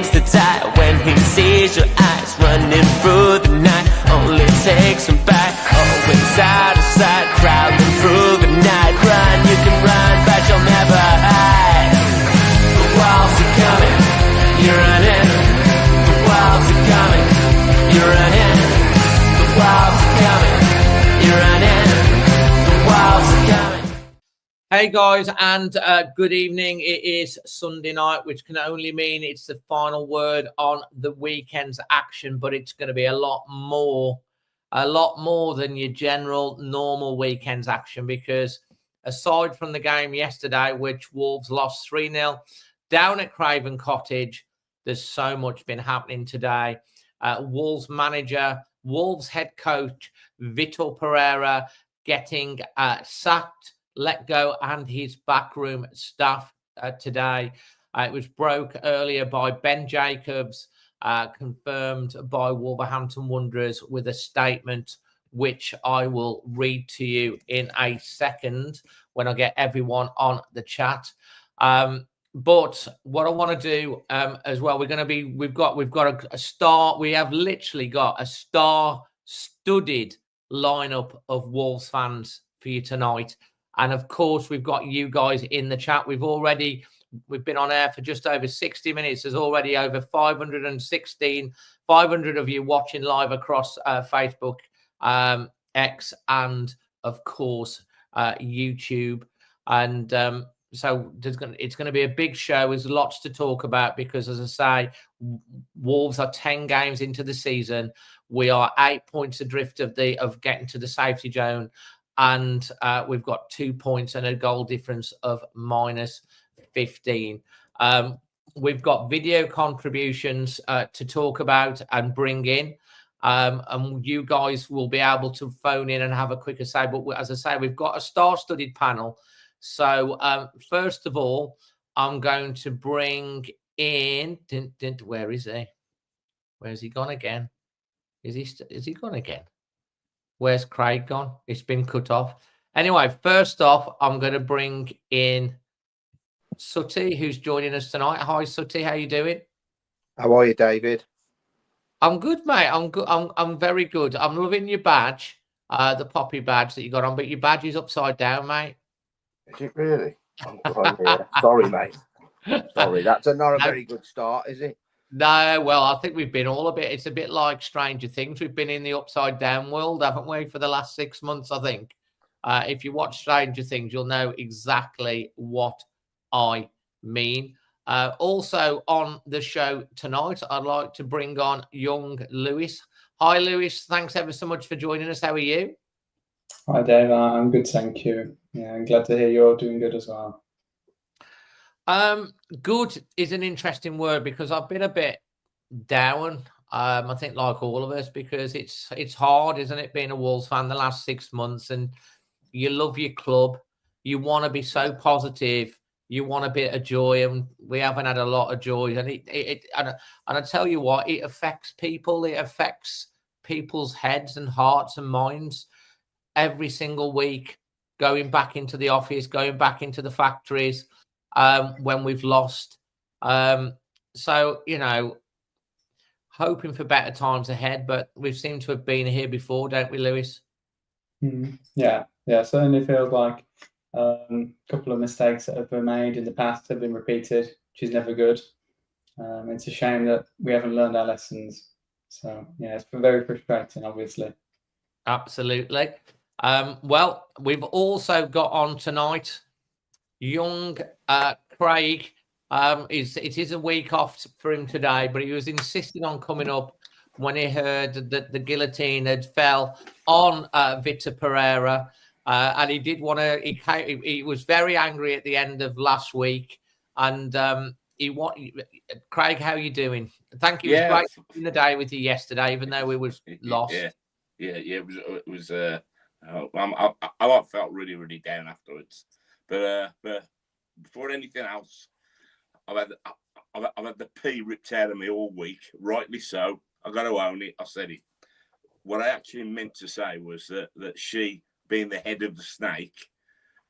against the tide. When he sees your eyes running through the night, only takes him back. Always out of sight, crowding through the night. Run, you can run, but you'll never hide. The walls are coming, you're running. The walls are coming, you're running. The walls are coming, you're running. The walls are coming. Hey guys, and good evening. It is Sunday night, which can only mean it's the final word on the weekend's action, but it's going to be a lot more than your general normal weekend's action, because aside from the game yesterday, which Wolves lost 3-0 down at Craven Cottage, there's so much been happening today. Wolves manager, Wolves head coach Vitor Pereira getting sacked, let go, and his backroom staff today. It was broke earlier by Ben Jacobs, confirmed by Wolverhampton Wanderers with a statement, which I will read to you in a second when I get everyone on the chat. But what I want to do as well, we've got a star. We have literally got a star-studded lineup of Wolves fans for you tonight. And of course, we've got you guys in the chat. We've been on air for just over 60 minutes. There's already over 500 of you watching live across Facebook, X, and of course, YouTube. And so it's going to be a big show. There's lots to talk about because, as I say, Wolves are 10 games into the season. We are 8 points adrift of getting to the safety zone. And we've got 2 points and a goal difference of -15. We've got video contributions to talk about and bring in. And you guys will be able to phone in and have a quicker say. But as I say, we've got a star-studded panel. So first of all, I'm going to bring in... Where is he? Where's he gone again? Is he gone again? Where's Craig gone? It's been cut off. Anyway, first off, I'm going to bring in Sutty, who's joining us tonight. Hi, Sutty. How you doing? How are you, David? I'm good, mate. I'm good. I'm very good. I'm loving your badge, the poppy badge that you got on, but your badge is upside down, mate. Is it really? Sorry, mate. Sorry, that's not a very good start, is it? No, well, I think we've been all a bit. It's a bit like Stranger Things. We've been in the upside down world, haven't we, for the last 6 months, I think. If you watch Stranger Things, you'll know exactly what I mean. Also on the show tonight, I'd like to bring on young Lewis. Hi, Lewis. Thanks ever so much for joining us. How are you? Hi, Dave. I'm good, thank you. Yeah, I'm glad to hear you're doing good as well. Good is an interesting word because I've been a bit down. I think like all of us, because it's hard, isn't it, being a Wolves fan the last 6 months, and you love your club. You want to be so positive. You want a bit of joy, and we haven't had a lot of joy. And I tell you what, it affects people. It affects people's heads and hearts and minds every single week, going back into the office, going back into the factories. When we've lost. So, you know, hoping for better times ahead, but we've seemed to have been here before, don't we, Lewis? Yeah, certainly feels like a couple of mistakes that have been made in the past have been repeated, which is never good. It's a shame that we haven't learned our lessons. So, yeah, it's been very frustrating, obviously. Absolutely. Well, we've also got on tonight young Craig. It is a week off for him today, but he was insisting on coming up when he heard that the guillotine had fell on Vitor Pereira, and he did want to. He was very angry at the end of last week, and Craig, how are you doing? Thank you. It was great spending the day with you yesterday, even though we was lost. Yeah. It was. I felt really, really down afterwards. But before anything else, I've had the pee ripped out of me all week. Rightly so. I got to own it. I said it. What I actually meant to say was that she, being the head of the snake,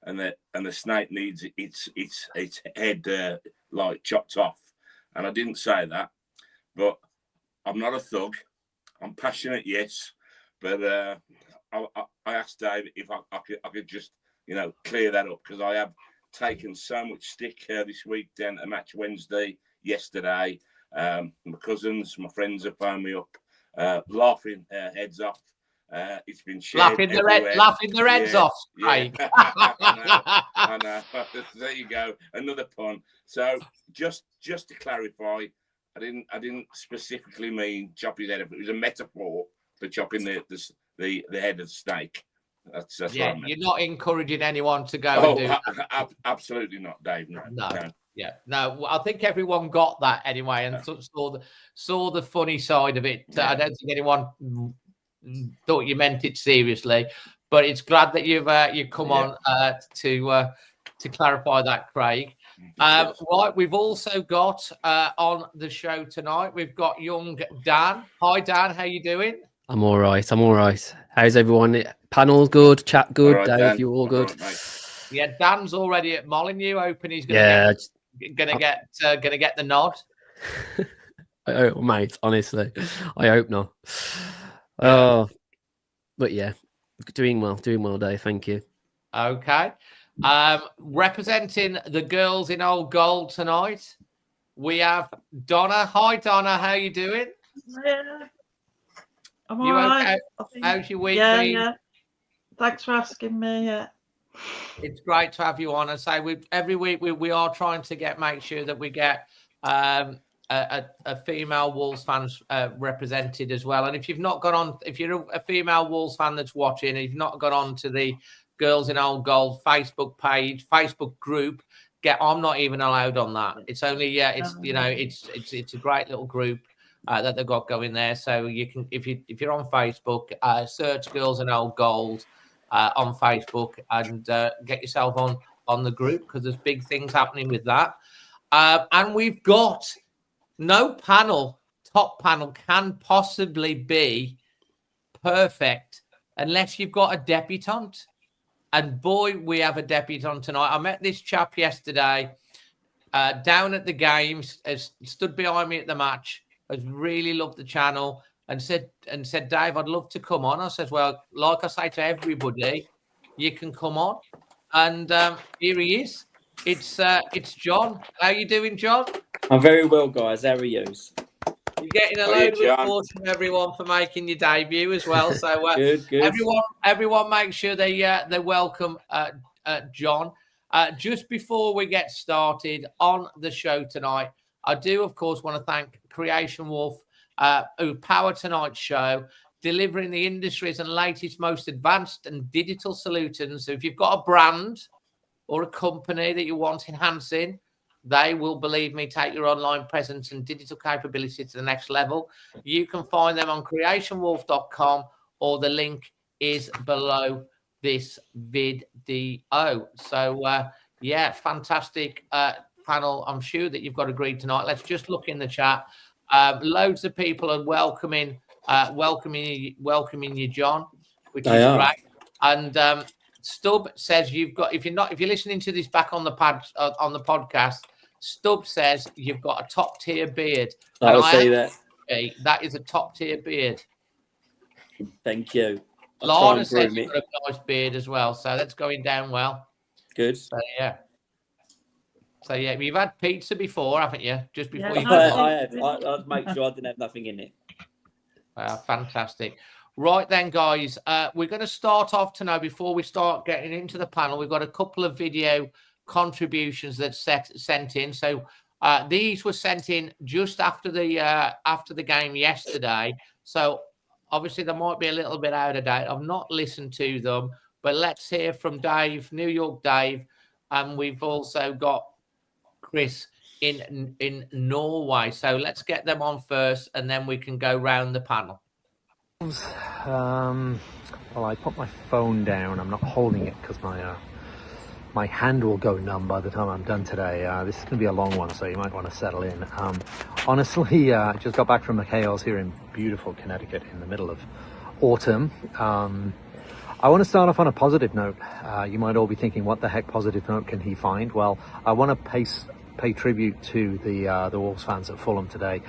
and the snake needs its head like chopped off. And I didn't say that. but I'm not a thug. I'm passionate, yes, but I asked Dave if I could just, clear that up, because I have taken so much stick this week down at Match Wednesday, yesterday. My cousins, my friends have phoned me up, laughing heads off. It's been shared laughing their heads off, Craig. Yeah. I know. There you go, another pun. So just to clarify, I didn't specifically mean chop his head off. It was a metaphor for chopping the head of the snake. That's what I meant. You're not encouraging anyone to go and do that. Absolutely not, Dave. No. Yeah, no. I think everyone got that anyway, and saw the funny side of it. I don't think anyone thought you meant it seriously, but it's glad that you've come on to clarify that, Craig. Right, we've also got on the show tonight, we've got young Dan. Hi, Dan. How you doing? I'm all right. How's everyone? Panel good, chat good, right, Dave, Dan. you all good? Yeah, Dan's already at Molyneux, hoping he's gonna get the nod. I hope, mate. Honestly, I hope not. Oh, but yeah, doing well, Dave. Thank you. Okay. Representing the girls in old gold tonight, we have Donna. Hi, Donna. How you doing? Yeah, I'm all right. Okay? How's your week been? Yeah. Thanks for asking me. Yeah. It's great to have you on. And say every week we are trying to make sure that we get a female Wolves fans represented as well. And if you've not got on, if you're a female Wolves fan that's watching, and you've not got on to the Girls in Old Gold Facebook page, Facebook group, I'm not even allowed on that. It's only it's a great little group that they've got going there. So you can, if you're on Facebook, search Girls in Old Gold on Facebook and get yourself on the group, because there's big things happening with that. And we've got no top panel can possibly be perfect unless you've got a debutante. And boy, we have a debutante tonight. I met this chap yesterday down at the games, stood behind me at the match, has really loved the channel, and said, Dave, I'd love to come on. I said, well, like I say to everybody, you can come on. And here he is. It's John. How you doing, John? I'm very well, guys. How are you? You're getting a load of applause from everyone for making your debut as well. So good. Everyone make sure they welcome John. Just before we get started on the show tonight, I do, of course, want to thank Creation Wolf, who power tonight's show, delivering the industry's and latest, most advanced and digital solutions. So if you've got a brand or a company that you want enhancing, they will, believe me, take your online presence and digital capability to the next level. You can find them on creationwolf.com, or the link is below this video. So, fantastic panel. I'm sure that you've got agreed tonight. Let's just look in the chat. Loads of people are welcoming you, John, which is great. And Stubb says you've got, if you're listening to this back on the podcast, Stubb says you've got a top tier beard. I will say that. That is a top tier beard. Thank you. Lana says you've got a nice beard as well, so that's going down well. Good. So you've had pizza before, haven't you? Just before you. I have. I'd make sure I didn't have nothing in it. Fantastic. Right then, guys, we're going to start off tonight. Before we start getting into the panel, we've got a couple of video contributions that sent in. So these were sent in just after the game yesterday. So obviously they might be a little bit out of date. I've not listened to them, but let's hear from Dave, New York Dave, and we've also got Chris in Norway. So let's get them on first, and then we can go round the panel. Well, I put my phone down. I'm not holding it because my hand will go numb by the time I'm done today. This is going to be a long one, so you might want to settle in. Honestly, I just got back from McHale's here in beautiful Connecticut in the middle of autumn. I want to start off on a positive note. You might all be thinking, what the heck positive note can he find? Well, I want to pay tribute to the Wolves fans at Fulham today.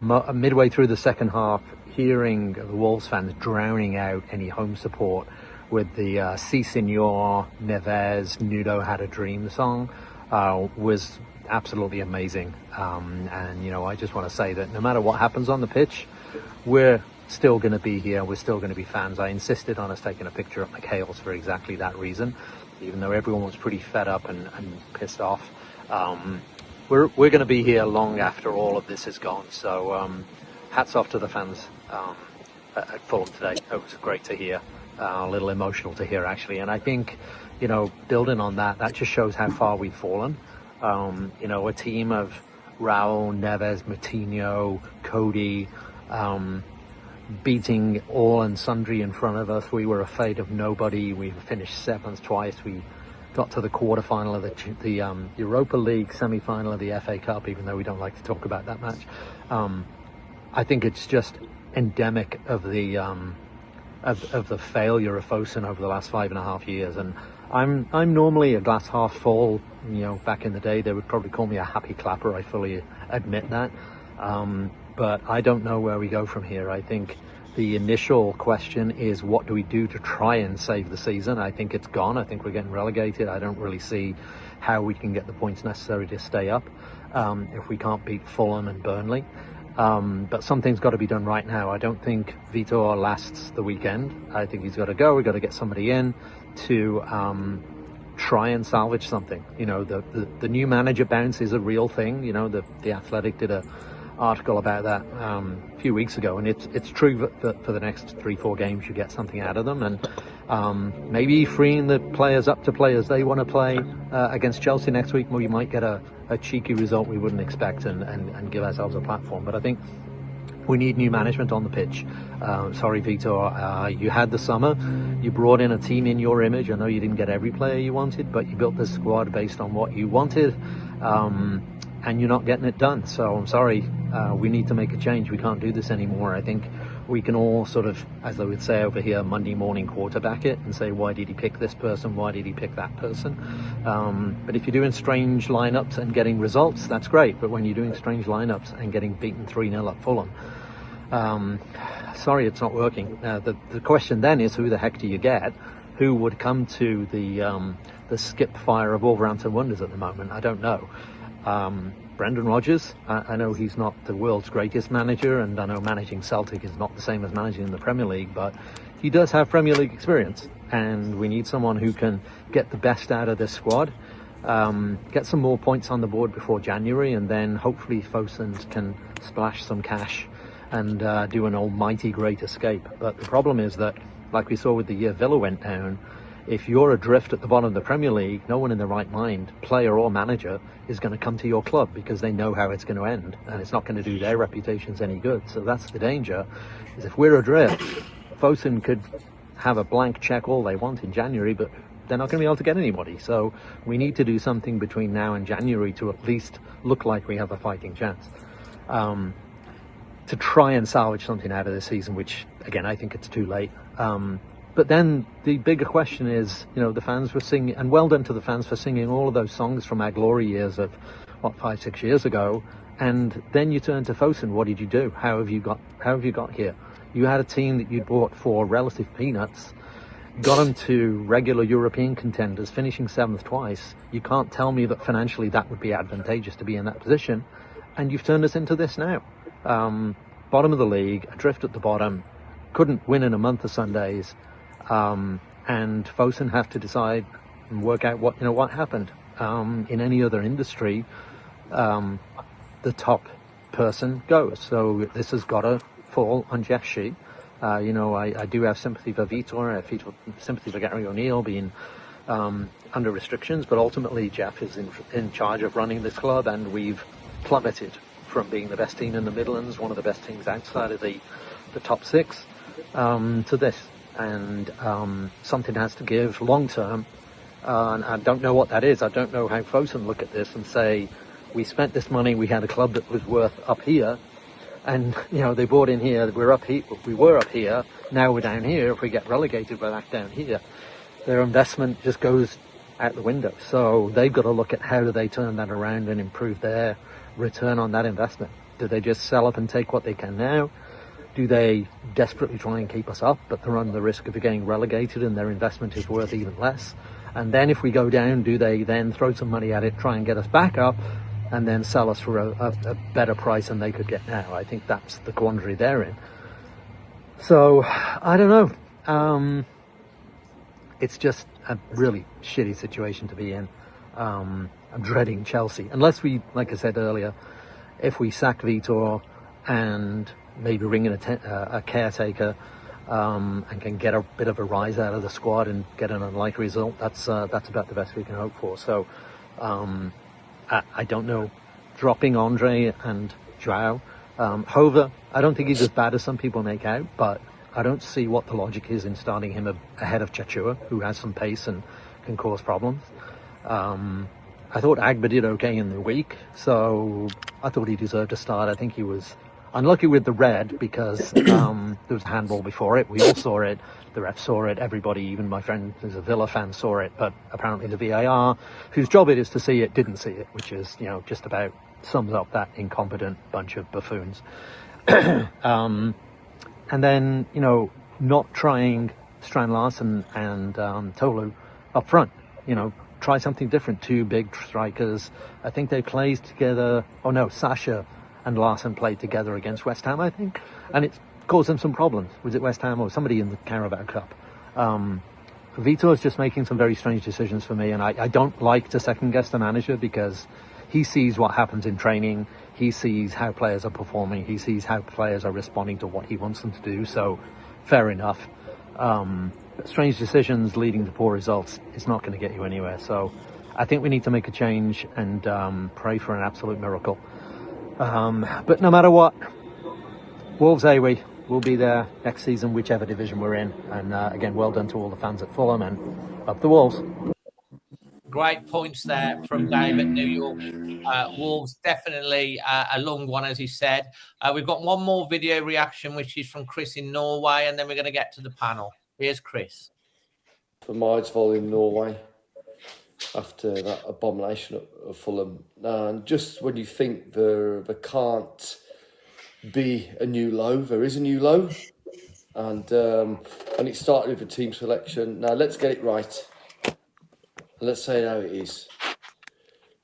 Midway through the second half, hearing the Wolves fans drowning out any home support with the Si Senor, Neves, Nudo Had a Dream song was absolutely amazing. And, you know, I just want to say that no matter what happens on the pitch, we're still going to be here. We're still going to be fans. I insisted on us taking a picture at McHale's for exactly that reason, even though everyone was pretty fed up and pissed off. We're going to be here long after all of this is gone. So hats off to the fans at Fulham today. It was great to hear. A little emotional to hear, actually. And I think, you know, building on that, that just shows how far we've fallen. You know, a team of Raul, Neves, Moutinho, Cody, beating all and sundry in front of us. We were afraid of nobody. We finished seventh twice. We got to the quarterfinal of the Europa League, semi-final of the FA Cup, even though we don't like to talk about that match. I think it's just endemic of the failure of Fosun over the last 5.5 years. And I'm normally a glass half full. You know, back in the day, they would probably call me a happy clapper. I fully admit that. But I don't know where we go from here. I think the initial question is, what do we do to try and save the season? I think it's gone. I think we're getting relegated. I don't really see how we can get the points necessary to stay up if we can't beat Fulham and Burnley. But something's got to be done right now. I don't think Vitor lasts the weekend. I think he's got to go. We've got to get somebody in to try and salvage something. You know, the new manager bounce is a real thing. You know, the Athletic did a article about that a few weeks ago, and it's true that for the next 3-4 games you get something out of them, and maybe freeing the players up to play as they want to play against Chelsea next week, we might get a cheeky result we wouldn't expect and give ourselves a platform. But I think we need new management on the pitch. Sorry, Vitor, you had the summer, you brought in a team in your image. I know you didn't get every player you wanted, but you built this squad based on what you wanted, and you're not getting it done. So I'm sorry, we need to make a change. We can't do this anymore. I think we can all sort of, as they would say over here, Monday morning quarterback it and say, why did he pick this person? Why did he pick that person? But if you're doing strange lineups and getting results, that's great. But when you're doing strange lineups and getting beaten 3-0 at Fulham, sorry, it's not working. The question then is, who the heck do you get? Who would come to the skip fire of Wolverhampton Wanderers at the moment? I don't know. Brendan Rodgers, I know he's not the world's greatest manager, and I know managing Celtic is not the same as managing in the Premier League, but he does have Premier League experience, and we need someone who can get the best out of this squad, get some more points on the board before January, and then hopefully Fosun can splash some cash and do an almighty great escape. But the problem is that, like we saw with the year Villa went down, if you're adrift at the bottom of the Premier League, no one in their right mind, player or manager, is going to come to your club because they know how it's going to end, and it's not going to do their reputations any good. So that's the danger, is if we're adrift, Fosun could have a blank check all they want in January, but they're not going to be able to get anybody. So we need to do something between now and January to at least look like we have a fighting chance. To try and salvage something out of this season, which, again, I think it's too late. But then the bigger question is, you know, the fans were singing, and well done to the fans for singing all of those songs from our glory years of, 5-6 years ago. And then you turn to Fosun. What did you do? How have you got here? You had a team that you bought for relative peanuts, got them to regular European contenders, finishing 7th twice. You can't tell me that financially that would be advantageous to be in that position. And you've turned us into this now. Bottom of the league, adrift at the bottom, couldn't win in a month of Sundays. And Fosun have to decide and work out what happened. In any other industry, the top person goes. So this has got to fall on Jeff Shee. I do have sympathy for Vitor. I have sympathy for Gary O'Neill being under restrictions, but ultimately Jeff is in charge of running this club, and we've plummeted from being the best team in the Midlands, one of the best teams outside of the top 6, to this. And something has to give long term, and I don't know what that is. I don't know how Fosun look at this and say, we spent this money, we had a club that was worth up here, and they bought in here, we were up here, now we're down here. If we get relegated, we're back down here. Their investment just goes out the window. So they've got to look at how do they turn that around and improve their return on that investment. Do they just sell up and take what they can now? Do they desperately try and keep us up, but they run the risk of getting relegated and their investment is worth even less? And then if we go down, do they then throw some money at it, try and get us back up, and then sell us for a better price than they could get now? I think that's the quandary they're in. So, I don't know. It's just a really shitty situation to be in. I'm dreading Chelsea. Unless we, like I said earlier, if we sack Vitor and maybe ring in a caretaker and can get a bit of a rise out of the squad and get an unlikely result, that's about the best we can hope for. So I don't know. Dropping Andre and Joao. Hover, I don't think he's as bad as some people make out, but I don't see what the logic is in starting him ahead of Chachua, who has some pace and can cause problems. I thought Agba did okay in the week, so I thought he deserved a start. I think he was unlucky with the red because there was a handball before it. We all saw it. The ref saw it. Everybody, even my friend who's a Villa fan, saw it. But apparently the VAR, whose job it is to see it, didn't see it, which is, just about sums up that incompetent bunch of buffoons. And then, not trying Strand Larsen and Tolu up front. Try something different. Two big strikers. I think they played together. Oh no, Sasha and Larsen played together against West Ham, I think, and it caused them some problems. Was it West Ham or somebody in the Carabao Cup? Vitor is just making some very strange decisions for me, and I don't like to second guess the manager because he sees what happens in training. He sees how players are performing. He sees how players are responding to what he wants them to do. So, fair enough. Strange decisions leading to poor results is not going to get you anywhere. So, I think we need to make a change and pray for an absolute miracle. But no matter what, Wolves AWE will be there next season, whichever division we're in. And again, well done to all the fans at Fulham and up the Wolves. Great points there from Dave at New York. Wolves definitely a long one, as he said. We've got one more video reaction, which is from Chris in Norway, and then we're going to get to the panel. Here's Chris. For Maidstone in Norway, after that abomination of Fulham, and just when you think there can't be a new low, there is a new low, and it started with the team selection. Now let's get it right. Let's say it how it is.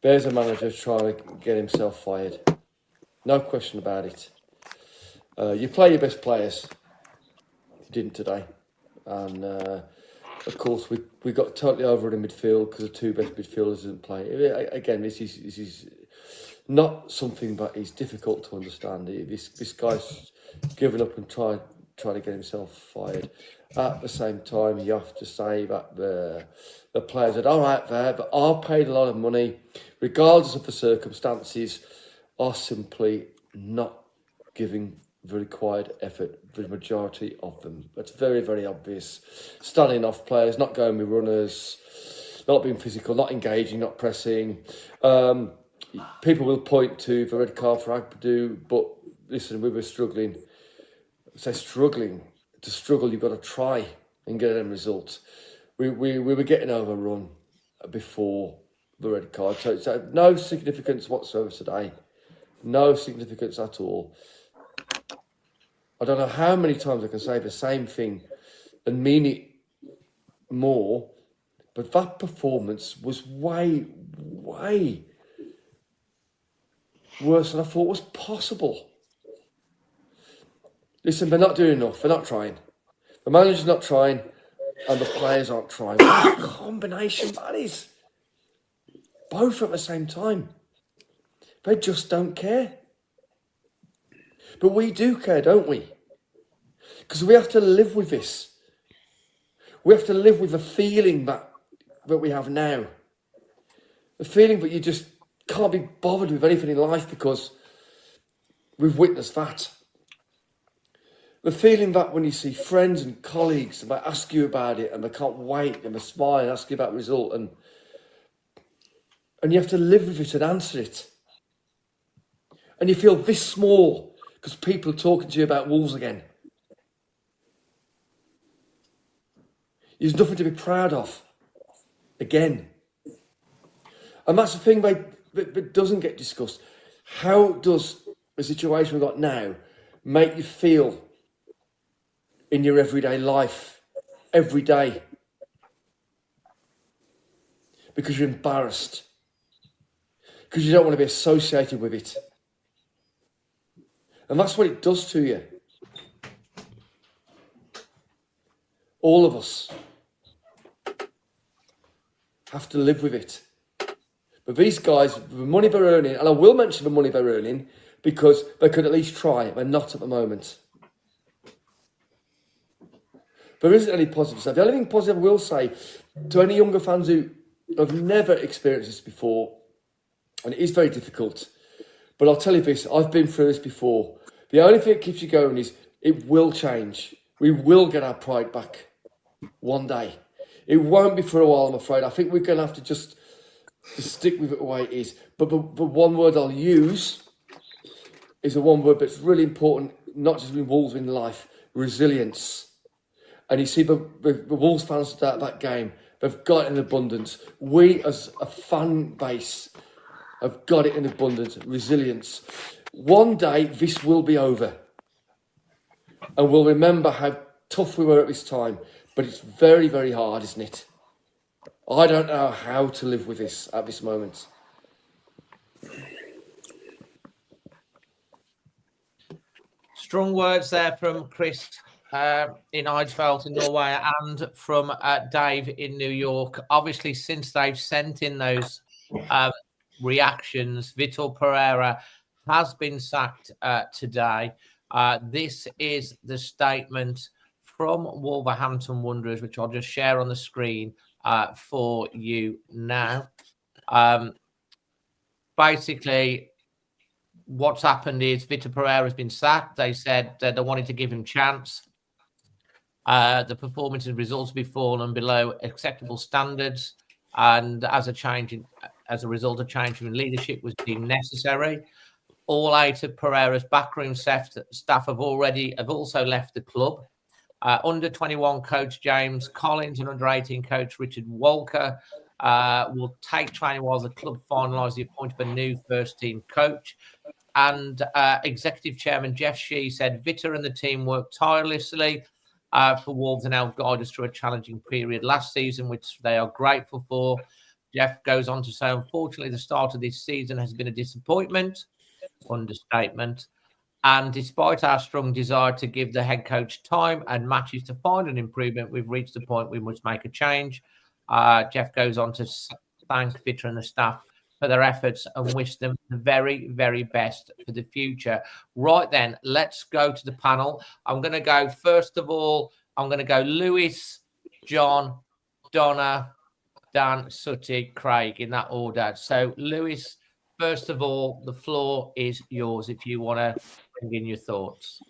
There's a manager trying to get himself fired. No question about it. You play your best players. You didn't today. And, of course, we got totally over in midfield because the two best midfielders didn't play. Again, this is not something that is difficult to understand. This guy's given up and tried to get himself fired. At the same time, you have to say that the players that are out there that are paid a lot of money, regardless of the circumstances, are simply not giving the required effort, the majority of them. That's very, very obvious. Standing off players, not going with runners, not being physical, not engaging, not pressing. People will point to the red card for Agbedu, but listen, we were struggling. To struggle, you've got to try and get an result. We were getting overrun before the red card, so it's had no significance whatsoever today. No significance at all. I don't know how many times I can say the same thing and mean it more, but that performance was way, way worse than I thought was possible. Listen, they're not doing enough. They're not trying. The manager's not trying, and the players aren't trying. What a combination that is. Both at the same time. They just don't care. But we do care, don't we? Because we have to live with this. We have to live with the feeling that we have now. The feeling that you just can't be bothered with anything in life because we've witnessed that. The feeling that when you see friends and colleagues and they ask you about it and they can't wait and they smile and ask you about the result and you have to live with it and answer it. And you feel this small because people are talking to you about Wolves again. There's nothing to be proud of. Again, And that's the thing that doesn't get discussed. How does the situation we've got now make you feel in your everyday life, every day? Because you're embarrassed. Because you don't want to be associated with it. And that's what it does to you. All of us have to live with it. But these guys, the money they're earning, and I will mention the money they're earning because they could at least try it. They're not at the moment. There isn't any positive stuff. The only thing positive I will say to any younger fans who have never experienced this before, and it is very difficult, but I'll tell you this, I've been through this before. The only thing that keeps you going is it will change. We will get our pride back one day. It won't be for a while, I'm afraid. I think we're going to have to just stick with it the way it is. But the one word I'll use is the one word that's really important, not just in Wolves in life, resilience. And you see the Wolves fans at that game, they've got it in abundance. We as a fan base have got it in abundance, resilience. One day this will be over. And we'll remember how tough we were at this time. But it's very, very hard, isn't it? I don't know how to live with this at this moment. Strong words there from Chris in Eidfeld in Norway and from Dave in New York. Obviously, since they've sent in those reactions, Vitor Pereira has been sacked today. This is the statement from Wolverhampton Wanderers, which I'll just share on the screen for you now. Basically, what's happened is Vitor Pereira has been sacked. They said that they wanted to give him chance. The performance and results have fallen below acceptable standards, and as a result, a change in leadership was deemed necessary. All 8 of Pereira's backroom staff have also left the club. Under 21 coach James Collins and under 18 coach Richard Walker will take training while the club finalise the appointment of a new first team coach. And executive chairman Jeff Shee said Vitor and the team worked tirelessly for Wolves and helped guide us through a challenging period last season, which they are grateful for. Jeff goes on to say, unfortunately, the start of this season has been a disappointment, understatement. And despite our strong desire to give the head coach time and matches to find an improvement, we've reached the point we must make a change. Jeff goes on to thank Vitor and the staff for their efforts and wish them the very, very best for the future. Right then, let's go to the panel. I'm going to go, first of all, I'm going to go Lewis, John, Donna, Dan, Sutty, Craig, in that order. So, Lewis, first of all, the floor is yours if you want to bring in your thoughts.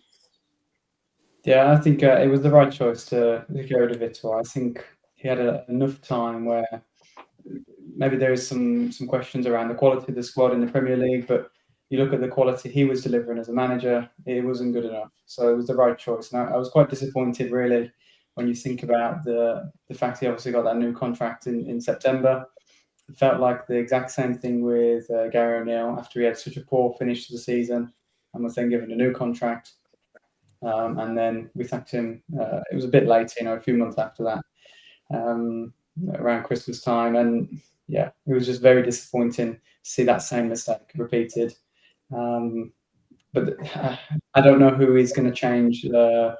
Yeah, I think it was the right choice to get rid of Vitor. I think he had enough time where maybe there is some questions around the quality of the squad in the Premier League, but you look at the quality he was delivering as a manager, it wasn't good enough. So it was the right choice. And I was quite disappointed, really, when you think about the fact he obviously got that new contract in September. It felt like the exact same thing with Gary O'Neill after he had such a poor finish to the season and was then given a new contract. And then we thanked him. It was a bit late, a few months after that, around Christmas time. And yeah, it was just very disappointing to see that same mistake repeated. But I don't know who is going to change the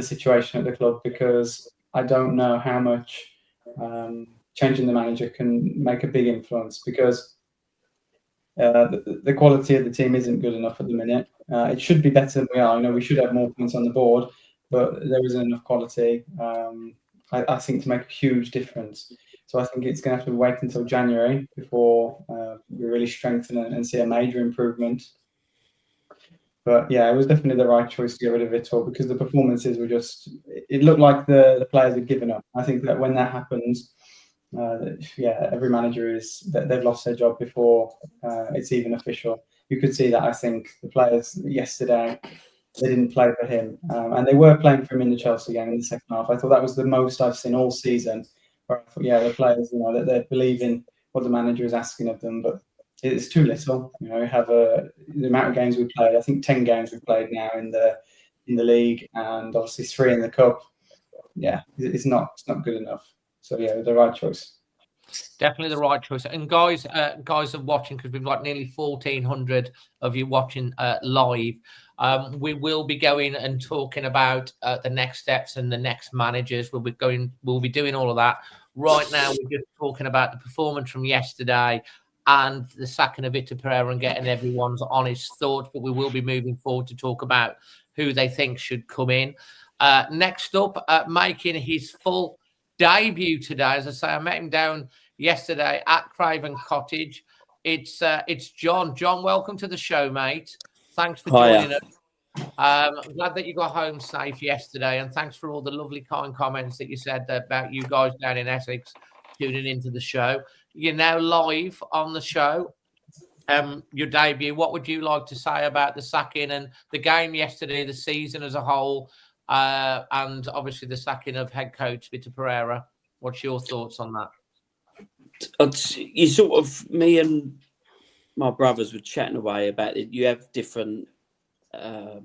situation at the club, because I don't know how much changing the manager can make a big influence, because the quality of the team isn't good enough at the minute. It should be better than we are. We should have more points on the board, but there isn't enough quality, I think, to make a huge difference. So I think it's going to have to wait until January before we really strengthen and see a major improvement. But yeah, it was definitely the right choice to get rid of Vitor, because the performances were just, it looked like the players had given up. I think that when that happens, every manager they've lost their job before it's even official. You could see that. I think the players yesterday, they didn't play for him, and they were playing for him in the Chelsea game in the second half. I thought that was the most I've seen all season. Where I thought, the players, that they believe in what the manager is asking of them, but it's too little. You know, we have the amount of games we played. I think 10 games we've played now in the league, and obviously 3 in the cup. Yeah, it's not good enough. So yeah, the right choice. Definitely the right choice. And guys are watching, because we've got nearly 1,400 of you watching live. We will be going and talking about the next steps and the next managers. We'll be doing all of that. Right now, we're just talking about the performance from yesterday and the sacking of Vitor Pereira and getting everyone's honest thoughts. But we will be moving forward to talk about who they think should come in. Next up, making his full debut today. As I say, I met him down yesterday at Craven Cottage. It's John. John, welcome to the show, mate. Thanks for joining us. I'm glad that you got home safe yesterday, and thanks for all the lovely kind comments that you said about you guys down in Essex tuning into the show. You're now live on the show. Your debut. What would you like to say about the sacking and the game yesterday, the season as a whole, and obviously the sacking of head coach Vitor Pereira? What's your thoughts on that? You sort of, me and my brothers were chatting away about it. You have different, how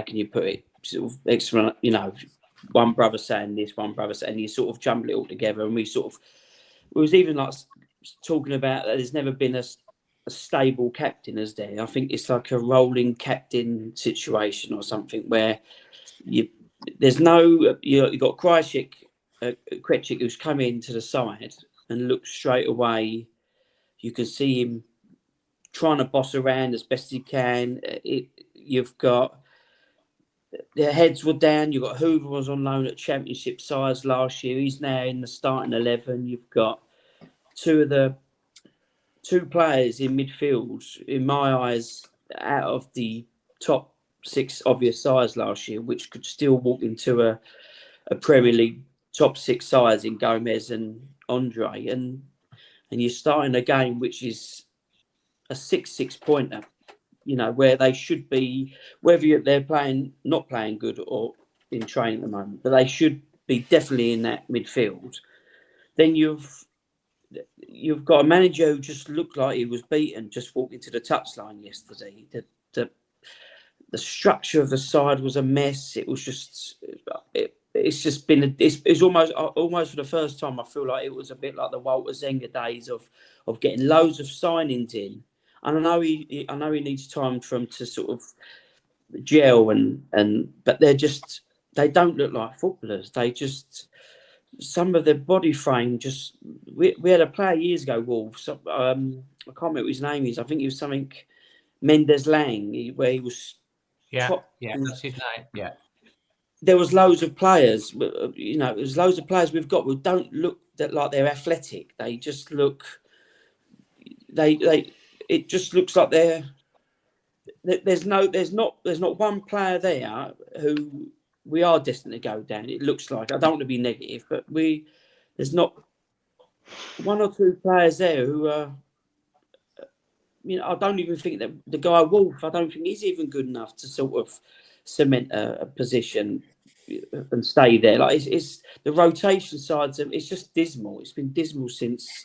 can you put it, sort of extra, you know, one brother saying this, one brother saying, you sort of jumble it all together. And we was even like talking about that there's never been a stable captain, as there. I think it's like a rolling captain situation or something where you've got Krejcik who's come into the side and look straight away. You can see him trying to boss around as best he can. You've got their heads were down. You've got Hoover was on loan at Championship sides last year. He's now in the starting 11. You've got two players in midfield, in my eyes, out of the top 6 obvious sides last year, which could still walk into a Premier League top 6 sides in Gomez and Andre, and you're starting a game which is a 6-6 pointer, you know, where they should be, whether they're not playing good or in training at the moment, but they should be definitely in that midfield. Then you've got a manager who just looked like he was beaten, just walking to the touchline yesterday. The structure of the side was a mess. It was just it's just been it's almost for the first time I feel like it was a bit like the Walter Zenga days of getting loads of signings in. And I know he needs time for him to sort of gel but they don't look like footballers. They just, some of their body frame just. We had a player years ago, Wolves. I can't remember what his name is. I think he was something Mendes Lang, where he was. Yeah, that's his name. Yeah. There was loads of players, you know. There's loads of players we've got who don't look like they're athletic. They just look. It just looks like there's not one player there who we are destined to go down. It looks like, I don't want to be negative, but there's not one or two players there who are. You know, I don't even think that the guy Wolf, I don't think he's even good enough to sort of cement a position and stay there. Like it's the rotation sides of it's just dismal. It's been dismal since.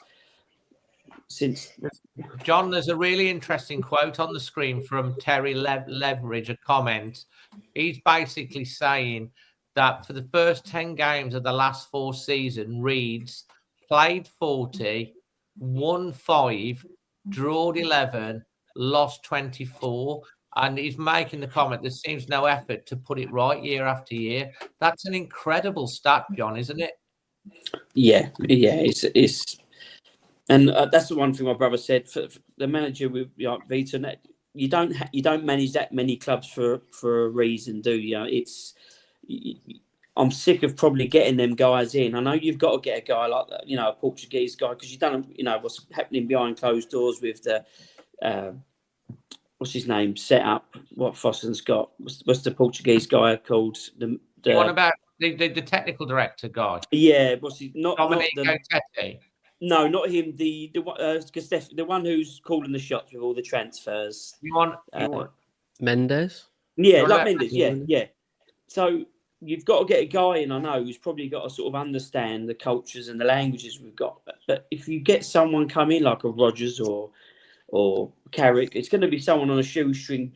John, there's a really interesting quote on the screen from Terry Leverage, a comment. He's basically saying that for the first 10 games of the last 4 seasons, Reeds played 40, won 5, drawed 11, lost 24, and he's making the comment there seems no effort to put it right year after year. That's an incredible stat, John, isn't it? Yeah, it's and that's the one thing my brother said. For the manager with Vitor, you don't manage that many clubs for a reason, do you? I'm sick of probably getting them guys in. I know you've got to get a guy like that, you know, a Portuguese guy, because you don't, you know, what's happening behind closed doors with the, what's his name, set up, what Fosson's got. What's the Portuguese guy called? What about the technical director guy? Yeah, what's he? Dominico Tetti? No, not him. The one who's calling the shots with all the transfers. You want Mendes? Yeah, like Mendes. Yeah. So you've got to get a guy in, I know, who's probably got to sort of understand the cultures and the languages we've got. But if you get someone come in like a Rodgers or Carrick, it's going to be someone on a shoestring,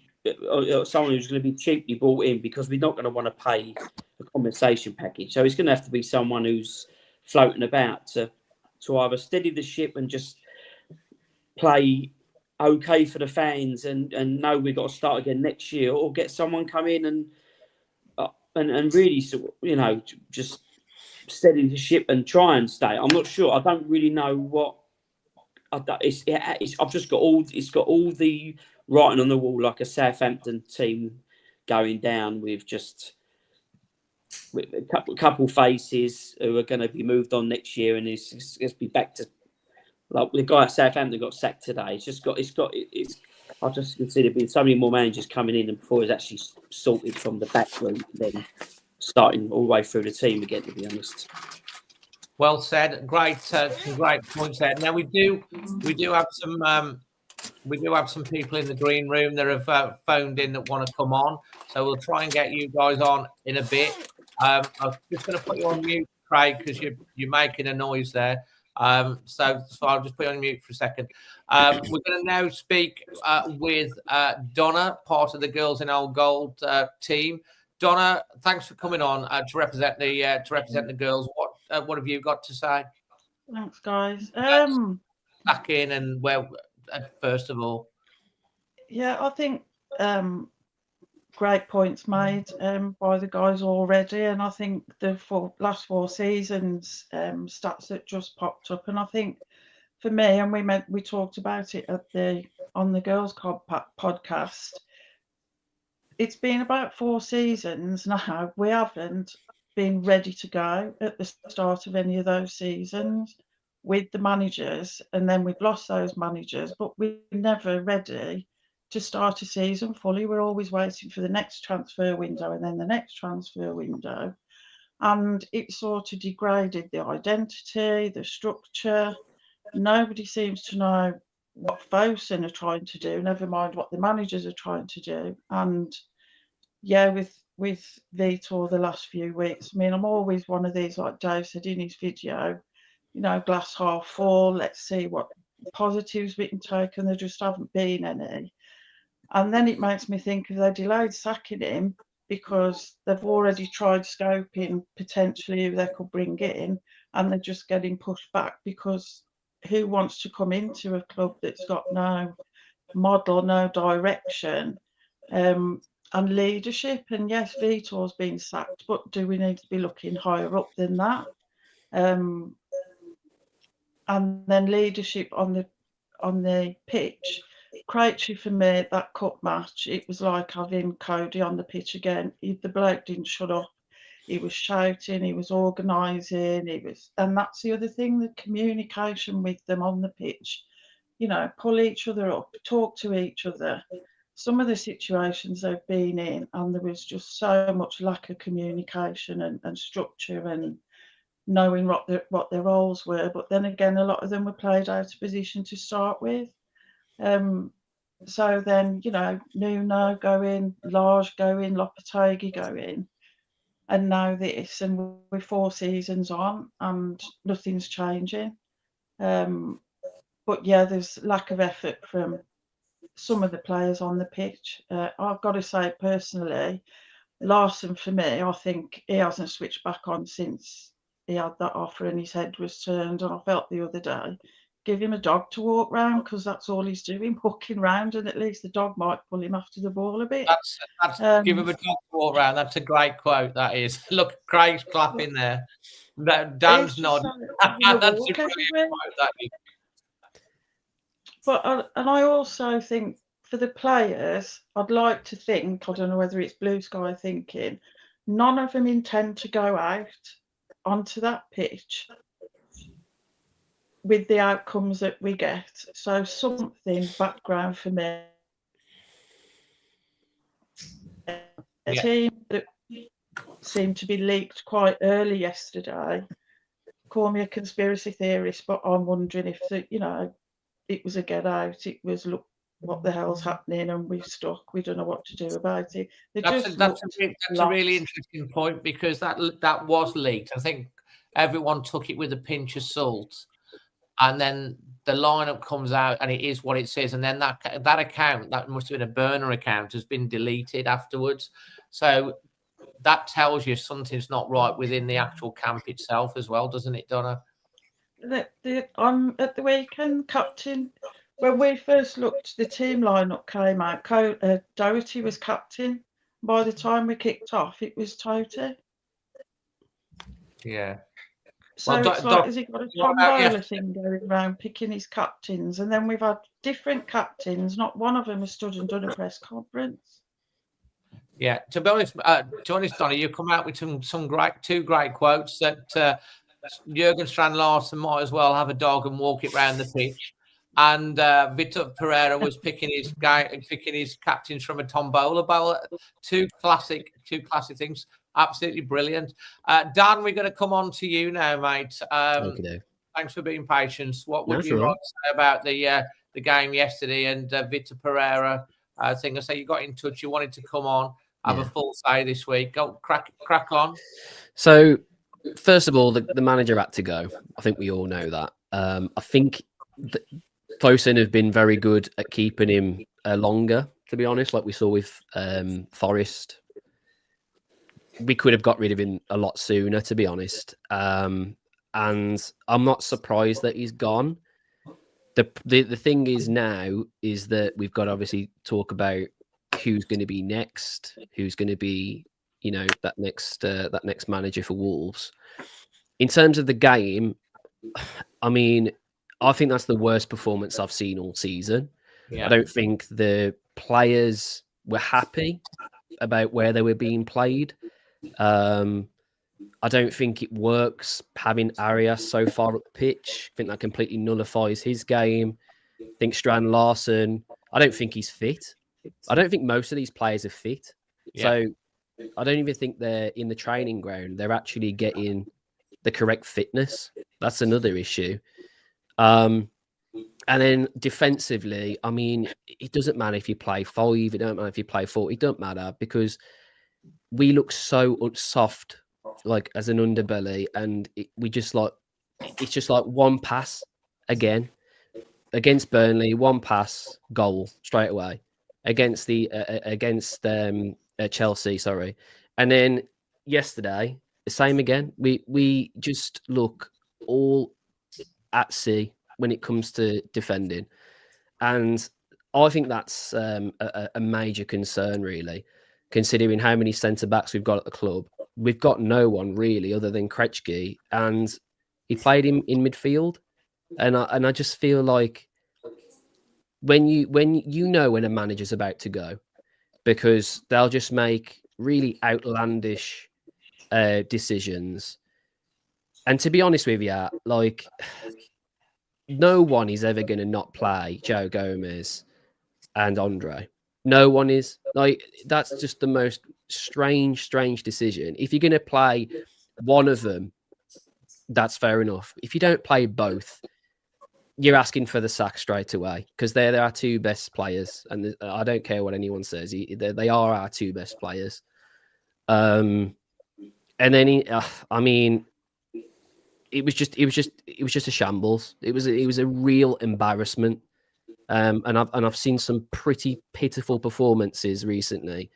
or someone who's going to be cheaply bought in, because we're not going to want to pay a compensation package. So it's going to have to be someone who's floating about to either steady the ship and just play okay for the fans and know we've got to start again next year, or get someone come in and really sort of, you know, just steady the ship and try and stay. I'm not sure. I don't really know what. I've just got all. It's got all the writing on the wall, like a Southampton team going down with just a couple faces who are going to be moved on next year, and it's going to be back to like the guy at Southampton got sacked today. It's. I just consider being so many more managers coming in, and before it's actually sorted from the back room, then starting all the way through the team again. To be honest. Well said. Great, some great points there. Now we do have some people in the green room that have phoned in that want to come on. So we'll try and get you guys on in a bit. I'm just going to put you on mute, Craig, because you're making a noise there. So I'll just put you on mute for a second. We're going to now speak with Donna, part of the Girls in Old Gold team. Donna, thanks for coming on to represent the girls. What have you got to say? Thanks, guys. Back in and first of all. Yeah, I think great points made by the guys already, and I think the last 4 seasons stats that just popped up, and I think for me, and we talked about it on the Girls Club podcast. It's been about 4 seasons now. We haven't been ready to go at the start of any of those seasons with the managers, and then we've lost those managers, but we're never ready to start a season fully. We're always waiting for the next transfer window and then the next transfer window, and it sort of degraded the identity, the structure. Nobody seems to know what Fosun are trying to do, never mind what the managers are trying to do. And yeah, with Vitor the last few weeks, I mean, I'm always one of these, like Dave said in his video, you know, glass half full, let's see what positives we can take, and there just haven't been any. And then it makes me think, if they delayed sacking him because they've already tried scoping potentially who they could bring in, and they're just getting pushed back, because who wants to come into a club that's got no model, no direction, and leadership? And yes, Vitor's been sacked, but do we need to be looking higher up than that? And then leadership on the pitch. Krejci, for me, that cup match, it was like having Cody on the pitch again. The bloke didn't shut up. He was shouting, he was organising, and that's the other thing, the communication with them on the pitch. You know, pull each other up, talk to each other. Some of the situations they've been in, and there was just so much lack of communication and structure and knowing what their roles were. But then again, a lot of them were played out of position to start with. So then, you know, Nuno go in, Lage go in, Lopetegui go in, and now this, and we're 4 seasons on and nothing's changing. But yeah, there's lack of effort from some of the players on the pitch. I've got to say, personally, Larson, for me, I think he hasn't switched back on since he had that offer and his head was turned. And I felt the other day, give him a dog to walk round, because that's all he's doing, walking round, and at least the dog might pull him after the ball a bit. That's give him a dog to walk round. That's a great quote, that is. Look, Craig's clapping there. Dan's nodding. That's a brilliant quote, that is. But and I also think for the players, I'd like to think, I don't know whether it's blue sky thinking, none of them intend to go out onto that pitch with the outcomes that we get. So something background for me. A team that seemed to be leaked quite early yesterday. Call me a conspiracy theorist, but I'm wondering if it was a get out. It was, look, what the hell's happening, and we've stuck. We don't know what to do about it. They That's just that's looked a really interesting point, because that was leaked. I think everyone took it with a pinch of salt, and then the lineup comes out and it is what it says, and then that account, that must have been a burner account, has been deleted afterwards. So that tells you something's not right within the actual camp itself as well, doesn't it, Donna? at the weekend, captain. When we first looked, the team lineup came out. Doherty was captain. By the time we kicked off, it was Toty. Yeah. So it's like, has he got a tombola thing going around picking his captains? And then we've had different captains. Not one of them has stood and done a press conference. Yeah, to be honest, Donna, you come out with two great quotes that Jurgen Strand-Larsen might as well have a dog and walk it round the pitch, and Vitor Pereira was picking his captains from a tombola bowl. Two classic things, absolutely brilliant. Dan, we're going to come on to you now, mate. Thanks for being patient. What would you like to say about the game yesterday and Vitor Pereira? I say you got in touch. You wanted to come on. Have a full say this week. Go crack on. So, first of all, the manager had to go. I think we all know that. I think Fosun have been very good at keeping him longer, to be honest, like we saw with Forest. We could have got rid of him a lot sooner, to be honest. And I'm not surprised that he's gone. The thing is now is that we've got to obviously talk about who's going to be next, who's going to be, that next manager for Wolves. In terms of the game, I mean, I think that's the worst performance I've seen all season. Yeah. I don't think the players were happy about where they were being played. I don't think it works having Arias so far up the pitch. I think that completely nullifies his game. I think Strand-Larsen, I don't think he's fit. I don't think most of these players are fit. Yeah. So I don't even think they're in the training ground. They're actually getting the correct fitness. That's another issue. And then defensively, I mean, it doesn't matter if you play 5, it don't matter if you play 4, it don't matter, because we look so soft, like as an underbelly, and it's just like one pass again against Burnley, one pass, goal straight away against Chelsea, sorry, and then yesterday the same again. We just look all at sea when it comes to defending, and I think that's a major concern, really, considering how many centre backs we've got at the club. We've got no one really other than Krejci, and he played him in midfield, and I just feel like when a manager's about to go, because they'll just make really outlandish decisions. And to be honest with you, like, no one is ever going to not play Joe Gomez and Andre. No one is. Like, that's just the most strange decision. If you're going to play one of them, that's fair enough. If you don't play both, you're asking for the sack straight away, because they're our two best players, and I don't care what anyone says. They are our two best players. And then I mean, it was just a shambles. It was a real embarrassment. And I've seen some pretty pitiful performances recently,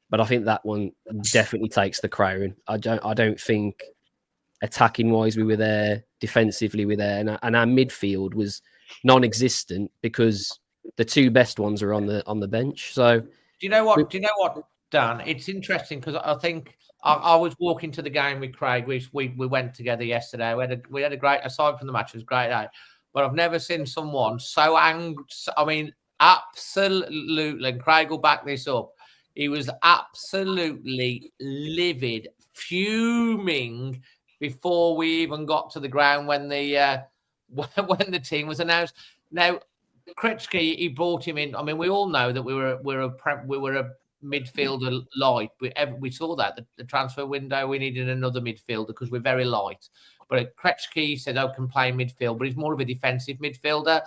but I think that one definitely takes the crown. I don't think attacking wise we were there, defensively we were there, and our midfield was non-existent because the two best ones are on the bench. So do you know what, Dan? It's interesting because I think I was walking to the game with Craig. We went together yesterday. We had a great, aside from the match, it was a great day. But I've never seen someone so angry. I mean, absolutely. And Craig will back this up. He was absolutely livid, fuming before we even got to the ground when the team was announced. Now, Krejci, he brought him in. I mean, we all know that we were a midfielder light. We saw that the transfer window. We needed another midfielder because we're very light. But Krejci said, "I can play midfield," but he's more of a defensive midfielder.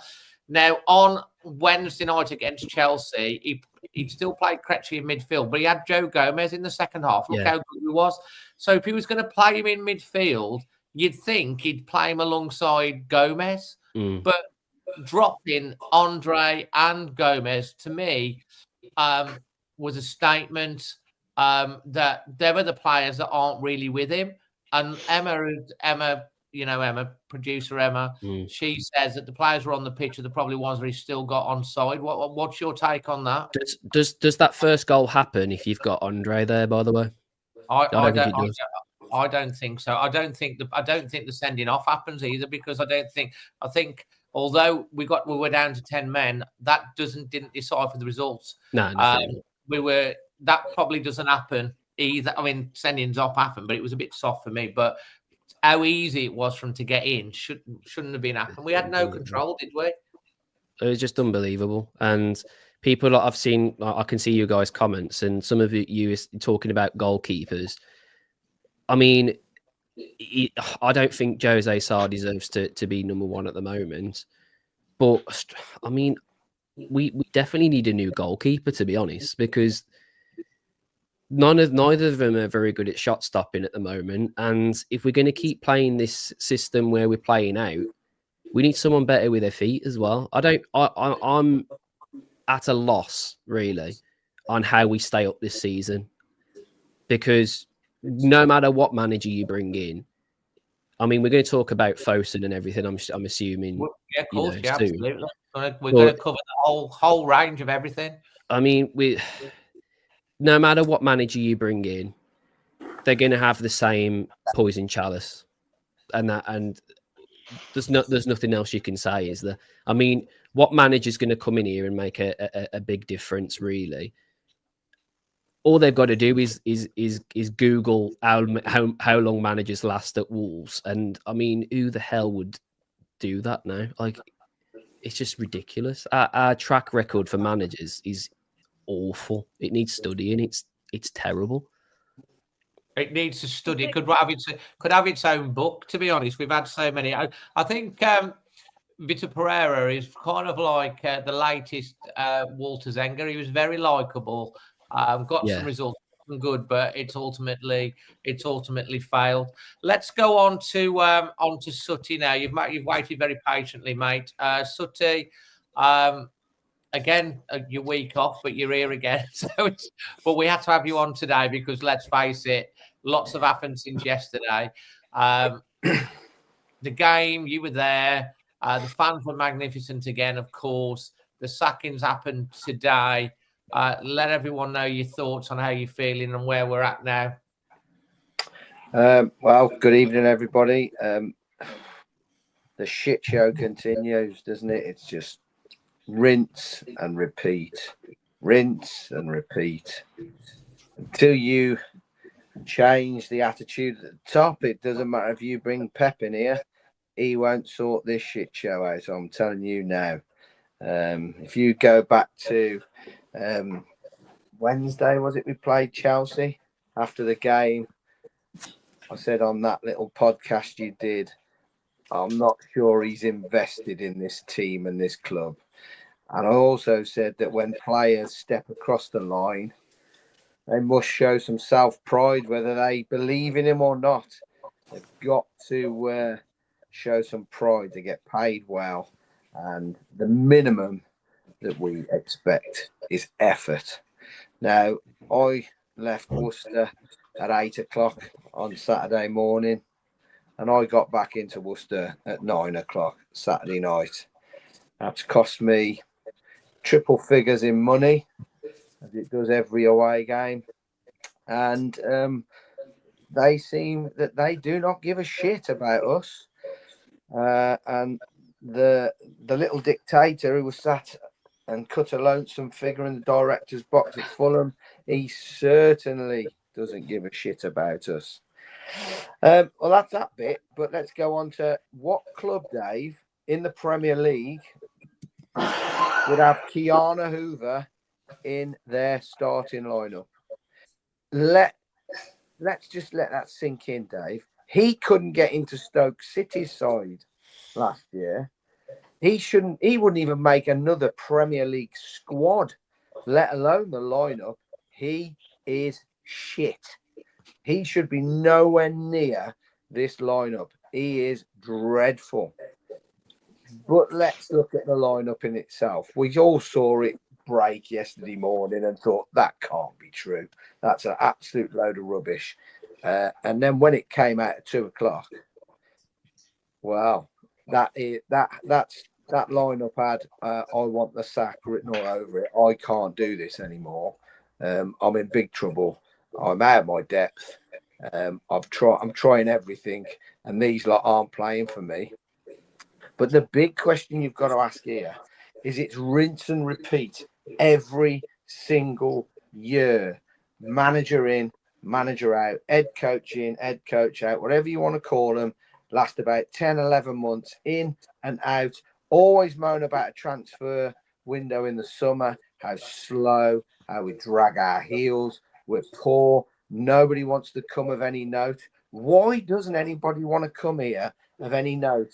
Now, on Wednesday night against Chelsea, he still played Krejci in midfield, but he had Joe Gomez in the second half. Look how good he was. So if he was going to play him in midfield, you'd think he'd play him alongside Gomez. But dropping Andre and Gomez, to me, was a statement that there are the players that aren't really with him. And Emma, producer Emma, she says that the players were on the pitch are the probably ones where he's still got onside. What's your take on that? Does that first goal happen if you've got Andre there? By the way, I don't think so. I don't think the sending off happens either, because I think although we were down to 10 men, that didn't decipher the results. No, that probably doesn't happen either. I mean, sendings off happened, but it was a bit soft for me. But how easy it was for him to get in shouldn't have been happened. We had no control, did we? It was just unbelievable. And people I've seen, I can see you guys' comments, and some of you is talking about goalkeepers. I mean, I don't think Jose Sarr deserves to be number one at the moment. But, I mean, we definitely need a new goalkeeper, to be honest, because neither of them are very good at shot stopping at the moment. And if we're going to keep playing this system where we're playing out, we need someone better with their feet as well. I'm at a loss, really, on how we stay up this season, because no matter what manager you bring in, I mean, we're going to talk about Fosun and everything. I'm assuming. Well, yeah, of course, soon. Absolutely. We're going to cover the whole range of everything. I mean, no matter what manager you bring in, they're going to have the same poison chalice, and there's nothing else you can say, is there? I mean, what manager's going to come in here and make a big difference, really? All they've got to do is Google how long managers last at Wolves, and I mean, who the hell would do that now? Like, it's just ridiculous. Our track record for managers is awful. It needs studying. It's terrible. It needs to study. It could have its own book, to be honest. We've had so many. I think Vitor Pereira is kind of like the latest Walter Zenga. He was very likable. Got some results, good, but it's ultimately failed. Let's go on to Sutty now. You've waited very patiently, mate. Sutty, again, your week off, but you're here again. But we had to have you on today because, let's face it, lots have happened since yesterday. The game, you were there. The fans were magnificent again, of course. The sackings happened today. Let everyone know your thoughts on how you're feeling and where we're at now. Well, good evening, everybody. The shit show continues, doesn't it? It's just rinse and repeat. Until you change the attitude at the top, it doesn't matter if you bring Pep in here, he won't sort this shit show out. I'm telling you now. If you go back to Wednesday, was it, we played Chelsea after the game, I said on that little podcast you did, I'm not sure he's invested in this team and this club. And I also said that when players step across the line, they must show some self-pride, whether they believe in him or not. They've got to show some pride. They get paid well. And the minimum that we expect is effort. Now, I left Worcester at 8 o'clock on Saturday morning, and I got back into Worcester at 9 o'clock Saturday night. That's cost me triple figures in money, as it does every away game. And they seem that they do not give a shit about us. And the little dictator who was sat and cut a lonesome figure in the director's box at Fulham, he certainly doesn't give a shit about us. Well, that's that bit, but let's go on to what club, Dave, in the Premier League would have Keanu Hoover in their starting lineup. Let's just let that sink in, Dave. He couldn't get into Stoke City's side last year. He wouldn't even make another Premier League squad, let alone the lineup. He is shit. He should be nowhere near this lineup. He is dreadful. But let's look at the lineup in itself. We all saw it break yesterday morning and thought that can't be true. That's an absolute load of rubbish. And then when it came out at 2:00, well, that lineup had "I want the sack" written all over it. I can't do this anymore. I'm in big trouble. I'm out of my depth. I'm trying everything, and these lot aren't playing for me. But the big question you've got to ask here is it's rinse and repeat every single year. Manager in, manager out, head coach in, head coach out, whatever you want to call them. Last about 10, 11 months in and out. Always moan about a transfer window in the summer, how slow, how we drag our heels, we're poor. Nobody wants to come of any note. Why doesn't anybody want to come here of any note?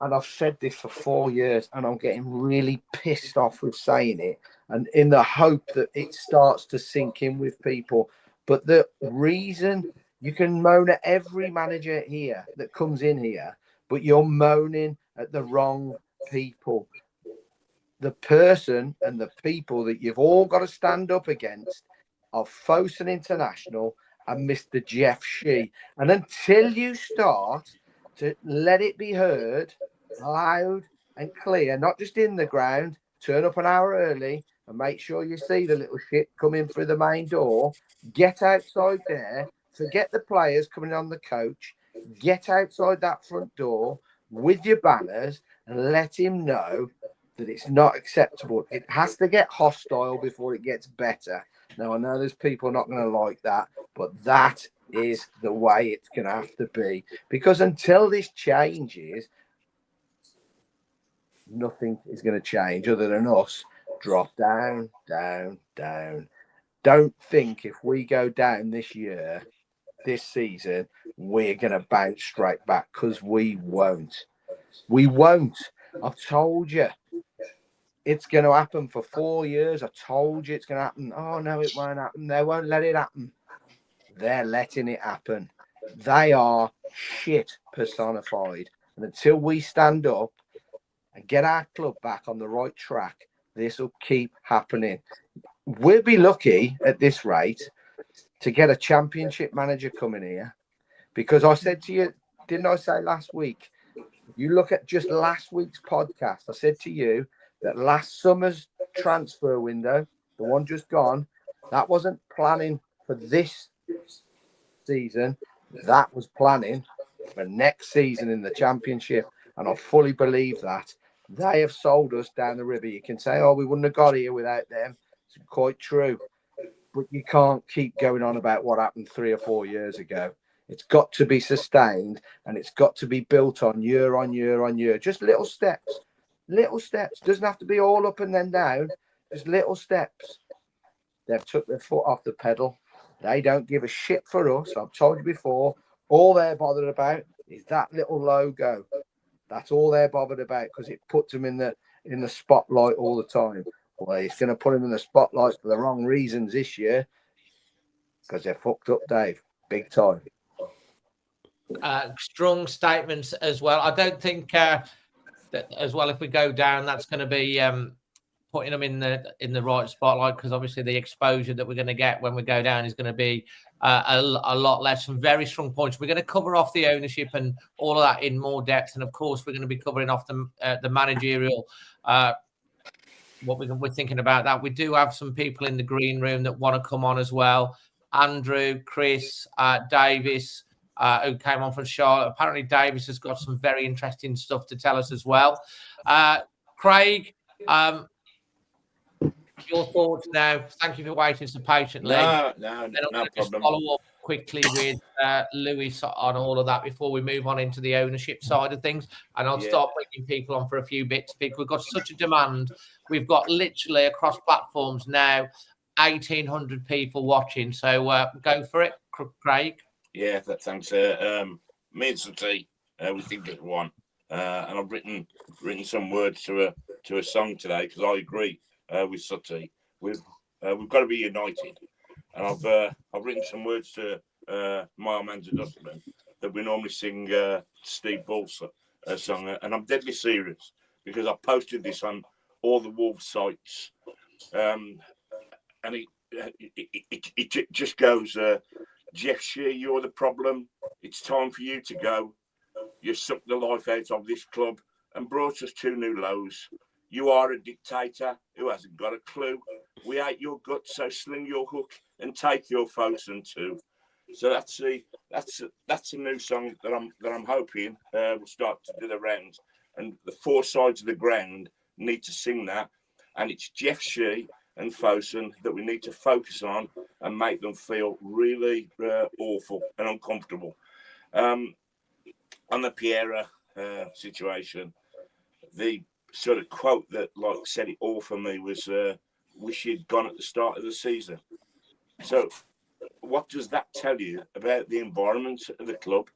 And I've said this for 4 years, and I'm getting really pissed off with saying it, and in the hope that it starts to sink in with people. But the reason you can moan at every manager here that comes in here, but you're moaning at the wrong people. The person and the people that you've all got to stand up against are Fosun International and Mr. Jeff Shee. And until you start to let it be heard loud and clear, not just in the ground, turn up an hour early and make sure you see the little shit coming through the main door, get outside there, forget the players coming on the coach, get outside that front door with your banners and let him know that it's not acceptable. It has to get hostile before it gets better. Now, I know there's people not going to like that, but that is the way it's going to have to be. Because until this changes, nothing is going to change other than us drop down, down, down. Don't think if we go down this year, this season, we're going to bounce straight back, because we won't. We won't. I've told you. It's going to happen for 4 years. I told you it's going to happen. Oh, no, it won't happen. They won't let it happen. They're letting it happen. They are shit personified. And until we stand up and get our club back on the right track, this will keep happening. We'll be lucky at this rate to get a championship manager coming here. Because I said to you, didn't I say last week, you look at just last week's podcast, I said to you that last summer's transfer window, the one just gone, that wasn't planning for this season. That was planning for next season in the championship. And I fully believe that. They have sold us down the river. You can say, oh, we wouldn't have got here without them. It's quite true. But you can't keep going on about what happened 3 or 4 years ago. It's got to be sustained, and it's got to be built on year on year on year. Just little steps. Little steps. Doesn't have to be all up and then down. Just little steps. They've took their foot off the pedal. They don't give a shit for us. I've told you before. All they're bothered about is that little logo. That's all they're bothered about, because it puts them in the spotlight all the time. Well, it's going to put them in the spotlight for the wrong reasons this year, because they're fucked up, Dave. Big time. Strong statements as well. I don't think that as well, if we go down, that's going to be putting them in the right spotlight, because obviously the exposure that we're going to get when we go down is going to be a lot less. Some very strong points. We're going to cover off the ownership and all of that in more depth, and of course we're going to be covering off the managerial. What we're thinking about that. We do have some people in the green room that want to come on as well. Andrew, Chris, Davis, who came on from Charlotte. Apparently Davis has got some very interesting stuff to tell us as well. Craig, your thoughts now. Thank you for waiting so patiently. No just problem. follow up quickly with Lewis on all of that before we move on into the ownership side of things. And I'll start bringing people on for a few bits. We've got such a demand. We've got literally across platforms now 1,800 people watching. So go for it, Craig. Yeah, that thanks. Me and Sutty, we think it's one. and I've written some words to a song today because I agree with Sutty. We've got to be united, and I've written some words to my old man's a dustman that we normally sing Steve Bull's song, and I'm deadly serious because I posted this on all the Wolves sites, and it just goes, Jeff Shea, you're the problem. It's time for you to go. You sucked the life out of this club and brought us 2 new lows. You are a dictator who hasn't got a clue. We hate your guts, so sling your hook and take your Fosun too. So that's a new song that I'm hoping will start to do the rounds, and the 4 sides of the ground need to sing that, and it's Jeff Shea and Fosun that we need to focus on and make them feel really awful and uncomfortable. On the Pereira situation, the sort of quote that said it all for me was, "Wish he'd gone at the start of the season." So, what does that tell you about the environment of the club?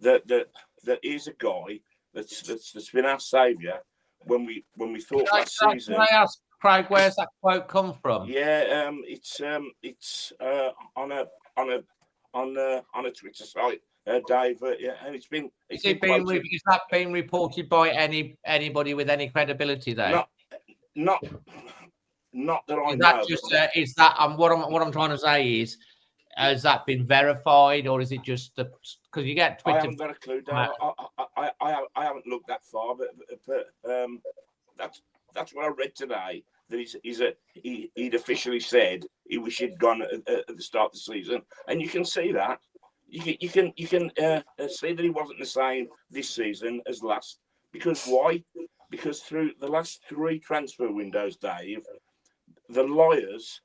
That is a guy that's been our saviour when we thought last season. Can I ask, Craig, where's that quote come from? Yeah, it's on a Twitter site, Dave. Yeah, and it's been. Is that being reported by anybody with any credibility there? Not that I Is know. that just is that what I'm trying to say is, has that been verified, or is it just because you get Twitter? I haven't got a clue, Dave. I haven't looked that far, but that's what I read today. That he'd officially said he wished he'd gone at the start of the season, and you can see that. You can see that he wasn't the same this season as last. Because why? Because through the last 3 transfer windows, Dave, the liars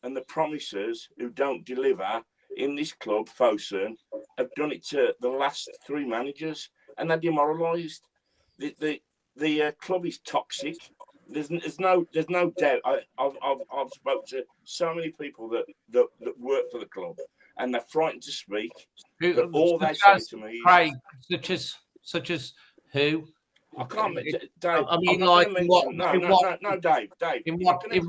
and the promisers who don't deliver in this club, Fosun, have done it to the last 3 managers, and they're demoralised. The club is toxic. There's no doubt. I've spoken to so many people that work for the club, and they're frightened to speak. But all they say to me is, Craig, such as who? I can't, Dave. I mean, no, Dave. Dave, you're not going to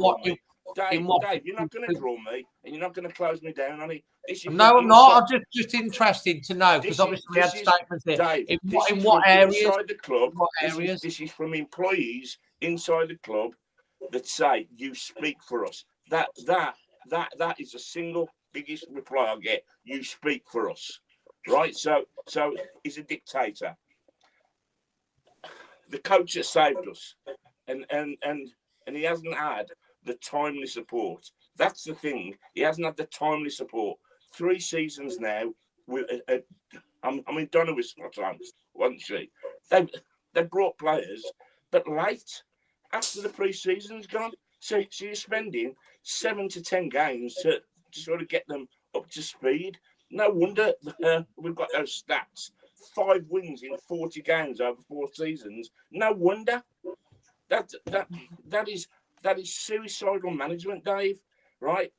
draw me, and you're not going to close me down on it. No, I'm not. I'm just interested to know, because obviously we had statements here. Dave, in what areas? Inside the club, what areas? This is from employees inside the club that say you speak for us. That is the single biggest reply I get. You speak for us, right? So he's a dictator. The coach has saved us, and he hasn't had the timely support. That's the thing. He hasn't had the timely support. 3 seasons now. Donna was spot on, wasn't she? They brought players, but late after the pre-season's gone. So you're spending 7 to 10 games to sort of get them up to speed. No wonder we've got those stats. 5 wins in 40 games over 4 seasons. No wonder. That is suicidal management, Dave. Right?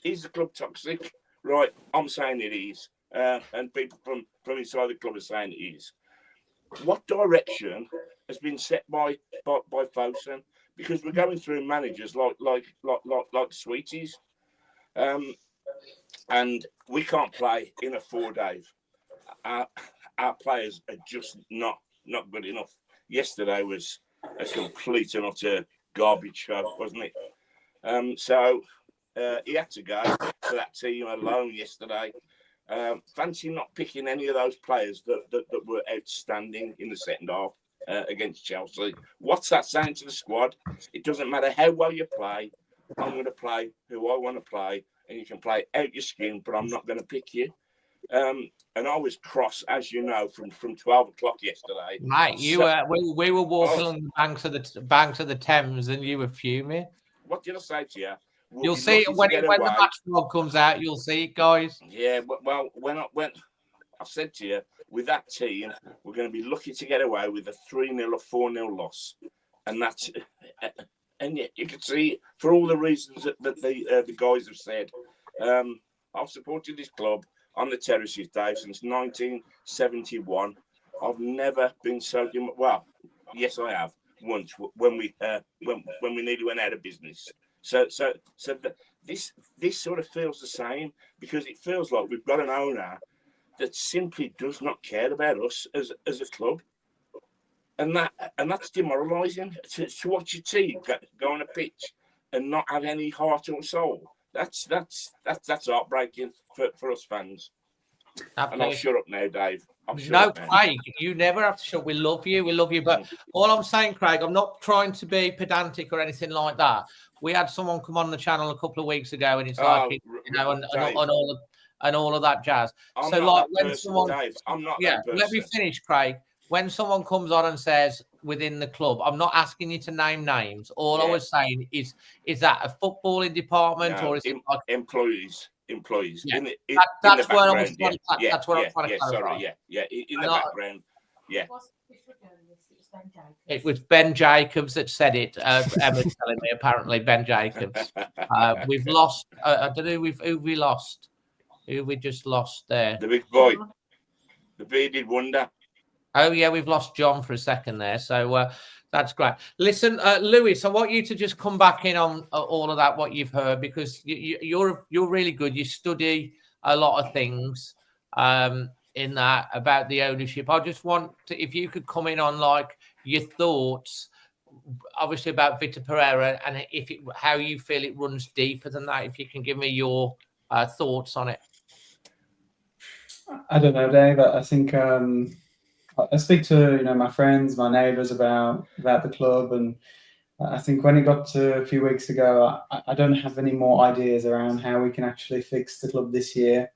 Is the club toxic? Right? I'm saying it is, and people from inside the club are saying it is. What direction has been set by Fosun? Because we're going through managers like Sweeties, and we can't play in a 4, Dave. Our players are just not good enough. Yesterday was a complete and utter garbage show, wasn't it? So he had to go to that team alone yesterday. Fancy not picking any of those players that were outstanding in the second half against Chelsea. What's that saying to the squad? It doesn't matter how well you play. I'm going to play who I want to play, and you can play out your skin, but I'm not going to pick you. And I was cross, as you know, from 12 o'clock yesterday. Mate, we were walking on the banks of the Thames, and you were fuming. What did I say to you? You'll see it when the match vlog comes out. You'll see it, guys. Yeah, well, when I said to you, with that team, we're going to be lucky to get away with a 3-0 or 4-0 loss, and that's. And you can see for all the reasons that the guys have said. I've supported this club on the terraces, Dave, since 1971. I've never been so well. Yes, I have once when we nearly went out of business. So this sort of feels the same, because it feels like we've got an owner that simply does not care about us as a club, and that's demoralising to watch your team go on a pitch and not have any heart or soul. That's heartbreaking for us fans. And I'll shut up now, Dave. No, Craig, you never have to shut. We love you. But all I'm saying, Craig, I'm not trying to be pedantic or anything like that. We had someone come on the channel a couple of weeks ago, and it's like, you know, and all of that jazz. I'm so, not like, that when person, someone, Dave. I'm not yeah, that person. let me finish, Craig. When someone comes on and says within the club, I'm not asking you to name names. All I was saying is that a footballing department or is it like employees? Yeah. In that's the where background. I was trying to. That's what I'm trying to clarify. Sorry, in the background. Yeah. It was Ben Jacobs that said it. Emma's telling me, apparently, Ben Jacobs. We've lost. I don't know who we lost. Who we just lost there? The big boy. The bearded wonder. Oh, yeah, we've lost John for a second there. So that's great. Listen, Lewis, I want you to just come back in on all of that, what you've heard, because you're really good. You study a lot of things in that about the ownership. I just want to, if you could come in on like your thoughts, obviously about Vitor Pereira, and how you feel it runs deeper than that. If you can give me your thoughts on it. I don't know, Dave. I think I speak to my friends, my neighbours about the club, and I think when it got to a few weeks ago, I don't have any more ideas around how we can actually fix the club this year.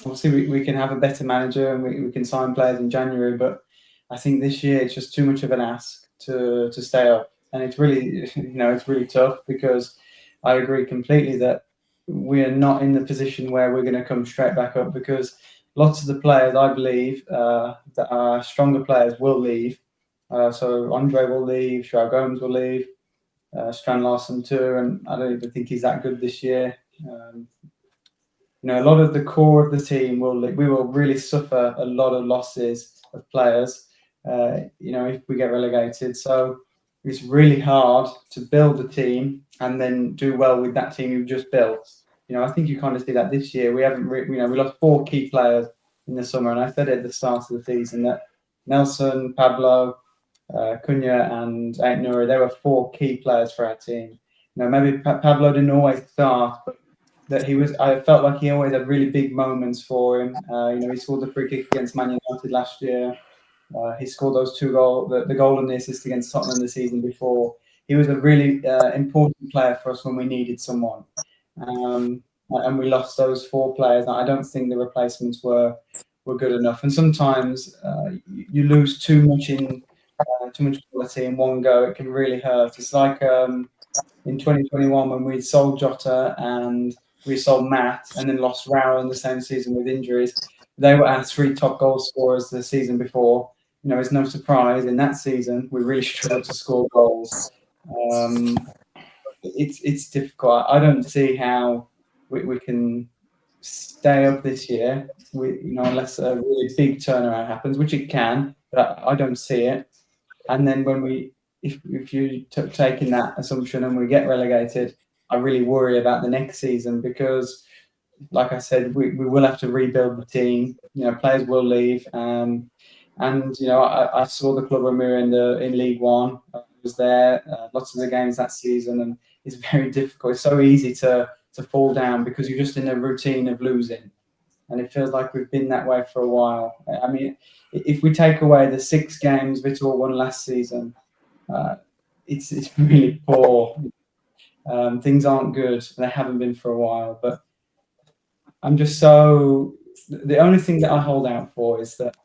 Obviously, we can have a better manager and we can sign players in January, but I think this year it's just too much of an ask to stay up, and it's really it's really tough, because I agree completely that we are not in the position where we're going to come straight back up, because lots of the players, I believe, that are stronger players will leave. So Andre will leave, Joao Gomes will leave, Strand Larsen too, and I don't even think he's that good this year. A lot of the core of the team we will really suffer a lot of losses of players, if we get relegated. So it's really hard to build a team and then do well with that team you've just built. I think you kind of see that this year. We haven't, we lost 4 key players in the summer, and I said at the start of the season that Nelson, Pablo, Cunha, and Ait Nouri, they were 4 key players for our team. Maybe Pablo didn't always start, but I felt like he always had really big moments for him. He scored the free kick against Man United last year. He scored those 2 goals, the goal and the assist against Tottenham the season before. He was a really important player for us when we needed someone. And we lost those 4 players. I don't think the replacements were good enough. And sometimes you lose too much quality in one go. It can really hurt. It's like in 2021 when we sold Jota and we sold Matt, and then lost Rao in the same season with injuries. They were our 3 top goal scorers the season before. It's no surprise in that season we really struggled to score goals. It's difficult. I don't see how we can stay up this year, unless a really big turnaround happens, which it can, but I don't see it. And then if you take in that assumption and we get relegated, I really worry about the next season, because, like I said, we will have to rebuild the team. Players will leave, and I saw the club when we were in League One. I was there lots of the games that season, and it's very difficult. It's so easy to fall down because you're just in a routine of losing, and it feels like we've been that way for a while. I mean, if we take away the 6 games Vitor won last season, it's really poor. Things aren't good. They haven't been for a while, but I'm just the only thing that I hold out for is that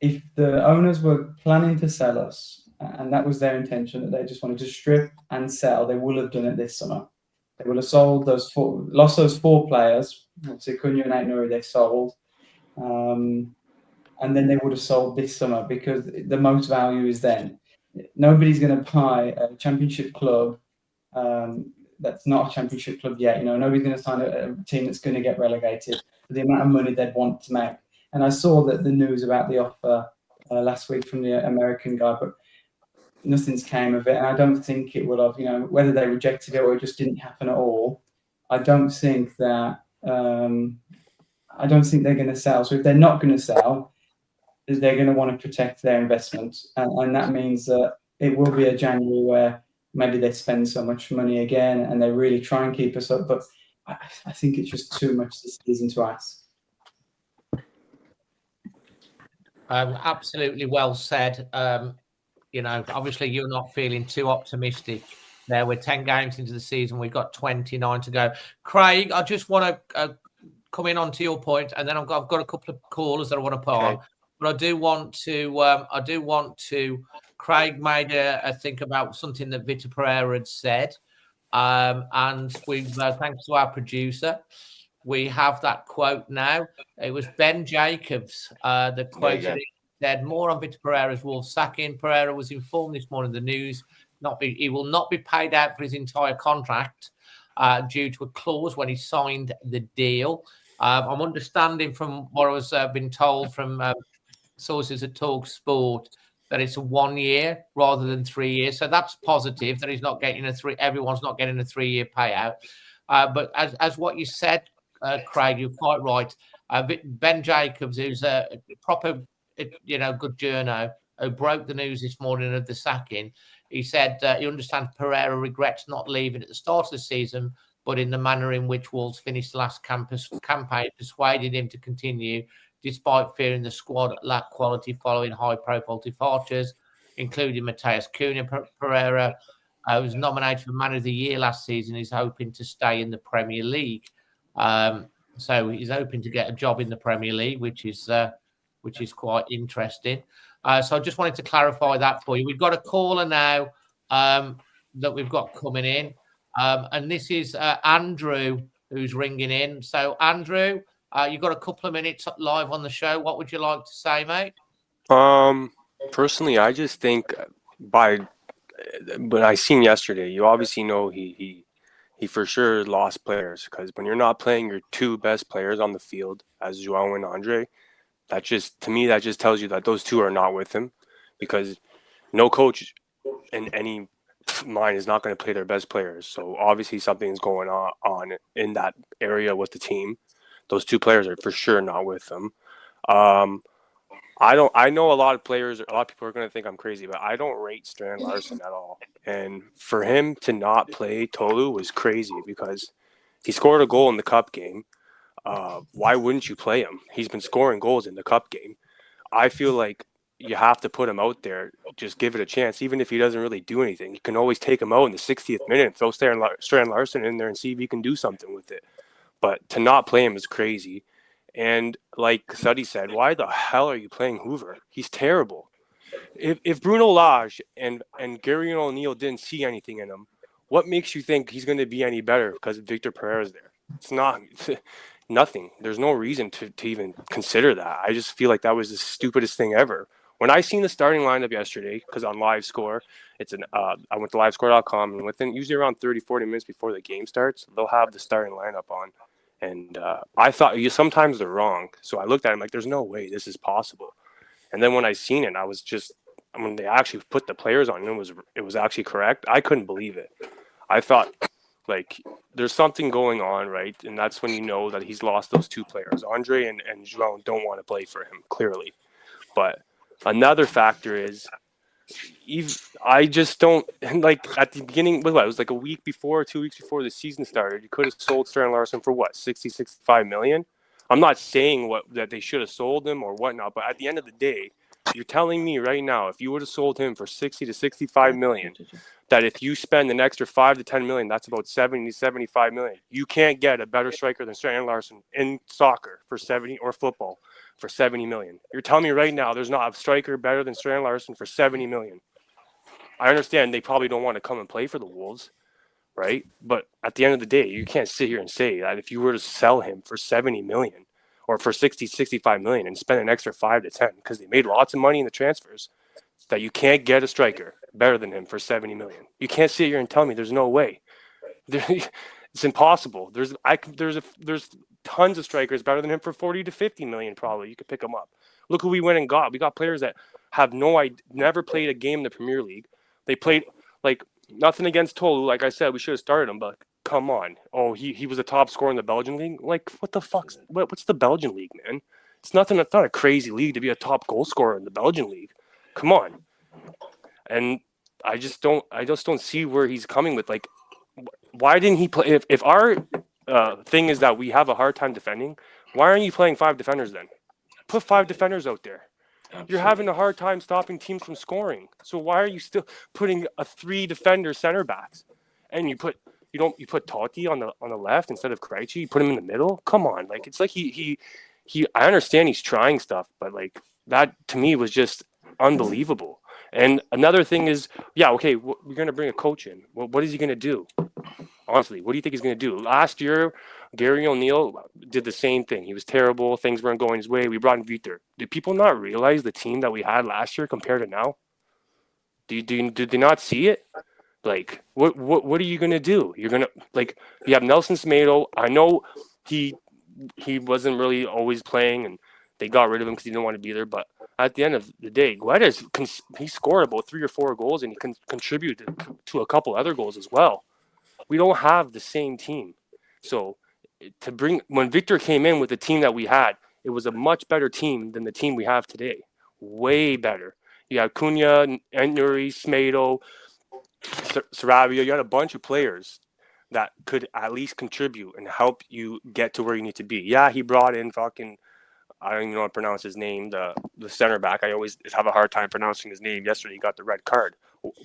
if the owners were planning to sell us, and that was their intention, that they just wanted to strip and sell, they would have done it this summer. They would have sold lost those 4 players. Obviously, Cunha and Ait Nouri, they sold. And then they would have sold this summer, because the most value is then. Nobody's going to buy a championship club that's not a championship club yet. Nobody's going to sign a team that's going to get relegated for the amount of money they'd want to make. And I saw that the news about the offer last week from the American guy, but nothing's came of it. And I don't think it would have, whether they rejected it or it just didn't happen at all. I don't think that, I don't think they're going to sell. So if they're not going to sell, they're going to want to protect their investment. And that means that it will be a January where maybe they spend so much money again and they really try and keep us up. But I think it's just too much this season to ask. Absolutely well said. Obviously you're not feeling too optimistic there. We're 10 games into the season. We've got 29 to go. Craig, I just want to come in onto your point, and then I've got a couple of callers that I want to put on. But I do want to. Craig made a think about something that Vitor Pereira had said, and we've thanks to our producer, we have that quote now. It was Ben Jacobs that quoted it. Said more on Vitor Pereira's Wolves sacking. Pereira was informed this morning in the news he will not be paid out for his entire contract due to a clause when he signed the deal. I'm understanding from what I was been told from sources at Talk Sport that it's a 1 year rather than 3 years. So that's positive that he's not getting everyone's not getting a 3-year payout. But as what you said, Craig, you're quite right. Ben Jacobs, who's a proper, good journo, who broke the news this morning of the sacking, he said he understands Pereira regrets not leaving at the start of the season, but in the manner in which Wolves finished the last campaign persuaded him to continue, despite fearing the squad lacked quality following high-profile departures, including Mateus Cunha. Pereira was nominated for Man of the Year last season. He's hoping to stay in the Premier League. So he's hoping to get a job in the Premier League, which is quite interesting. So I just wanted to clarify that for you. We've got a caller now that we've got coming in, and this is Andrew who's ringing in. So Andrew, you've got a couple of minutes live on the show. What would you like to say, mate? Personally, I just think but I seen yesterday, you obviously know he for sure lost players, because when you're not playing your two best players on the field as João and Andre, that just tells you that those two are not with him, because no coach in any mind is not going to play their best players. So obviously something's going on in that area with the team. Those two players are for sure not with them. I know a lot of people are going to think I'm crazy, but I don't rate Strand Larsen at all. And for him to not play Tolu was crazy, because he scored a goal in the cup game. Why wouldn't you play him? He's been scoring goals in the cup game. I feel like you have to put him out there. Just give it a chance. Even if he doesn't really do anything, you can always take him out in the 60th minute and throw Strand Larsen in there and see if he can do something with it. But to not play him is crazy. And like Suddy said, why the hell are you playing Hoover? He's terrible. If Bruno Lage and Gary O'Neill didn't see anything in him, what makes you think he's going to be any better because Vitor Pereira's there? It's not nothing. There's no reason to even consider that. I just feel like that was the stupidest thing ever. When I seen the starting lineup yesterday, because on Live Score, I went to livescore.com, and within usually around 30-40 minutes before the game starts, they'll have the starting lineup on. And I thought sometimes they're wrong. So I looked at him like, there's no way this is possible. And then when I seen it, when they actually put the players on, it was actually correct. I couldn't believe it. I thought, like, there's something going on, right? And that's when you know that he's lost those two players. Andre and João don't want to play for him, clearly. But another factor is, I just don't, like, at the beginning, it was like a week before, 2 weeks before the season started, you could have sold Strand Larsen for what, 65 million? I'm not saying that they should have sold him or whatnot, but at the end of the day, you're telling me right now, if you would have sold him for 60 to 65 million, that if you spend an extra 5 to 10 million, that's about 70 to 75 million. You can't get a better striker than Strand Larsen in soccer for 70, or football for 70 million. You're telling me right now there's not a striker better than Strand Larsen for 70 million. I understand they probably don't want to come and play for the Wolves, right? But at the end of the day, you can't sit here and say that if you were to sell him for 70 million or for 60, 65 million and spend an extra 5 to 10, because they made lots of money in the transfers, that you can't get a striker better than him for 70 million. You can't sit here and tell me there's no way. It's impossible. There's tons of strikers better than him for 40 to 50 million. Probably you could pick them up. Look who we went and got. We got players that have never played a game in the Premier League. They played like nothing against Tolu. Like I said, we should have started him, but come on. Oh, he was a top scorer in the Belgian league. Like what the fuck? What's the Belgian league, man? It's nothing. It's not a crazy league to be a top goal scorer in the Belgian league. Come on. And I just don't see where he's coming with. Like, why didn't he play? If our thing is that we have a hard time defending, why aren't you playing 5 defenders then? Put 5 defenders out there. Absolutely. You're having a hard time stopping teams from scoring. So why are you still putting a 3 defender center backs? And you put Totti on the left instead of Krejci. You put him in the middle. Come on, like it's like he. I understand he's trying stuff, but like that to me was just unbelievable. And another thing is, yeah, okay, we're gonna bring a coach in. Well, what is he gonna do? Honestly, what do you think he's gonna do? Last year, Gary O'Neill did the same thing. He was terrible. Things weren't going his way. We brought in Vitor. Did people not realize the team that we had last year compared to now? Did they not see it? Like, what are you gonna do? You're gonna you have Nelson Semedo. I know he wasn't really always playing, and they got rid of him because he didn't want to be there. But at the end of the day, Guedes, he scored about 3 or 4 goals, and he contributed to a couple other goals as well. We don't have the same team. So when Victor came in with the team that we had, it was a much better team than the team we have today. Way better. You had Cunha, Nuri, Smedo, Sarabia. You had a bunch of players that could at least contribute and help you get to where you need to be. Yeah, he brought in fucking, I don't even know how to pronounce his name, the center back. I always have a hard time pronouncing his name. Yesterday he got the red card.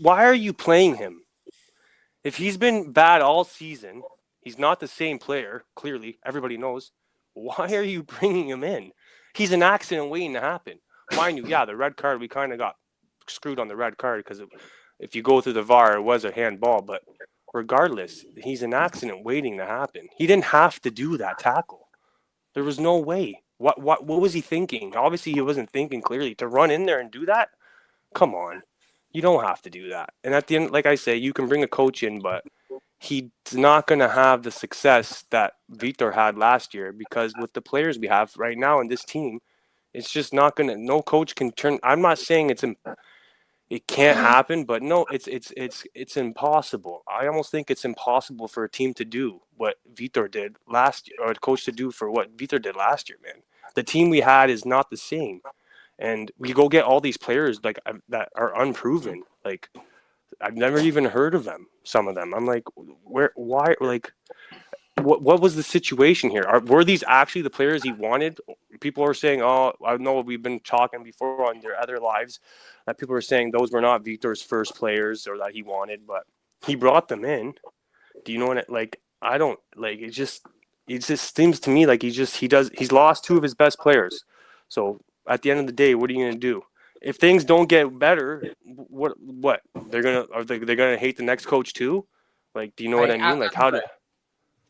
Why are you playing him? If he's been bad all season, he's not the same player, clearly. Everybody knows. Why are you bringing him in? He's an accident waiting to happen. Mind you, yeah, the red card, we kind of got screwed on the red card because if you go through the VAR, it was a handball. But regardless, he's an accident waiting to happen. He didn't have to do that tackle. There was no way. What was he thinking? Obviously, he wasn't thinking clearly. To run in there and do that? Come on. You don't have to do that. And at the end, like I say, you can bring a coach in, but he's not going to have the success that Vitor had last year because with the players we have right now in this team, it's just not going to – no coach can turn – I'm not saying it can't happen, but no, it's impossible. I almost think it's impossible for a team to do what Vitor did last year, or a coach to do for what Vitor did last year, man. The team we had is not the same. And we go get all these players like that are unproven. Like I've never even heard of them. Some of them. I'm like, why? Like, what was the situation here? Were these actually the players he wanted? People are saying, oh, I know we've been talking before on their other lives that people are saying those were not Vitor's first players or that he wanted, but he brought them in. Do you know what? Like, I don't like. It just seems to me like he's lost 2 of his best players. So. At the end of the day, what are you going to do? If things don't get better, what they're gonna hate the next coach too? Like, do you know what I mean? Like, how do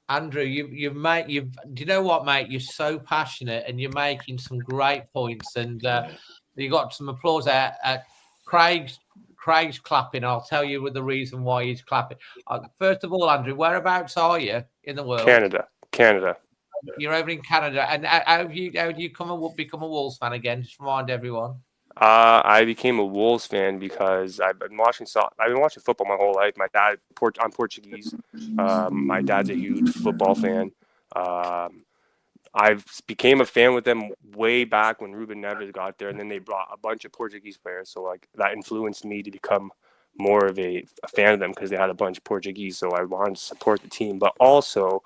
Andrew, do you know what, mate? You're so passionate and you're making some great points, and you got some applause at Craig's clapping. I'll tell you with the reason why he's clapping. First of all, Andrew, whereabouts are you in the world? Canada. You're over in Canada, and how do you become a Wolves fan again? Just remind everyone. I became a Wolves fan because I've been watching football my whole life. I'm Portuguese. My dad's a huge football fan. I became a fan with them way back when Ruben Neves got there, and then they brought a bunch of Portuguese players. So like that influenced me to become more of a fan of them because they had a bunch of Portuguese. So I wanted to support the team, but also.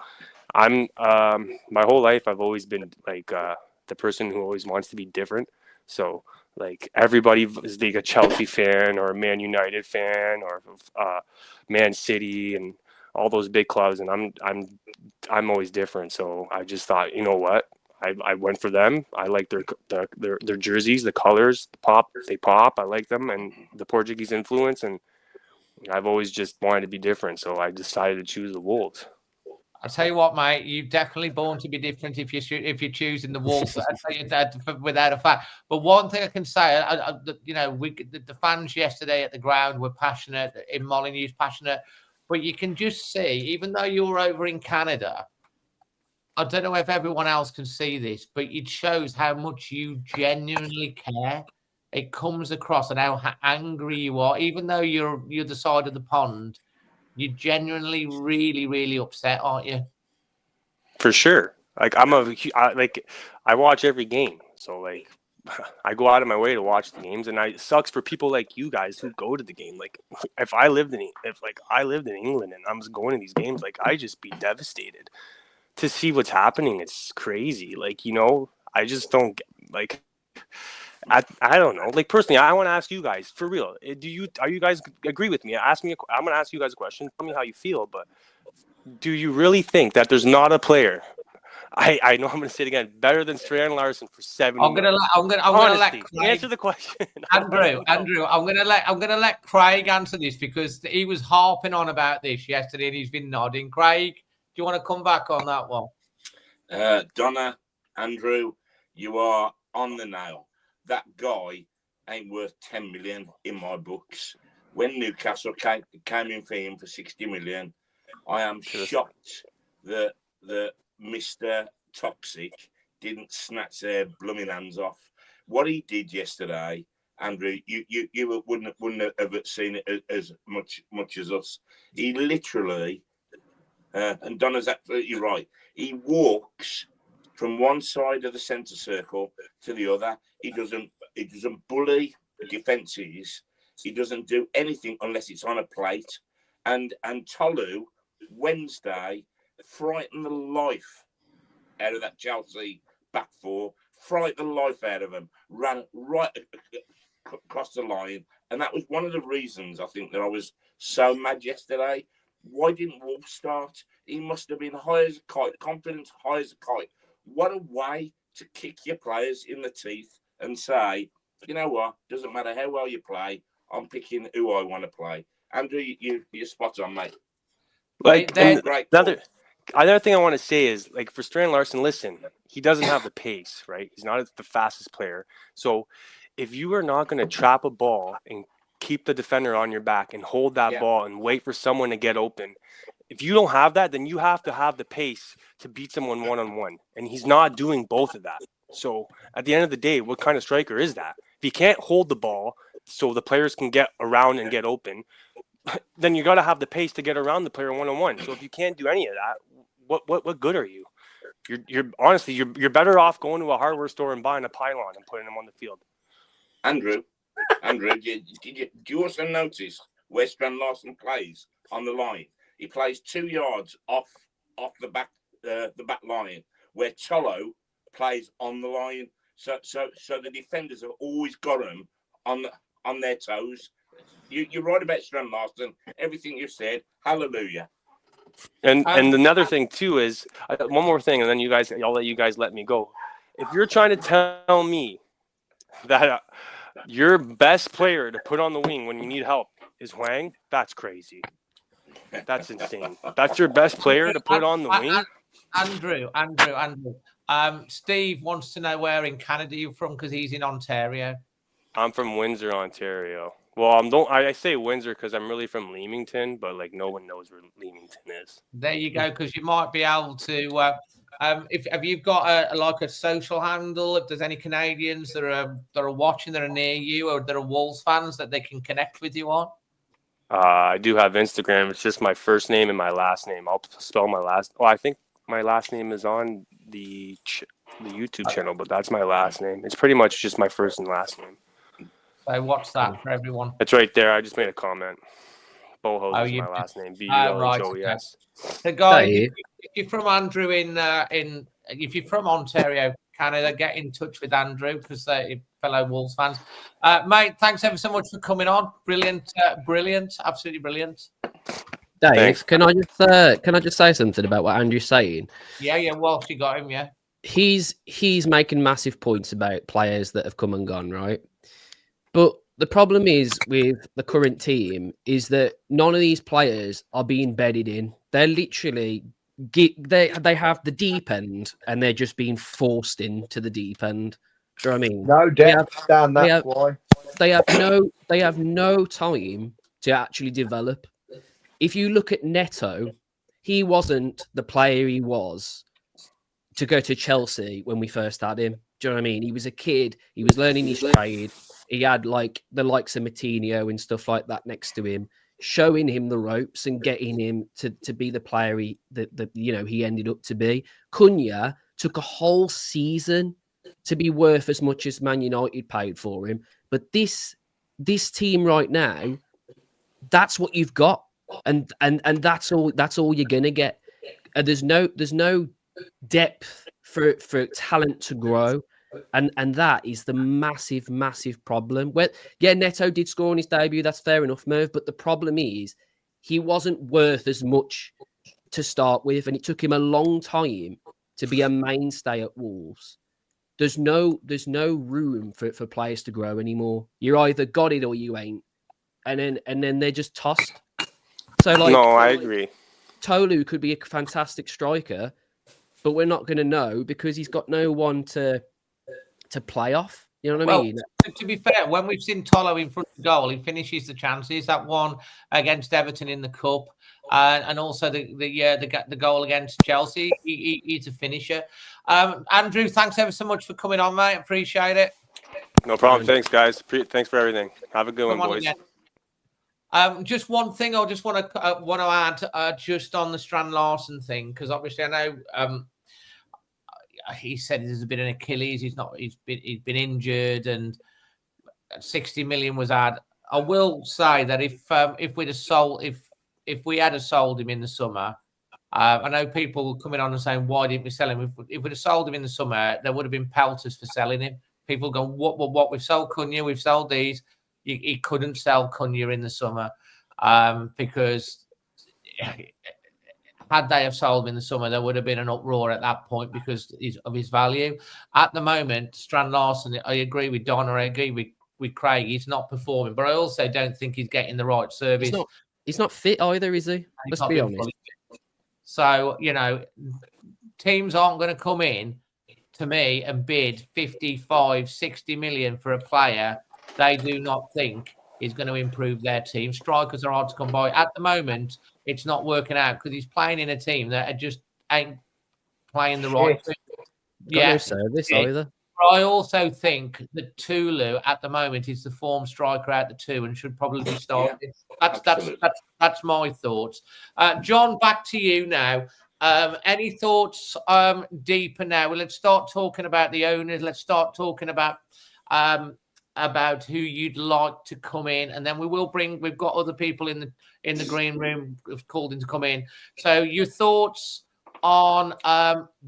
I'm my whole life I've always been like the person who always wants to be different. So like everybody is like a Chelsea fan or a Man United fan or Man City and all those big clubs, and I'm always different. So I just thought, you know what? I went for them. I like their jerseys, the colors, they pop. I like them and the Portuguese influence, and I've always just wanted to be different. So I decided to choose the Wolves. I'll tell you what, mate. You're definitely born to be different if you're choosing the Wolves. I tell you that without a fact. But one thing I can say, the fans yesterday at the ground were passionate. In Molyneux's passionate. but you can just see, even though you're over in Canada, I don't know if everyone else can see this, but it shows how much you genuinely care. It comes across and how angry you are, even though you're the side of the pond. You're genuinely really, really upset, aren't you? For sure. Like I watch every game, so like I go out of my way to watch the games, and it sucks for people like you guys who go to the game. Like if I lived in England and I was going to these games, like I'd just be devastated to see what's happening. It's crazy. Like, you know, I just don't get, like, I don't know. Like personally, I want to ask you guys for real. Are you guys agree with me? I'm going to ask you guys a question. Tell me how you feel, but do you really think that there's not a player? I know I'm going to say it again. Better than Strand Larson for 70. I'm gonna let Craig answer the question. Andrew, I'm gonna let Craig answer this because he was harping on about this yesterday and he's been nodding. Craig, do you want to come back on that one? Donna, Andrew, you are on the nail. That guy ain't worth 10 million in my books. When Newcastle came in for him for 60 million, I am shocked that Mr. Toxic didn't snatch their blooming hands off. What he did yesterday, Andrew, you wouldn't have seen it as much as us. He literally, and Donna's absolutely right, he walks from one side of the centre circle to the other. He doesn't bully defences. He doesn't do anything unless it's on a plate. And Tolu, Wednesday, frightened the life out of that Chelsea back four, frightened the life out of them, ran right across the line. And that was one of the reasons I think that I was so mad yesterday. Why didn't Wolves start? He must have been high as a kite, confidence high as a kite. What a way to kick your players in the teeth and say, you know what, doesn't matter how well you play, I'm picking who I want to play. Andrew, you're spot on, mate. Like, another thing I want to say is, like, for Strand Larson, listen, he doesn't have the pace, right? He's not the fastest player. So if you are not going to trap a ball and keep the defender on your back and hold that ball and wait for someone to get open, if you don't have that, then you have to have the pace to beat someone one-on-one. And he's not doing both of that. So at the end of the day, what kind of striker is that? If he can't hold the ball so the players can get around and get open, then you got to have the pace to get around the player one-on-one. So if you can't do any of that, what good are you? You're honestly, you're better off going to a hardware store and buying a pylon and putting them on the field. Andrew, do you also notice where Strand Larson plays on the line? He plays 2 yards off the back line, where Cholo plays on the line. So the defenders have always got him on their toes. You're right about Strand Larson. Everything you've said, hallelujah. And another thing too is one more thing, and then I'll let you guys let me go. If you're trying to tell me that your best player to put on the wing when you need help is Hwang, that's crazy. That's insane. That's your best player to put on the wing? Andrew. Steve wants to know where in Canada you're from because he's in Ontario. I'm from Windsor, Ontario. Well, I say Windsor because I'm really from Leamington, but like no one knows where Leamington is. There you go, because you might be able to. Have you got a social handle? If there's any Canadians that are watching, that are near you, or that are Wolves fans that they can connect with you on? I do have Instagram. It's just my first name and my last name. I'll spell my last. Oh, I think my last name is on the YouTube channel, but that's my last name. It's pretty much just my first and last name. So what's that for everyone? It's right there. I just made a comment. Boho is my last name. B-U-L-H-O-E-S. The guy, if you're from Andrew if you're from Ontario, Canada, get in touch with Andrew because they're fellow Wolves fans. Mate, thanks ever so much for coming on. Brilliant, absolutely brilliant. Dave, thanks. Can I just say something about what Andrew's saying? Yeah. Whilst you got him, yeah. He's making massive points about players that have come and gone, right? But the problem is with the current team is that none of these players are being bedded in. They're literally they have the deep end and they're just being forced into the deep end. Do you know what I mean? No depth, Dan. That's why they have no time to actually develop. if you look at Neto, he wasn't the player he was to go to Chelsea when we first had him. Do you know what I mean? He was a kid. He was learning his trade. He had like the likes of Matinho and stuff like that next to him, showing him the ropes and getting him to be the player he ended up to be. Cunha took a whole season to be worth as much as Man United paid for him. But this team right now, that's what you've got, and that's all you're gonna get. There's no depth for talent to grow, and that is the massive problem. Well, yeah, Neto did score on his debut. That's fair enough, Merv. But the problem is he wasn't worth as much to start with, and it took him a long time to be a mainstay at Wolves. There's no room for players to grow anymore. You either got it or you ain't, and then they're just tossed. So I agree. Tolu could be a fantastic striker, but we're not going to know because he's got no one to play off. You know what I mean? To be fair, when we've seen Tolo in front of the goal, he finishes the chances. That one against Everton in the cup, and also the goal against Chelsea. He's a finisher. Andrew, thanks ever so much for coming on, mate. Appreciate it. No problem. Thanks, guys. Thanks for everything. Have a good one, boys. Just one thing I just want to add just on the Strand Larsen thing, because obviously I know he said there's a bit of an Achilles. He's been injured, and 60 million was had. I will say that if we had sold him in the summer, I know people coming on and saying, why didn't we sell him? If we'd have sold him in the summer, there would have been pelters for selling him. People go, what? We've sold Cunha, we've sold these. He couldn't sell Cunha in the summer because had they have sold him in the summer, there would have been an uproar at that point because of his value. At the moment, Strand Larsen, I agree with Don, or I agree with Craig, he's not performing, but I also don't think he's getting the right service. He's not fit either, is he? Let's be honest. So, teams aren't going to come in to me and bid 55, 60 million for a player they do not think is going to improve their team. Strikers are hard to come by. At the moment, it's not working out because he's playing in a team that just ain't playing the right thing. Yeah, no service either. I also think that Tulu at the moment is the form striker out the two and should probably be started. That's my thoughts. John, back to you now. Any thoughts deeper now? Well, let's start talking about the owners. Let's start talking about who you'd like to come in, and then we've got other people in the green room called in to come in. So your thoughts on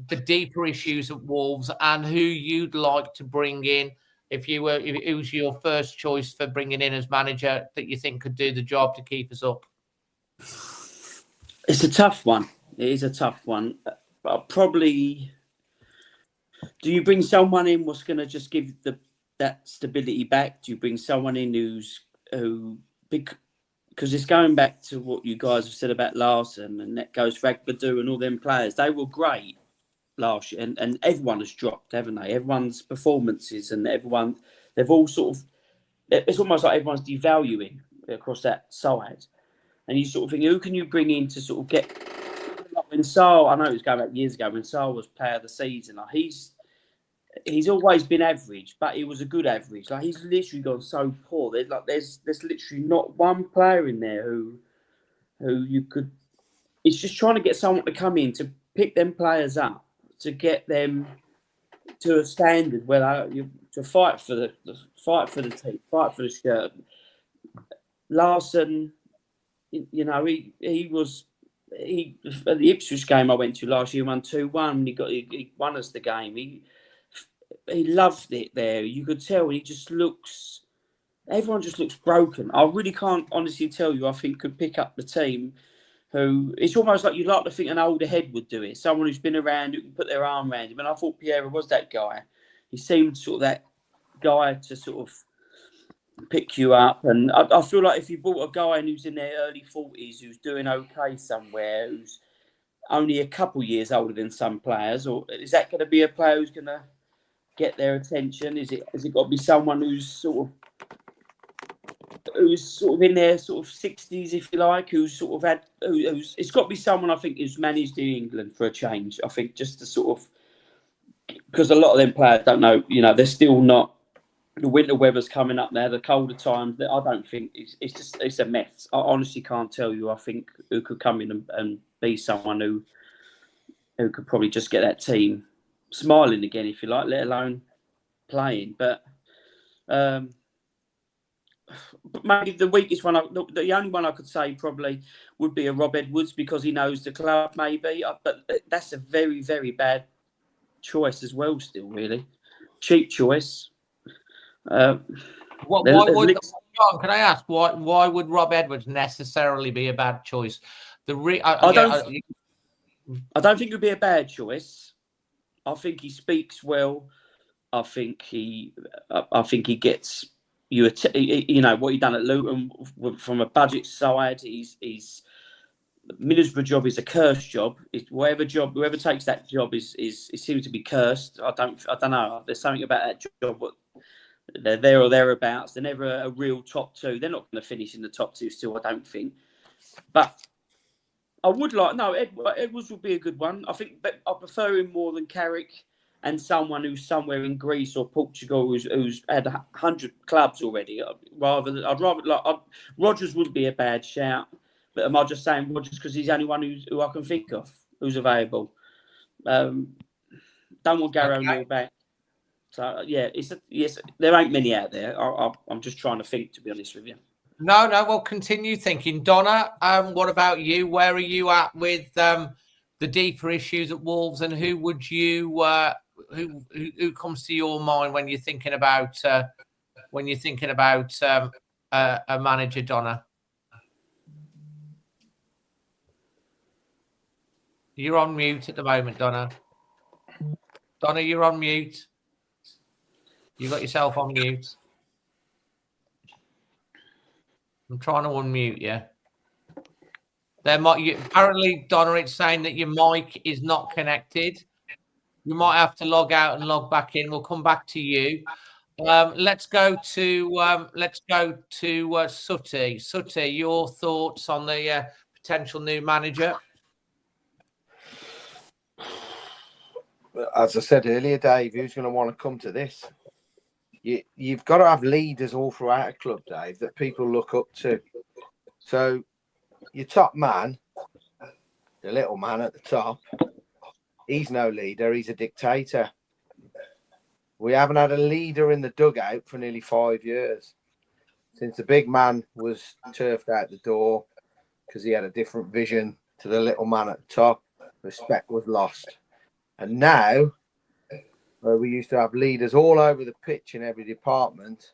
the deeper issues at Wolves and who you'd like to bring in if it was your first choice for bringing in as manager that you think could do the job to keep us up. It's a tough one. It is a tough one. Probably, do you bring someone in what's going to just give that stability back? Do you bring someone in because it's going back to what you guys have said about Larsen, and that goes Ragbadu and all them players. They were great last year, and everyone has dropped, haven't they? Everyone's performances and they've all sort of, it's almost like everyone's devaluing across that side. And you sort of think, who can you bring in to sort of get, like when Saul, I know it was going back years ago, when Saul was player of the season, like he's always been average, but he was a good average. Like he's literally gone so poor. There's literally not one player in there who you could. It's just trying to get someone to come in to pick them players up, to get them to a standard where to fight for the team, fight for the shirt. Larsen, he at the Ipswich game I went to last year, won 2-1. He won us the game. He loved it there. You could tell everyone just looks broken. I really can't honestly tell you, I think could pick up the team who, it's almost like you'd like to think an older head would do it. Someone who's been around, who can put their arm around him. And I thought Pereira was that guy. He seemed sort of that guy to sort of pick you up. And I feel like if you brought a guy who's in their early 40s, who's doing okay somewhere, who's only a couple years older than some players, or is that going to be a player who's going to get their attention? Has it got to be someone who's sort of who's sort of in their sort of 60s, if you like, who's sort of had, who's it's got to be someone I think who's managed in England for a change. I think just to sort of, because a lot of them players don't know, they're still not. The winter weather's coming up now, the colder times. I don't think it's a mess. I honestly can't tell you. I think who could come in and be someone who could probably just get that team smiling again, if you like, let alone playing. But maybe the weakest one, the only one I could say probably would be a Rob Edwards, because he knows the club, maybe. But that's a very, very bad choice as well. Still, really cheap choice. John, can I ask why would Rob Edwards necessarily be a bad choice? I don't think it would be a bad choice. I think he speaks well. I think he gets you. What he done at Luton from a budget side. He's Middlesbrough job is a cursed job. Whoever takes that job is seems to be cursed. I don't know. There's something about that job. They're there or thereabouts. They're never a real top two. They're not going to finish in the top two still, I don't think. But I would Edwards would be a good one. I think, but I prefer him more than Carrick and someone who's somewhere in Greece or Portugal who's had 100 clubs already. Rodgers would be a bad shout. But am I just saying Rodgers because he's the only one who I can think of who's available? Don't want Gary O'Neill back. So yes, there ain't many out there. I'm just trying to think, to be honest with you. No, we'll continue thinking. Donna, what about you? Where are you at with the deeper issues at Wolves, and who would you who comes to your mind when you're thinking about a manager, Donna? You're on mute at the moment, Donna. Donna, you're on mute. You got yourself on mute. I'm trying to unmute you. Apparently, Donna, it's saying that your mic is not connected. You might have to log out and log back in. We'll come back to you. Let's go to Sutty. Sutty, your thoughts on the potential new manager? As I said earlier, Dave, who's going to want to come to this? You've got to have leaders all throughout a club, Dave, that people look up to. So your top man, the little man at the top, he's no leader. He's a dictator. We haven't had a leader in the dugout for nearly 5 years. Since the big man was turfed out the door because he had a different vision to the little man at the top, respect was lost. And now, where we used to have leaders all over the pitch in every department,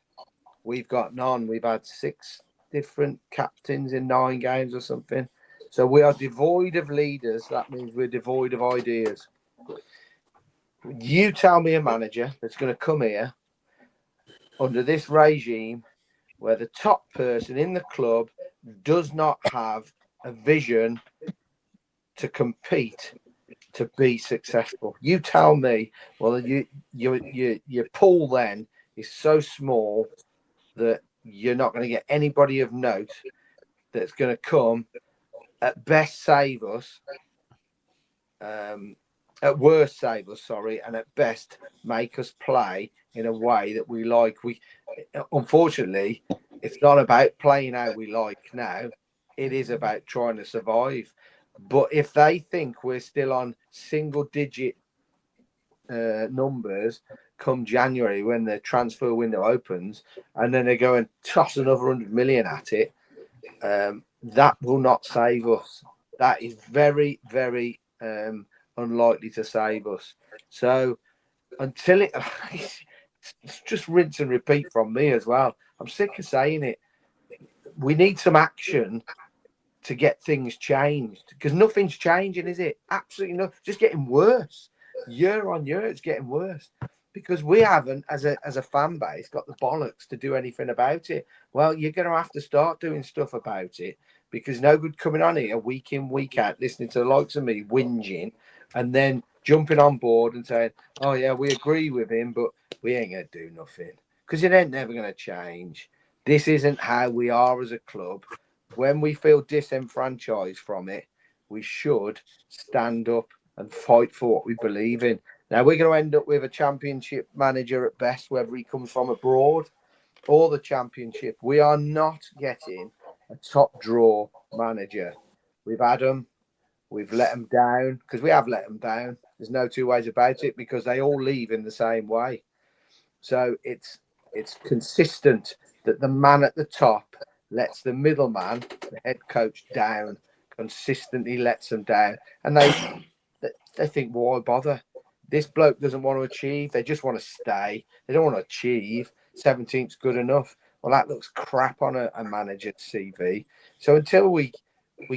we've got none. We've had 6 different captains in 9 games or something. So we are devoid of leaders. That means we're devoid of ideas. You tell me a manager that's going to come here under this regime where the top person in the club does not have a vision to compete, to be successful. You tell me. Well, your pool then is so small that you're not going to get anybody of note that's going to come at best save us, at worst save us, and at best make us play in a way that we like. Unfortunately, it's not about playing how we like now. It is about trying to survive. But if they think we're still on single-digit numbers come January when the transfer window opens, and then they go and toss another 100 million at it, that will not save us. That is very, very unlikely to save us. So until it's just rinse and repeat from me as well. I'm sick of saying it. We need some action to get things changed, because nothing's changing, is it? Absolutely no. Just getting worse. Year on year, it's getting worse because we haven't, as a fan base, got the bollocks to do anything about it. Well, you're going to have to start doing stuff about it, because no good coming on here week in, week out, listening to the likes of me whinging and then jumping on board and saying, oh yeah, we agree with him, but we ain't going to do nothing, because it ain't never going to change. This isn't how we are as a club. When we feel disenfranchised from it, we should stand up and fight for what we believe in. Now, we're going to end up with a championship manager at best, whether he comes from abroad or the championship. We are not getting a top draw manager. We've had them. We've let them down, because we have let them down. There's no two ways about it, because they all leave in the same way. So it's consistent that the man at the top lets the middleman, the head coach, down, consistently lets them down. And they think, why bother? This bloke doesn't want to achieve. They just want to stay. They don't want to achieve. 17th's good enough. Well, that looks crap on a manager's CV. So until we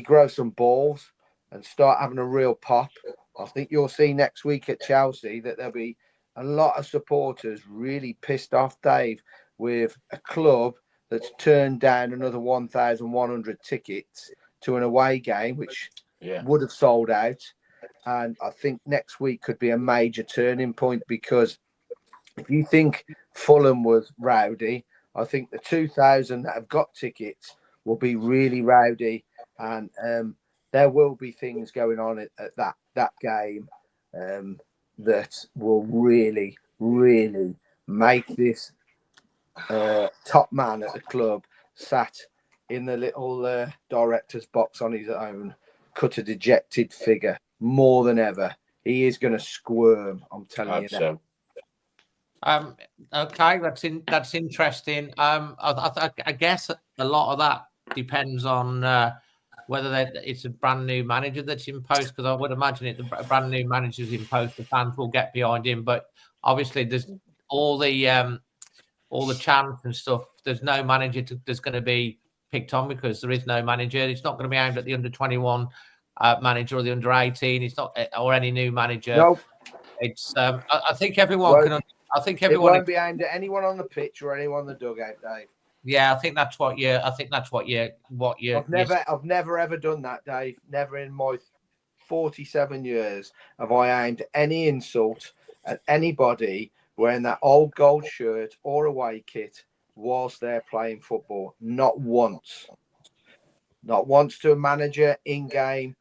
grow some balls and start having a real pop, I think you'll see next week at Chelsea that there'll be a lot of supporters really pissed off, Dave, with a club that's turned down another 1,100 tickets to an away game, which would have sold out. And I think next week could be a major turning point, because if you think Fulham was rowdy, I think the 2,000 that have got tickets will be really rowdy. And there will be things going on at that game that will really, really make this top man at the club sat in the little director's box on his own, cut a dejected figure more than ever. He is going to squirm, I'm telling you that. Okay, that's interesting. I guess a lot of that depends on whether it's a brand new manager that's in post, because I would imagine if the brand new manager's in post, the fans will get behind him. But obviously, there's all the chants and stuff. There's no manager that's going to be picked on, because there is no manager. It's not going to be aimed at the under-21 manager or the under-18. It's not, or any new manager. Nope. It's I think everyone can. I think everyone. It won't be aimed at anyone on the pitch or anyone in the dugout, Dave. Yeah, I think that's what you. I've never ever done that, Dave. Never in my 47 years have I aimed any insult at anybody wearing that old gold shirt or away kit whilst they're playing football. Not once. Not once to a manager in game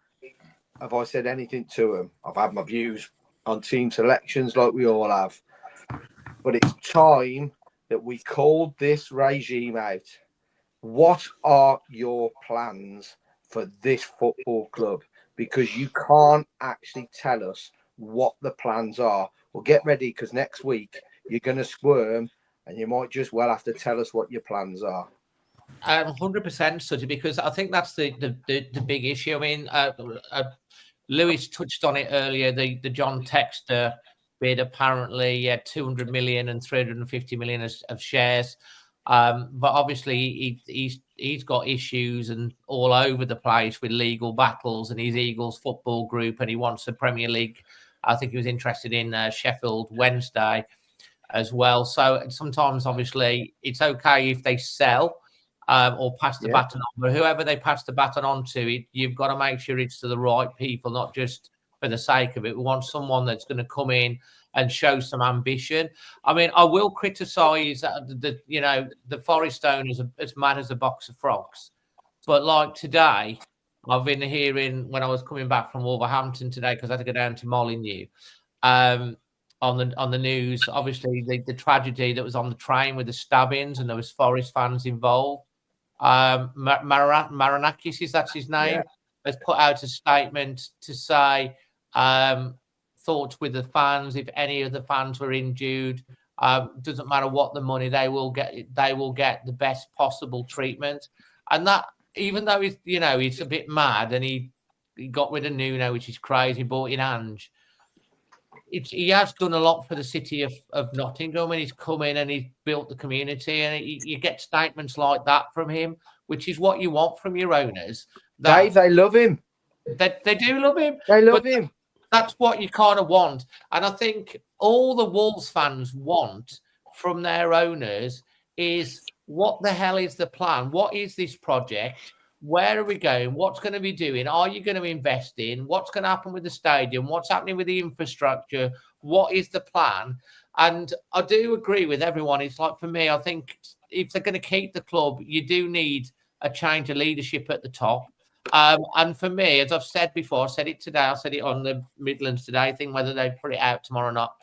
have I said anything to him. I've had my views on team selections like we all have. But it's time that we called this regime out. What are your plans for this football club? Because you can't actually tell us what the plans are. Well, get ready, because next week you're going to squirm, and you might just well have to tell us what your plans are. 100%, Sutty, because I think that's the big issue. I mean, Lewis touched on it earlier. The John Textor bid apparently 200 million and 350 million of shares. But obviously he's got issues and all over the place with legal battles, and his Eagles football group, and he wants the Premier League. I think he was interested in Sheffield Wednesday as well. So sometimes, obviously, it's okay if they sell or pass the baton on, but whoever they pass the baton on to, you've got to make sure it's to the right people, not just for the sake of it. We want someone that's going to come in and show some ambition. I mean, I will criticise the Forest owners are as mad as a box of frogs. But like today, I've been hearing when I was coming back from Wolverhampton today, because I had to go down to Molyneux, on the news, obviously the tragedy that was on the train with the stabbings, and there was Forest fans involved. Maranakis, is that his name? Has put out a statement to say thoughts with the fans. If any of the fans were injured, doesn't matter what the money, they will get the best possible treatment. And that, even though he's a bit mad, and he got rid of Nuno, which is crazy, bought in Ange. He has done a lot for the city of Nottingham, and he's come in and he's built the community, and you get statements like that from him, which is what you want from your owners. Dave, they love him. They do love him. They love him. That's what you kind of want. And I think all the Wolves fans want from their owners is, what the hell is the plan? What is this project? Where are we going? What's going to be doing? Are you going to invest in? What's going to happen with the stadium? What's happening with the infrastructure? What is the plan? And I do agree with everyone. It's like, for me, I think if they're going to keep the club, you do need a change of leadership at the top. And for me, as I've said before, I said it today, I said it on the Midlands today, I think whether they put it out tomorrow or not.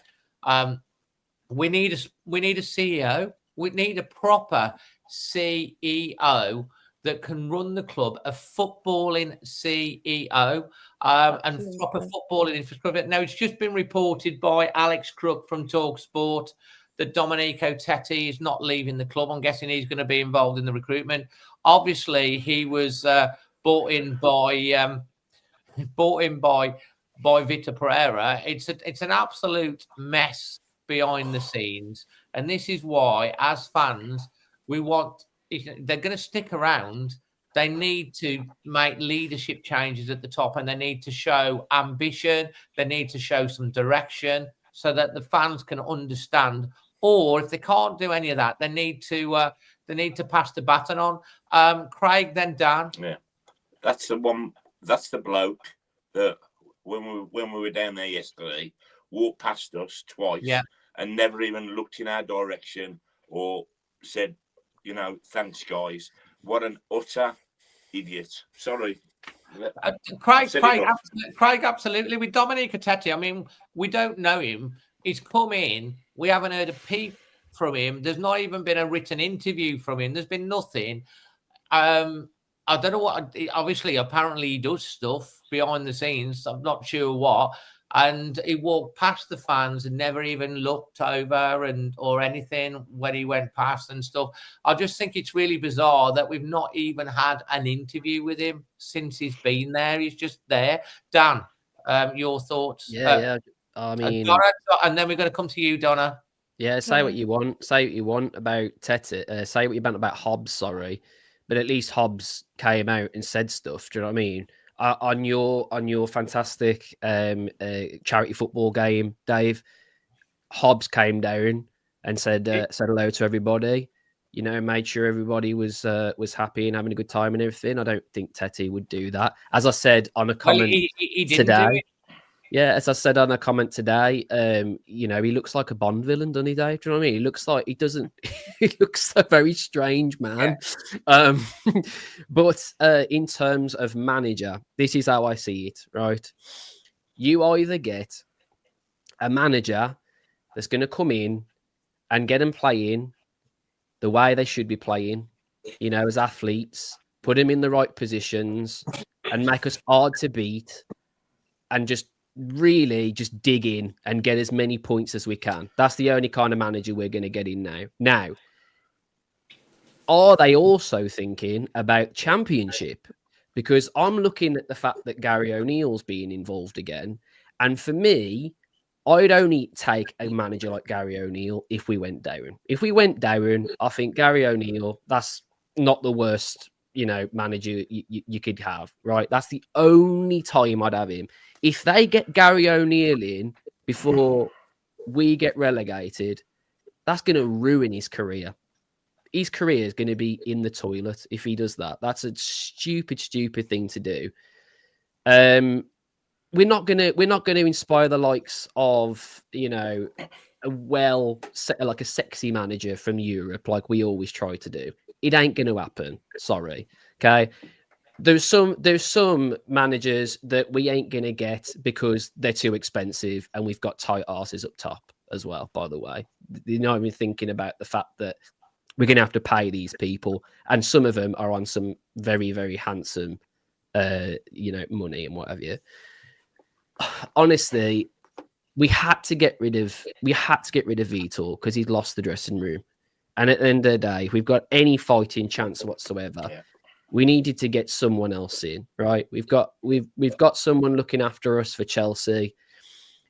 We need a CEO. We need a proper CEO that can run the club, a footballing CEO, and proper footballing infrastructure. Now, it's just been reported by Alex Crook from TalkSport that Domenico Tetti is not leaving the club. I'm guessing he's going to be involved in the recruitment. Obviously, he was bought in by Vitor Pereira. It's an absolute mess behind the scenes, and this is why, as fans, we want. If they're going to stick around, they need to make leadership changes at the top, and they need to show ambition. They need to show some direction so that the fans can understand. Or if they can't do any of that, they need to pass the baton on. Craig, then Dan. Yeah, that's the one. That's the bloke that when we were down there yesterday, walked past us twice, and never even looked in our direction or said, thanks, guys. What an utter idiot. Sorry. Craig, absolutely. With Domenico Tetti, I mean, we don't know him. He's come in. We haven't heard a peep from him. There's not even been a written interview from him. There's been nothing. I don't know what. Obviously, apparently, he does stuff behind the scenes. I'm not sure what. And he walked past the fans and never even looked over or anything when he went past and stuff. I just think it's really bizarre that we've not even had an interview with him since he's been there. He's just there. Dan, your thoughts? Yeah. I mean, Donna, and then we're going to come to you, Donna. Yeah, say what you want. Say what you want about Tetti. Say what you want about Hobbs. Sorry, but at least Hobbs came out and said stuff. Do you know what I mean? On your fantastic charity football game, Dave, Hobbs came down and said hello to everybody. Made sure everybody was happy and having a good time and everything. I don't think Tetti would do that. As I said on a comment he didn't today. do it. Yeah, as I said on a comment today, he looks like a Bond villain, doesn't he, Dave? Do you know what I mean? He looks like he doesn't. He looks a very strange man. Yeah. But in terms of manager, this is how I see it. Right, you either get a manager that's going to come in and get them playing the way they should be playing, as athletes, put them in the right positions, and make us hard to beat, and just really just dig in and get as many points as we can. That's the only kind of manager we're going to get in now. Now, are they also thinking about championship? Because I'm looking at the fact that Gary O'Neill's being involved again. And for me, I'd only take a manager like Gary O'Neill if we went down. If we went down, I think Gary O'Neill, that's not the worst, manager you could have, right? That's the only time I'd have him. If they get Gary O'Neill in before we get relegated, that's going to ruin his career. His career is going to be in the toilet if he does that. That's a stupid thing to do. We're not going to inspire the likes of, like a sexy manager from Europe, like we always try to do. It ain't going to happen. Sorry. Okay. There's some managers that we ain't going to get because they're too expensive and we've got tight asses up top as well, by the way. You're not even thinking about the fact that we're going to have to pay these people, and some of them are on some very, very handsome, money and what have you. Honestly, we had to get rid of Vitor because he'd lost the dressing room. And at the end of the day, if we've got any fighting chance whatsoever, we needed to get someone else in, right? We've got someone looking after us for Chelsea.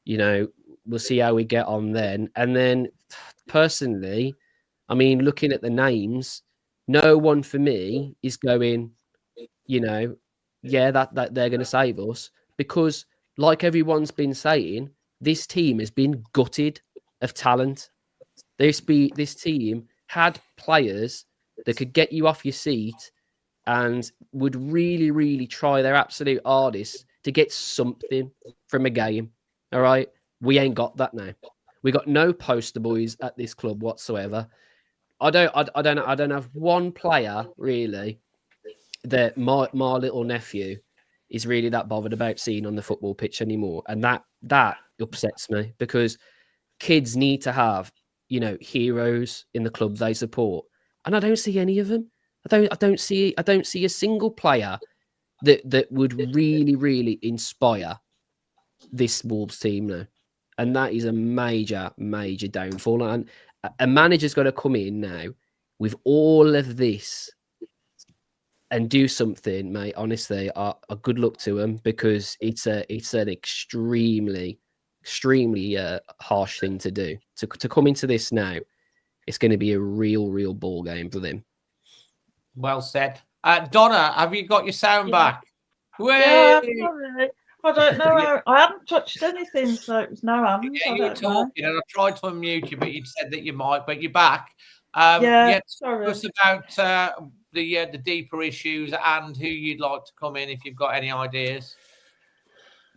We'll see how we get on then. And then, personally, I mean, looking at the names, no one for me is going, that they're going to save us, because, like everyone's been saying, this team has been gutted of talent. This team had players that could get you off your seat and would really, really try their absolute hardest to get something from a game. All right. We ain't got that now. We got no poster boys at this club whatsoever. I don't have one player really that my little nephew is really that bothered about seeing on the football pitch anymore. And that upsets me, because kids need to have, heroes in the club they support. And I don't see any of them. I don't see a single player that would really, really inspire this Wolves team now. And that is a major, major downfall. And a manager's got to come in now with all of this and do something, mate. Honestly, a good luck to him, because it's an extremely, extremely harsh thing to do. To come into this now, it's going to be a real ball game for them. Well said. Donna, have you got your sound back? Yeah, sorry. I don't know. I haven't touched anything, so it was no hands. Yeah, I you were don't know. talking, and I tried to unmute you, but you said that you might. But you're back. Sorry. Just about the deeper issues and who you'd like to come in, if you've got any ideas.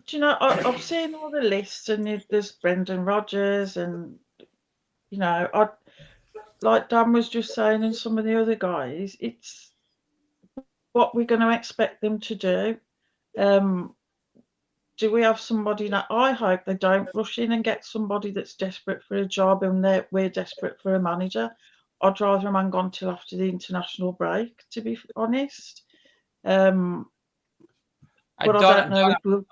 Do you know, I've seen all the lists, and there's Brendan Rodgers, and like Dan was just saying, and some of the other guys, it's what we're going to expect them to do. Do we have somebody that I hope they don't rush in and get somebody that's desperate for a job, and we're desperate for a manager? I'd rather them hang on till after the international break, to be honest. But I don't know.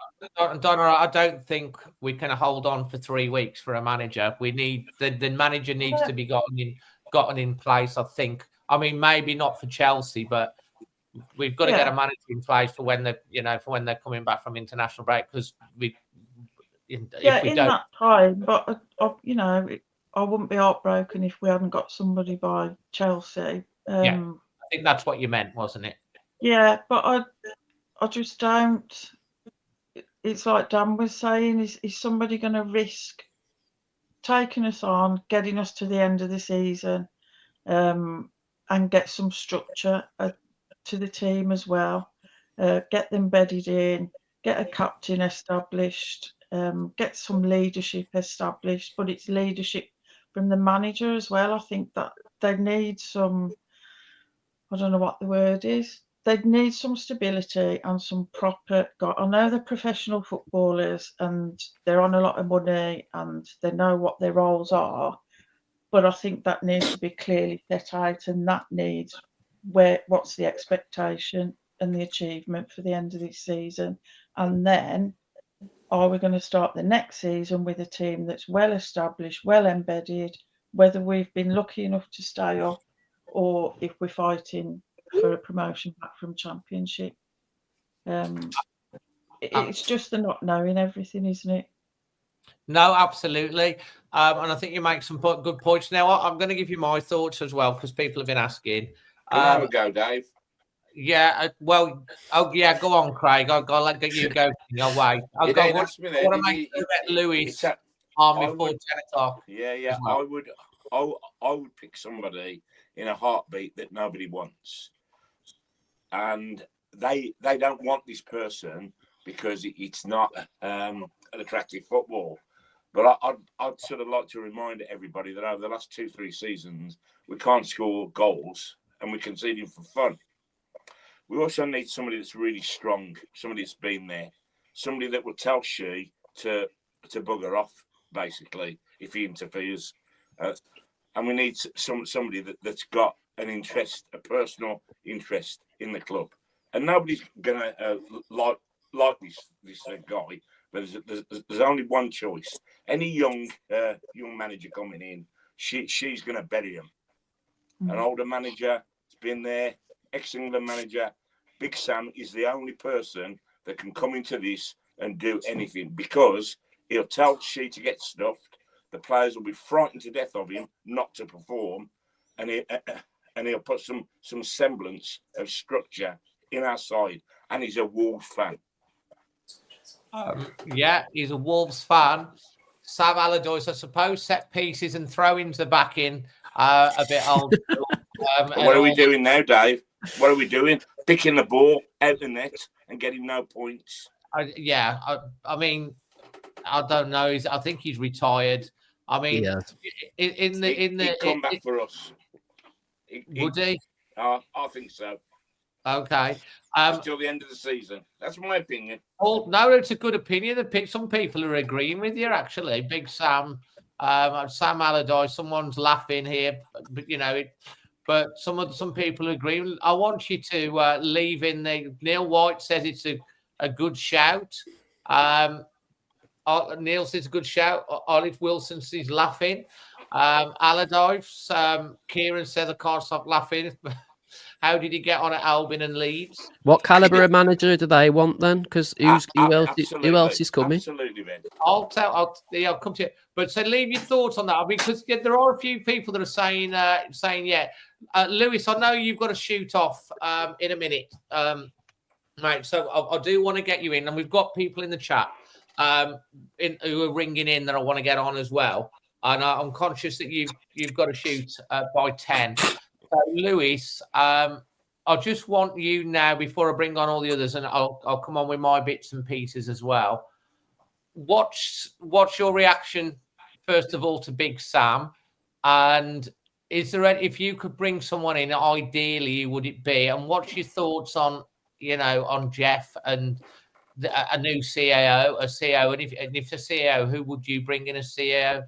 Donna, I don't think we can hold on for 3 weeks for a manager. We need the manager needs to be gotten in place, I think. I mean, maybe not for Chelsea, but we've got to get a manager in place for when they're coming back from international break, because in that time. But I wouldn't be heartbroken if we hadn't got somebody by Chelsea. I think that's what you meant, wasn't it? Yeah, but I just don't. It's like Dan was saying: is somebody going to risk taking us on, getting us to the end of the season, and get some structure to the team as well, get them bedded in, get a captain established, get some leadership established, but it's leadership from the manager as well. I think that they need some, I don't know what the word is, they need some stability and some proper, I know they're professional footballers and they're on a lot of money and they know what their roles are, but I think that needs to be clearly set out, and that needs what's the expectation and the achievement for the end of this season, and then are we going to start the next season with a team that's well established, well embedded, whether we've been lucky enough to stay up or if we're fighting for a promotion back from Championship. It's just the not knowing everything, isn't it? No, absolutely. And I think you make some good points. Now, I'm going to give you my thoughts as well, because people have been asking. Have a go, Dave. Yeah, well, go on, Craig. I'll let you go. I'll wait. I'll go. What to make sure that Lewis on before 10 o'clock. Yeah. Well. I would pick somebody in a heartbeat that nobody wants, and they don't want this person because it's not an attractive football. But I'd sort of like to remind everybody that over the last 2-3 seasons, we can't score goals and we're conceding for fun. We also need somebody that's really strong, somebody that's been there, somebody that will tell Shea to bugger off, basically, if he interferes. And we need somebody that's got an interest, a personal interest in the club. And nobody's going to like this guy, but there's only one choice. Any young manager coming in, she's going to bury him. An older manager has been there, ex-England manager. Big Sam is the only person that can come into this and do anything, because he'll tell Shea to get stuffed. The players will be frightened to death of him not to perform, and he'll put some semblance of structure in our side. And he's a Wolves fan. He's a Wolves fan. Sam Allardyce, I suppose, set pieces and throw-ins are back in a bit old. What are we doing now, Dave? What are we doing? picking the ball out the net and getting no points. I mean, I don't know. I think he's retired. I mean, He'd come back for us. Would he? I think so. Okay. Till the end of the season. That's my opinion. Oh no, it's a good opinion. Some people are agreeing with you. Actually, Big Sam, Sam Allardyce. Someone's laughing here, but you know, but some people agree. I want you to leave in the. Neil White says it's a good shout. Neil says a good shout. Olive Wilson says laughing. Allardyce. Kieran says I can't stop laughing. How did he get on at Albion and Leeds? What caliber of manager do they want then? Because who else is coming? Absolutely, Ben. I'll come to you. But so leave your thoughts on that, because there are a few people that are saying yeah. Lewis, I know you've got to shoot off in a minute, mate. So I do want to get you in, and we've got people in the chat who are ringing in that I want to get on as well. And I'm conscious that you've got to shoot by 10. So, Lewis, I just want you now, before I bring on all the others, and I'll come on with my bits and pieces as well. What's your reaction, first of all, to Big Sam? And is there if you could bring someone in, ideally, who would it be? And what's your thoughts on Jeff and a new CAO, a CEO? And if a CEO, who would you bring in as CEO?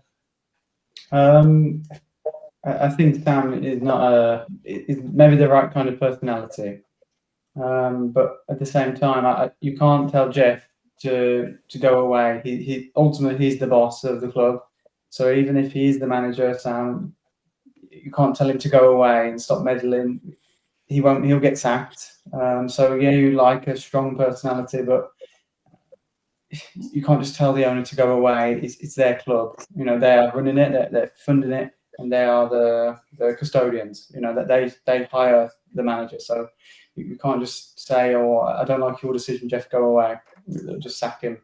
I think Sam is not is maybe the right kind of personality, but at the same time, you can't tell Jeff to go away. He ultimately he's the boss of the club, so even if he's the manager, Sam, you can't tell him to go away and stop meddling. He won't. He'll get sacked. So yeah, you like a strong personality, but you can't just tell the owner to go away. It's their club. You know, they are running it. They're funding it. And they are the custodians, that they hire the manager. So you can't just say, "Oh, I don't like your decision, Jeff, go away." Just sack him.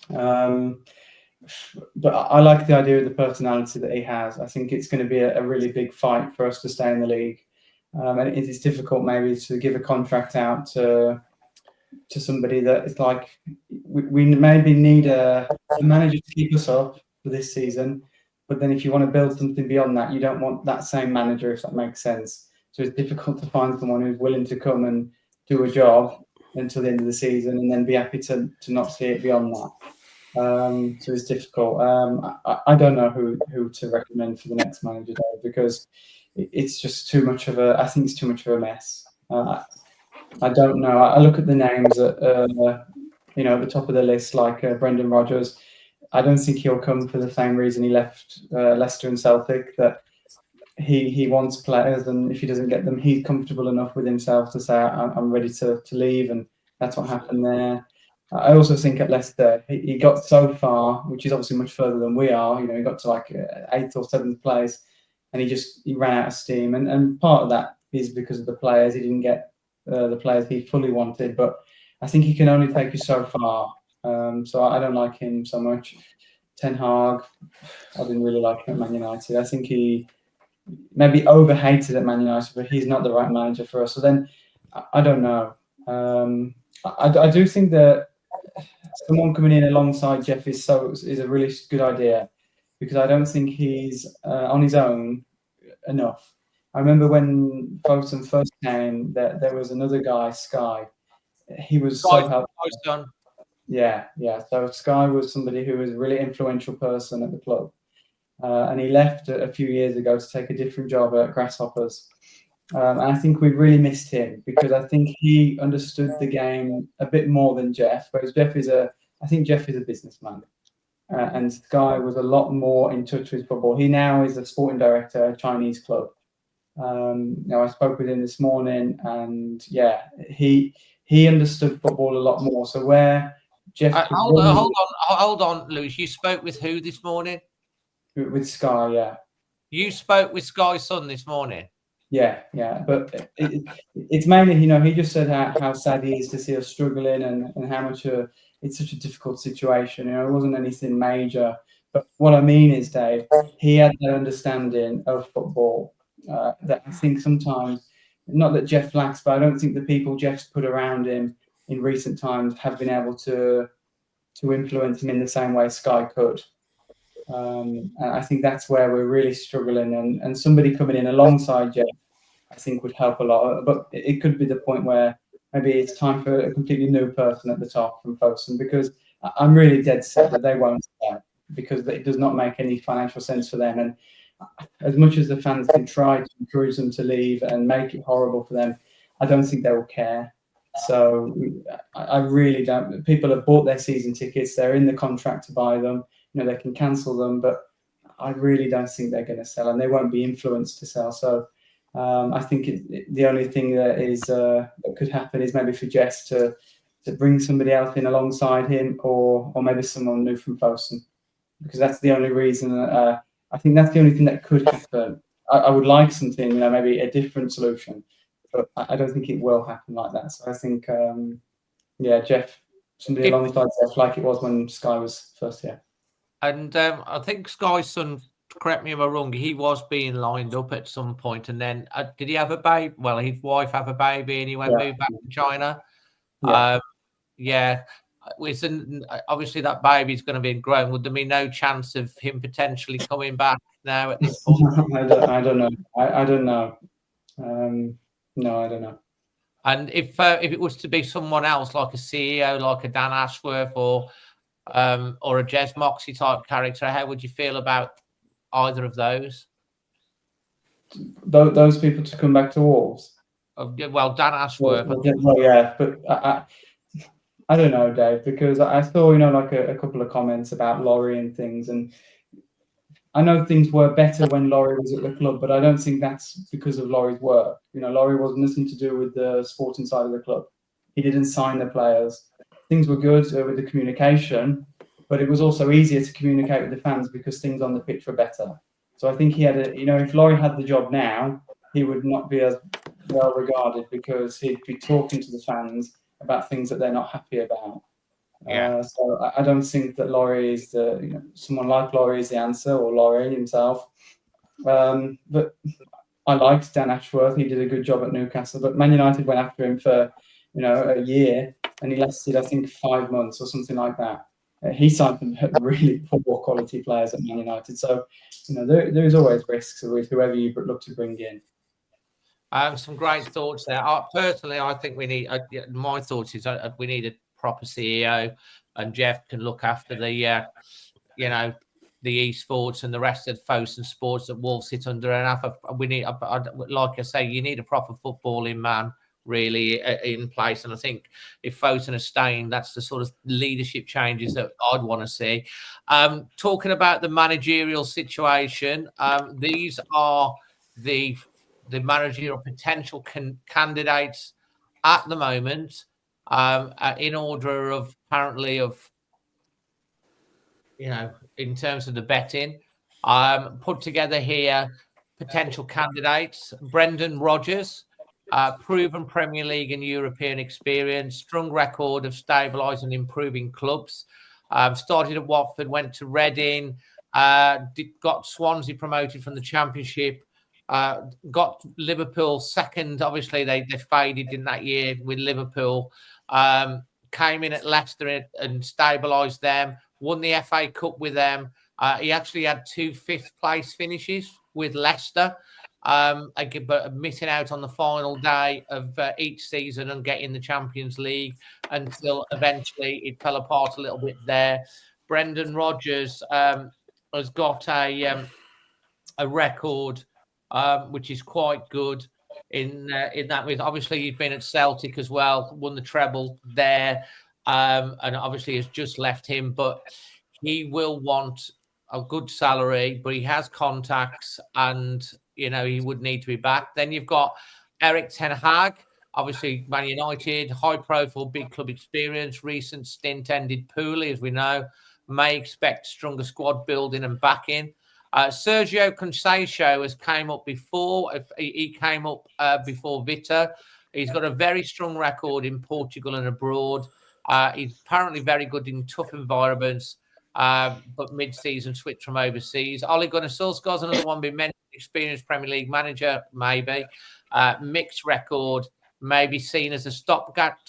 But I like the idea of the personality that he has. I think it's going to be a really big fight for us to stay in the league. And it is difficult maybe to give a contract out to somebody that is like, we maybe need a manager to keep us up for this season. But then if you want to build something beyond that, you don't want that same manager, if that makes sense. So it's difficult to find someone who's willing to come and do a job until the end of the season and then be happy to not see it beyond that. So it's difficult. I don't know who to recommend for the next manager, Dave, because it's just too much of I think it's too much of a mess. I don't know. I look at the names at the top of the list, like Brendan Rodgers. I don't think he'll come for the same reason he left Leicester and Celtic, that he wants players, and if he doesn't get them, he's comfortable enough with himself to say, I'm ready to leave, and that's what happened there. I also think at Leicester, he got so far, which is obviously much further than we are. He got to like 8th or 7th place, and he ran out of steam, and part of that is because of the players. He didn't get the players he fully wanted, but I think he can only take you so far. So I don't like him so much. Ten Hag, I didn't really like him at Man United. I think he maybe overhated at Man United, but he's not the right manager for us. So then, I don't know. I do think that someone coming in alongside Jeff is a really good idea, because I don't think he's on his own enough. I remember when Fulham first came, there was another guy, Sky. He was so helpful. Yeah. So Sky was somebody who was a really influential person at the club. And he left a few years ago to take a different job at Grasshoppers. And I think we really missed him, because I think he understood the game a bit more than Jeff. Whereas I think Jeff is a businessman. And Sky was a lot more in touch with football. He now is a sporting director at a Chinese club. I spoke with him this morning, and yeah, he understood football a lot more. So where Jeff, hold on, Lewis. You spoke with who this morning? With Sky, yeah. You spoke with Sky's son this morning. Yeah. But it's mainly, he just said how sad he is to see us struggling, and how much it's such a difficult situation. It wasn't anything major. But what I mean is, Dave, he had that understanding of football that I think sometimes not that Jeff lacks, but I don't think the people Jeff's put around him in recent times have been able to influence him in the same way Sky could. And I think that's where we're really struggling. And somebody coming in alongside Jeff, I think, would help a lot. But it could be the point where maybe it's time for a completely new person at the top from Folkestone, because I'm really dead set that they won't stay, because it does not make any financial sense for them. And as much as the fans can try to encourage them to leave and make it horrible for them, I don't think they will care. So I really don't. People have bought their season tickets. They're in the contract to buy them. They can cancel them, but I really don't think they're going to sell, and they won't be influenced to sell. So I think the only thing that is that could happen is maybe for Jess to bring somebody else in alongside him, or maybe someone new from Folkestone, because that's the only reason. I think that's the only thing that could happen. I would like something, maybe a different solution, but I don't think it will happen like that. So I think, Jeff, somebody alongside Jeff, like it was when Sky was first here. And I think Sky's son, correct me if I'm wrong, he was being lined up at some point, and then did he have a baby? Well, his wife have a baby, and he went moved back to China. Obviously that baby's going to be grown. Would there be no chance of him potentially coming back now at this point? I don't know. I don't know. No, I don't know. And if it was to be someone else, like a CEO, like a Dan Ashworth, or a Jez Moxie type character, how would you feel about either of those? Those people to come back to Wolves? Well, Dan Ashworth. But I don't know, Dave, because I saw, like a couple of comments about Laurie and things, and I know things were better when Laurie was at the club, but I don't think that's because of Laurie's work. Laurie was nothing to do with the sporting side of the club. He didn't sign the players. Things were good with the communication, but it was also easier to communicate with the fans because things on the pitch were better. So I think he had if Laurie had the job now, he would not be as well regarded, because he'd be talking to the fans about things that they're not happy about. So I don't think that Laurie is someone like Laurie is the answer, or Laurie himself. But I liked Dan Ashworth. He did a good job at Newcastle, but Man United went after him for a year, and he lasted, I think, 5 months or something like that. He signed some really poor quality players at Man United. So there is always risks with whoever you look to bring in. Some great thoughts there. Personally, I think we need. My thoughts is we need a proper CEO, and Jeff can look after the esports and the rest of Folkestone sports that Wolves sit under. And we need, like I say, you need a proper footballing man really in place. And I think if Folkestone are staying, that's the sort of leadership changes that I'd want to see. Talking about the managerial situation, these are the managerial potential candidates at the moment, in order of apparently of, in terms of the betting, put together here potential candidates. Brendan Rodgers, proven Premier League and European experience, strong record of stabilising and improving clubs. Started at Watford, went to Reading, got Swansea promoted from the Championship, got Liverpool second. Obviously, they faded in that year with Liverpool. Came in at Leicester and stabilised them, won the FA Cup with them. He actually had 2 fifth-place finishes with Leicester, but missing out on the final day of each season and getting the Champions League until eventually it fell apart a little bit there. Brendan Rodgers has got a record which is quite good in that. With obviously he's been at Celtic as well, won the treble there, and obviously has just left him, but he will want a good salary, but he has contacts, and he would need to be back. Then you've got Erik ten Hag, obviously Man United, high profile, big club experience, recent stint ended poorly, as we know. May expect stronger squad building and backing. Sergio Conceição has came up before. He came up before Vitor. He's got a very strong record in Portugal and abroad. He's apparently very good in tough environments, but mid-season switch from overseas. Ole Gunnar Solskjaer's another one been mentioned experienced Premier League manager, maybe. Mixed record, maybe seen as a stopgap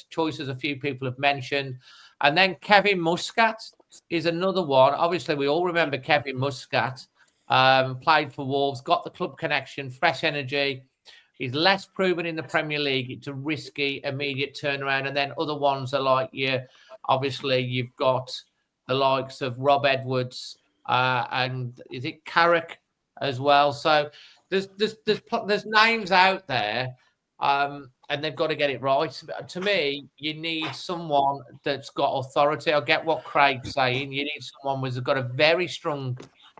choice, as a few people have mentioned. And then Kevin Muscat is another one. Obviously, we all remember Kevin Muscat. Played for Wolves, got the club connection, fresh energy. He's less proven in the Premier League. It's a risky, immediate turnaround. And then other ones are like obviously, you've got the likes of Rob Edwards and is it Carrick as well. So there's names out there, and they've got to get it right. To me, you need someone that's got authority. I get what Craig's saying. You need someone who's got a very strong,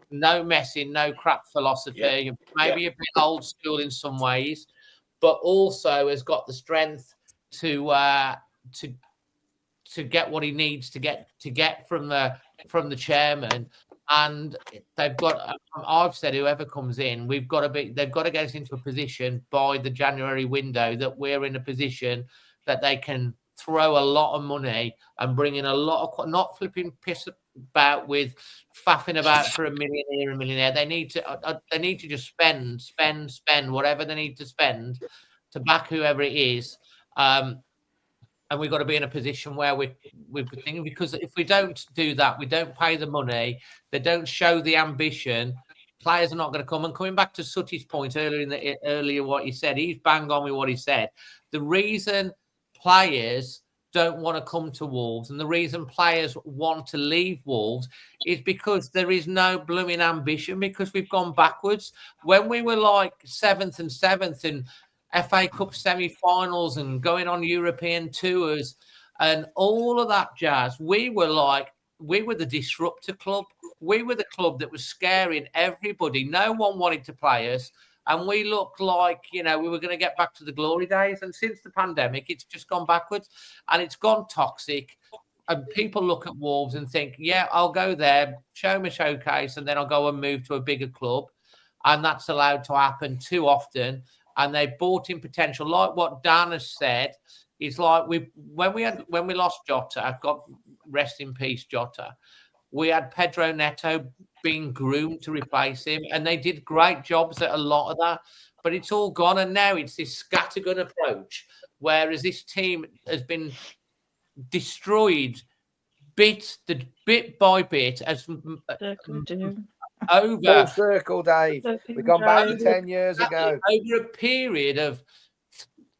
no messing, no crap philosophy, maybe a bit old school in some ways, but also has got the strength to get what he needs to get from the chairman. And they've got, I've said, whoever comes in, they've got to get us into a position by the January window that we're in a position that they can throw a lot of money and bring in a lot of, not flipping piss about with faffing about for $1 million here, $1 million there. They need to just spend whatever they need to spend to back whoever it is. And we've got to be in a position where we're thinking, because if we don't do that, we don't pay the money, they don't show the ambition, players are not going to come. And coming back to Sutty's point earlier, what he said, he's bang on with what he said. The reason players don't want to come to Wolves and the reason players want to leave Wolves is because there is no blooming ambition, because we've gone backwards. When we were like 7th in FA Cup semi-finals and going on European tours and all of that jazz, we were the disruptor club. We were the club that was scaring everybody. No one wanted to play us. And we looked like, we were going to get back to the glory days. And since the pandemic, it's just gone backwards and it's gone toxic. And people look at Wolves and think, yeah, I'll go there, show me showcase, and then I'll go and move to a bigger club. And that's allowed to happen too often. And they bought in potential, like what Dan has said. Is like when we lost Jota, God rest in peace, Jota. We had Pedro Neto being groomed to replace him, and they did great jobs at a lot of that. But it's all gone, and now it's this scattergun approach. Whereas this team has been destroyed bit by bit as over full circle, Dave. We've gone back to 10 years ago. Over a period of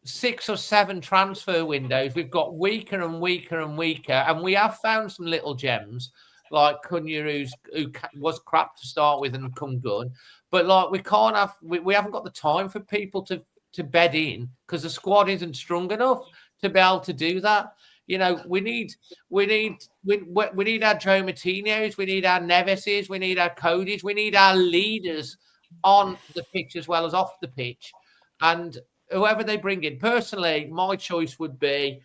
6 or 7 transfer windows, we've got weaker and weaker and weaker, and we have found some little gems like Cunha, who was crap to start with and come good, but like we haven't got the time for people to bed in because the squad isn't strong enough to be able to do that. We need our Joe Martinos, we need our Neveses, we need our Codys, we need our leaders on the pitch as well as off the pitch. And whoever they bring in, personally, my choice would be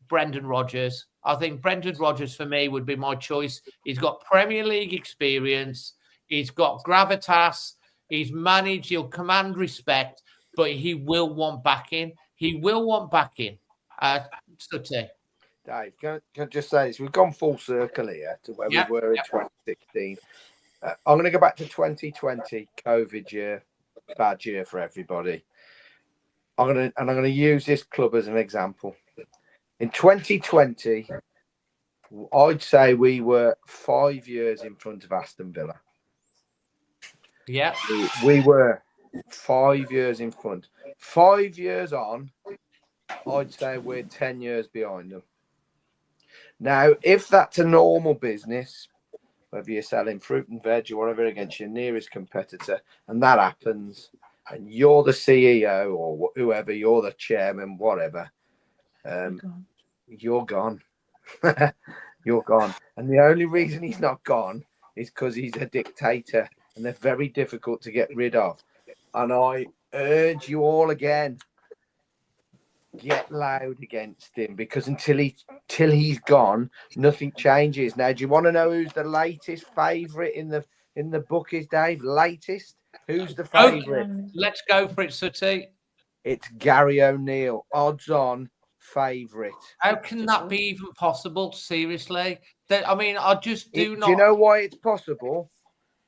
Brendan Rodgers. I think Brendan Rodgers for me would be my choice. He's got Premier League experience, he's got gravitas, he's managed, he'll command respect, but he will want backing. He will want backing. Sutty. Dave, can I just say this? We've gone full circle here to where we were in 2016. I'm going to go back to 2020, COVID year, bad year for everybody. I'm going to use this club as an example. In 2020, I'd say we were 5 years in front of Aston Villa. Yeah, we were 5 years in front. 5 years on, I'd say we're 10 years behind them. Now, if that's a normal business, whether you're selling fruit and veg or whatever against your nearest competitor, and that happens, and you're the CEO or whoever, you're the chairman, whatever, you're gone. You're gone. And the only reason he's not gone is because he's a dictator, and they're very difficult to get rid of. And I urge you all again, get loud against him, because until he's gone, nothing changes. Now, do you want to know who's the latest favourite in the book is, Dave? Latest? Who's the favourite? Let's go for it, Sutty. It's Gary O'Neill, odds on favourite. How can that be even possible? Seriously, I mean, I just do not. Do you know why it's possible?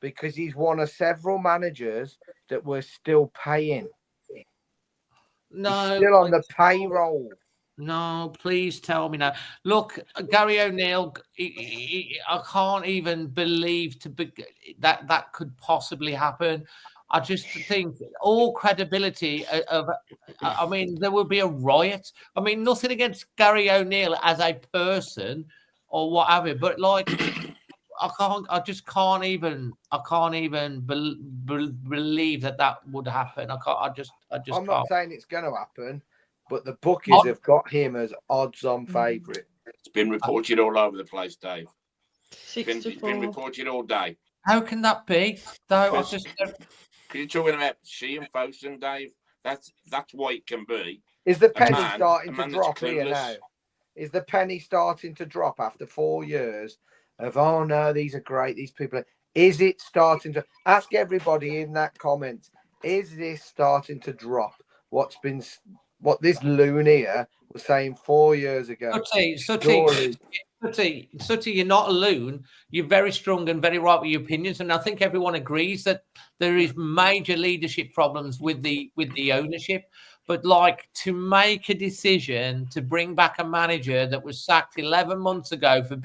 because he's one of several managers that we're still paying. No, he's still on the payroll. No, please tell me now. Look, Gary O'Neill, I can't even believe that could possibly happen. I just think all credibility of, I mean, there would be a riot. I mean, nothing against Gary O'Neill as a person or whatever, but like, I just can't even believe that would happen. I just I'm can't. not saying it's going to happen, but the bookies have got him as odds-on favourite. It's been reported all over the place, Dave. It's been 64. reported all day. How can that be? Though I just. You're talking about she and Fosun, Dave. That's why it can be. Is the penny starting to drop here now? Is the penny starting to drop after 4 years of, oh no, these are great, these people? Is it starting to? Ask everybody in that comment. Is this starting to drop? What this loon here was saying 4 years ago. Sutty, you're not a loon. You're very strong and very right with your opinions, and I think everyone agrees that there is major leadership problems with the ownership. But like, to make a decision to bring back a manager that was sacked 11 months ago for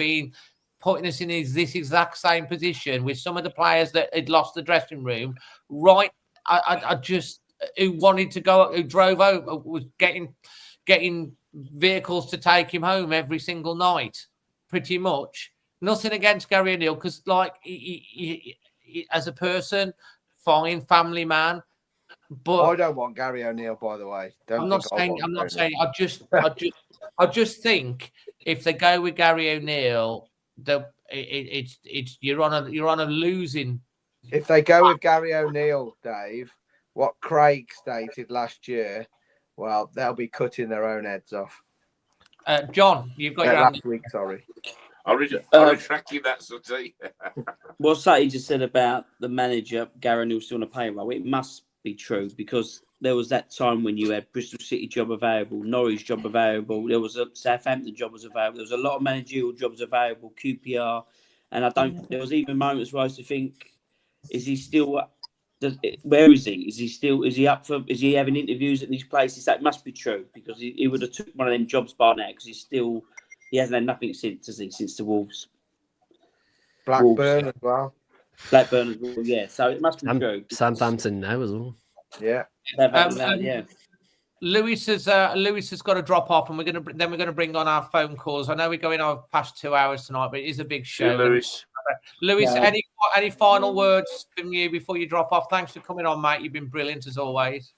putting us in this exact same position with some of the players that had lost the dressing room, right? I just who wanted to go, who drove over, was getting vehicles to take him home every single night. Pretty much. Nothing against Gary O'Neill, because like he, as a person, fine, family man. But I don't want Gary O'Neill, by the way. I'm not saying. I just think if they go with Gary O'Neill, it's you're on a losing. If they go with Gary O'Neill, Dave, what Craig stated last year, well, they'll be cutting their own heads off. John, you've got your last week. Sorry, I retract you that, Sutty. What Sutty just said about the manager Gary O'Neill still on a payroll, it must be true, because there was that time when you had Bristol City job available, Norwich job available, there was a Southampton job was available, there was a lot of managerial jobs available, QPR, and there was even moments where I used to think, is he still? Where is he? Is he up for? Is he having interviews at these places? That must be true, because he would have took one of them jobs by now, because he hasn't had nothing since, has he? Since the Wolves. Blackburn as well. Blackburn as well, yeah. So it must be true. Southampton now as well. Yeah. Yeah. Lewis has got to drop off, and we're gonna bring on our phone calls. I know we're going on past 2 hours tonight, but it is a big show. Lewis. Lewis, yeah. Any final words from you before you drop off? Thanks for coming on, mate. You've been brilliant as always.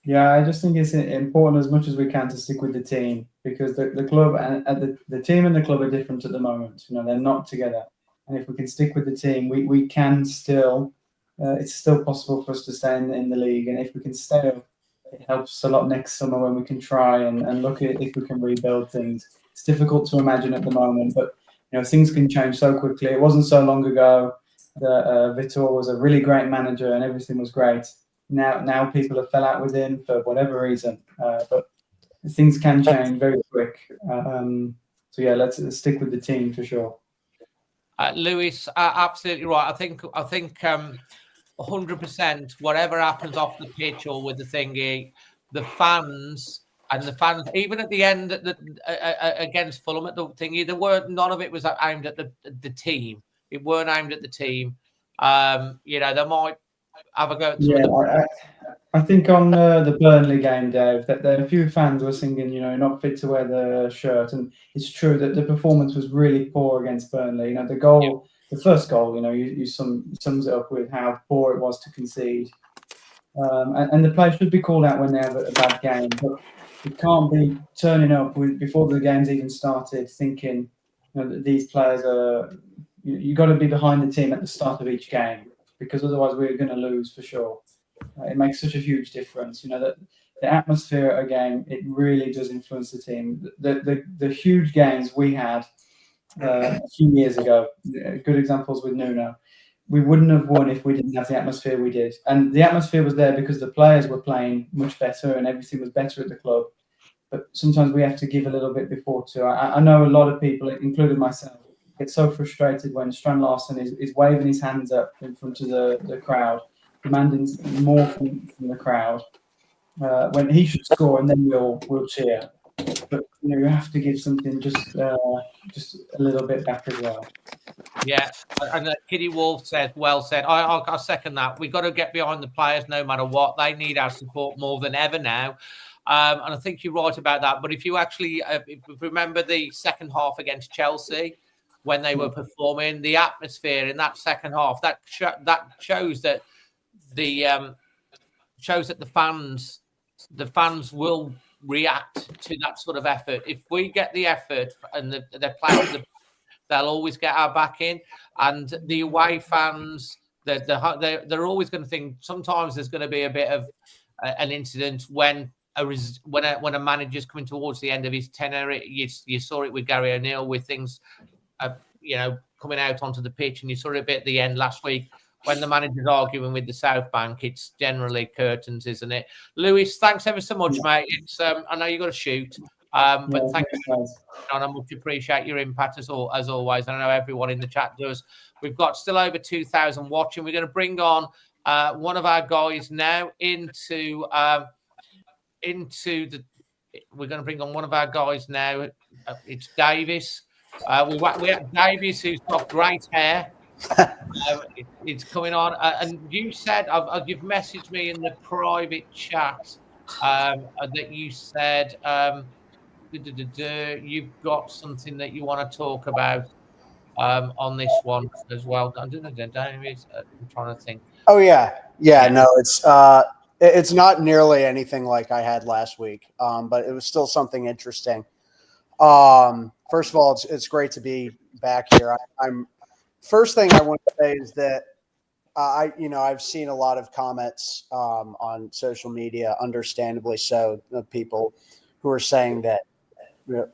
Yeah, I just think it's important as much as we can to stick with the team, because the club and the team and the club are different at the moment. You know, they're not together, and if we can stick with the team, we can still. It's still possible for us to stay in the league, and if we can stay up, it helps a lot next summer when we can try and look at if we can rebuild things. It's difficult to imagine at the moment, but you know, things can change so quickly. It wasn't so long ago that Vitor was a really great manager and everything was great. Now people have fell out with him for whatever reason, but things can change very quick. So yeah, let's stick with the team for sure. Lewis, absolutely right. I think 100%. Whatever happens off the pitch or with the thingy, the fans, even at the end against Fulham at the thingy, none of it was aimed at the team. It weren't aimed at the team. You know, they might have a go at some of the... I think on the Burnley game, Dave, that a few fans were singing, you know, not fit to wear the shirt, and it's true that the performance was really poor against Burnley. You know, the goal, the first goal, you know, you sums it up with how poor it was to concede, and the players should be called out when they have a bad game, but it can't be turning up before the game's even started, thinking, you know, that these players are. You got to be behind the team at the start of each game, because otherwise we're going to lose for sure. It makes such a huge difference, you know, that the atmosphere at a game, it really does influence the team. The huge games we had a few years ago, good examples with Nuno, we wouldn't have won if we didn't have the atmosphere we did. And the atmosphere was there because the players were playing much better and everything was better at the club. But sometimes we have to give a little bit before too. I know a lot of people, including myself, get so frustrated when Strand Larsen is waving his hands up in front of the crowd, demanding more from the crowd, when he should score, and then we'll cheer. But you have to give something just a little bit back as well. Yeah, and Kitty Wolf says, well said. I second that. We've got to get behind the players no matter what. They need our support more than ever now. And I think you're right about that. But if you actually if you remember the second half against Chelsea, when they were performing, the atmosphere in that second half, that shows that the fans will react to that sort of effort. If we get the effort and the players, they'll always get our back in. And the away fans, they're always going to think. Sometimes there's going to be a bit of an incident when a manager's coming towards the end of his tenure. You saw it with Gary O'Neill with things, coming out onto the pitch, and you saw it a bit at the end last week. When the manager's arguing with the South Bank, it's generally curtains, isn't it? Lewis, thanks ever so much, mate. It's I know you got to shoot, but thank you, and I much appreciate your impact as always. And I know everyone in the chat does. We've got still over 2,000 watching. We're going to bring on one of our guys now into the. We're going to bring on one of our guys now. It's Davis. We have Davis, who's got great hair. It's coming on, and you said you've messaged me in the private chat that you said you've got something that you want to talk about on this one as well. I'm trying to think. Oh yeah. No, it's not nearly anything like I had last week, but it was still something interesting. First of all, it's great to be back here. First thing I want to say is that I've seen a lot of comments on social media, understandably so, of people who are saying that,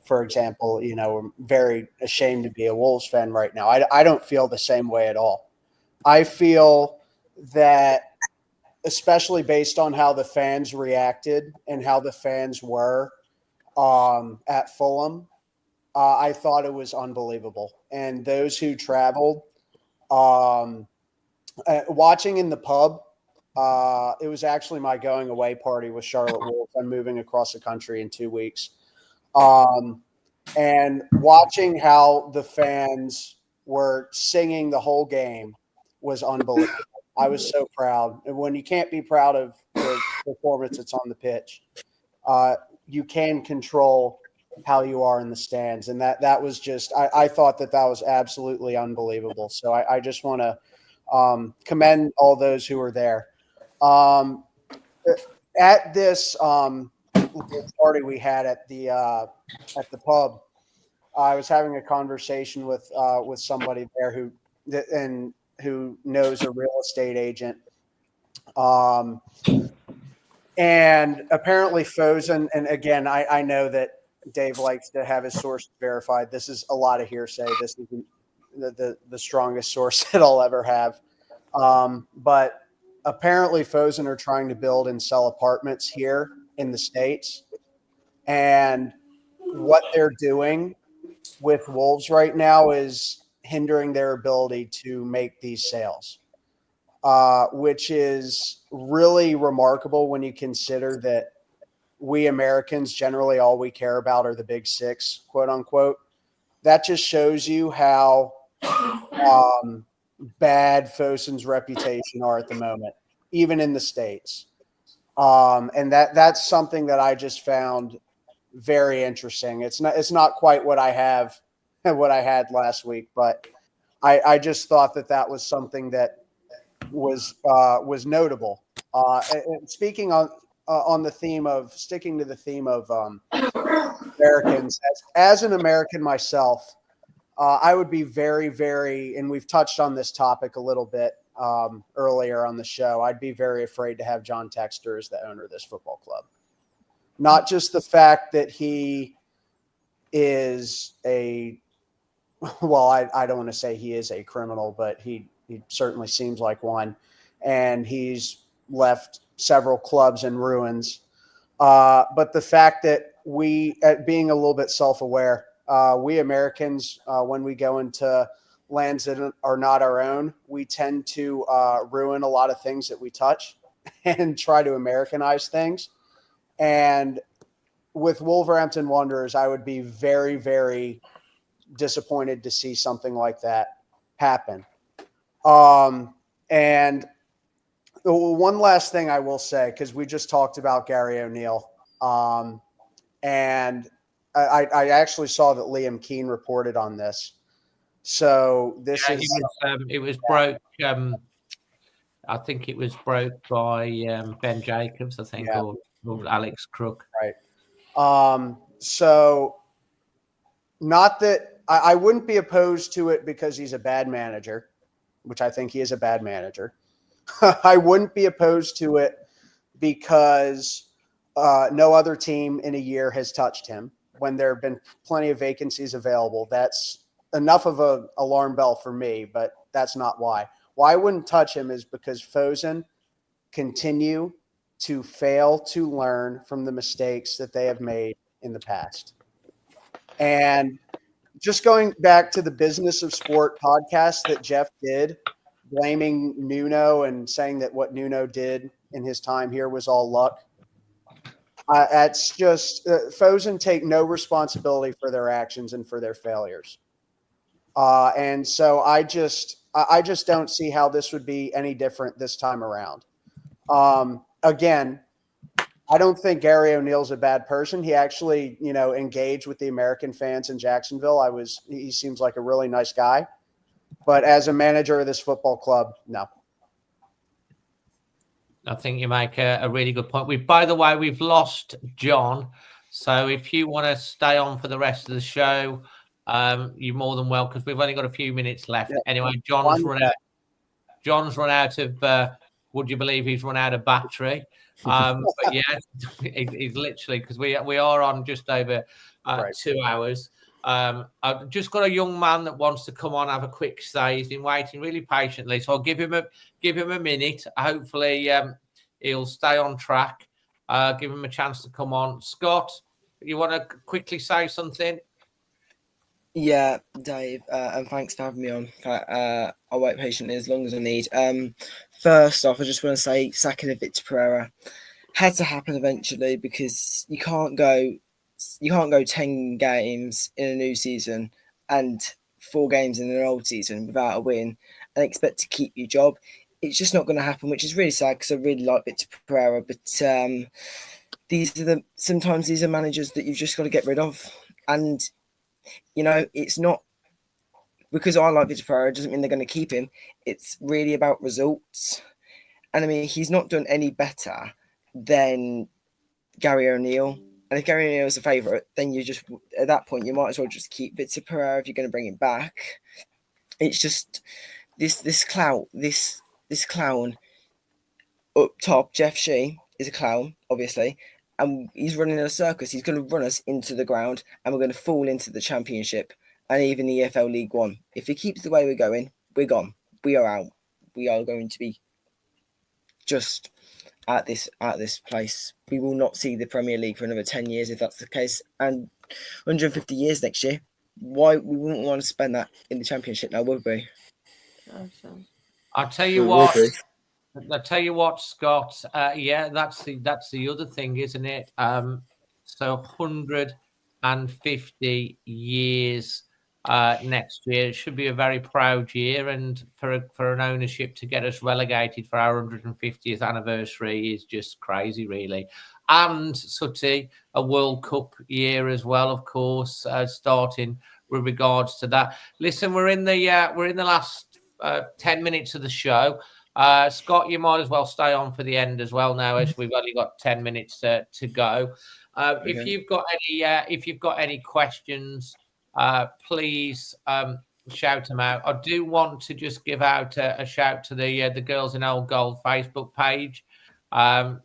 for example, we're very ashamed to be a Wolves fan right now. I don't feel the same way at all. I feel that, especially based on how the fans reacted and how the fans were at Fulham, I thought it was unbelievable. And those who traveled, watching in the pub, it was actually my going away party with Charlotte Wolves. I'm moving across the country in 2 weeks. And watching how the fans were singing the whole game was unbelievable. I was so proud. And when you can't be proud of the performance that's on the pitch, you can control how you are in the stands. And that was just, I thought that was absolutely unbelievable. So I just want to commend all those who were there. At this party we had at the pub, I was having a conversation with somebody there who knows a real estate agent. And apparently Fosen, and again, I know that Dave likes to have his sources verified. This is a lot of hearsay. This isn't the strongest source that I'll ever have. But apparently Fosen are trying to build and sell apartments here in the States. And what they're doing with Wolves right now is hindering their ability to make these sales, which is really remarkable when you consider that we Americans generally all we care about are the big six, quote unquote. That just shows you how bad Fosen's reputation are at the moment, even in the States. And that's something that I just found very interesting. It's not quite what I had last week, but I just thought that was something that was notable. And speaking on the theme of sticking to the theme of Americans, as an American myself, I would be very, very, and we've touched on this topic a little bit earlier on the show. I'd be very afraid to have John Textor as the owner of this football club. Not just the fact that he is I don't want to say he is a criminal, but he certainly seems like one. And he's left several clubs in ruins. But the fact that being a little bit self-aware, We Americans, when we go into lands that are not our own, we tend to ruin a lot of things that we touch and try to Americanize things. And with Wolverhampton Wanderers, I would be very, very disappointed to see something like that happen. And one last thing I will say, because we just talked about Gary O'Neill, and I actually saw that Liam Keane reported on this. So this is it was broke. I think it was broke by Ben Jacobs, I think, or Alex Crook. Right. So not that I wouldn't be opposed to it because he's a bad manager, which I think he is a bad manager. I wouldn't be opposed to it because no other team in a year has touched him when there have been plenty of vacancies available. That's enough of an alarm bell for me, but that's not why. Why I wouldn't touch him is because Fosen continue to fail to learn from the mistakes that they have made in the past. And just going back to the Business of Sport podcast that Jeff did, blaming Nuno and saying that what Nuno did in his time here was all luck. It's just Fosen take no responsibility for their actions and for their failures. And so I just don't see how this would be any different this time around. Again, I don't think Gary O'Neill's a bad person. He actually, engaged with the American fans in Jacksonville. He seems like a really nice guy. But as a manager of this football club, no. I think you make a really good point. By the way, we've lost John. So if you want to stay on for the rest of the show, you're more than welcome, because we've only got a few minutes left. Yeah. Anyway, John's run out of, would you believe he's run out of battery? But yeah, he's literally, because we are on just over 2 hours. I've just got a young man that wants to come on, have a quick say. He's been waiting really patiently, so I'll give him a minute. Hopefully, he'll stay on track. Give him a chance to come on. Scott, you want to quickly say something? Yeah, Dave, and thanks for having me on. I'll wait patiently as long as I need. First off, I just want to say sacking of Vitor Pereira had to happen eventually, because you can't go 10 games in a new season and 4 games in an old season without a win and expect to keep your job. It's just not going to happen, which is really sad, because I really like Vitor Pereira. But sometimes these are managers that you've just got to get rid of. And, it's not because I like Vitor Pereira doesn't mean they're going to keep him. It's really about results. And I mean, he's not done any better than Gary O'Neill. And if Gary O'Neill is a favourite, then at that point, you might as well just keep Vitor Pereira if you're going to bring him back. It's just this clown up top. Jeff Shee is a clown, obviously, and he's running a circus. He's going to run us into the ground, and we're going to fall into the Championship and even the EFL League One. If he keeps the way we're going, we're gone. We are out. We are going to be just at this place. We will not see the Premier League for another 10 years if that's the case, and 150 years next year. Why we wouldn't want to spend that in the Championship now, would we? I'll tell you what. Scott. Yeah, that's the other thing, isn't it? So 150 years next year. It should be a very proud year, and for an ownership to get us relegated for our 150th anniversary is just crazy, really. And Sutty, a World Cup year as well, of course, starting with regards to that. Listen, we're in the last 10 minutes of the show. Scott, you might as well stay on for the end as well now, as we've only got 10 minutes to go. Okay. If you've got any questions, please shout them out. I do want to just give out a shout to the Girls in Old Gold Facebook page.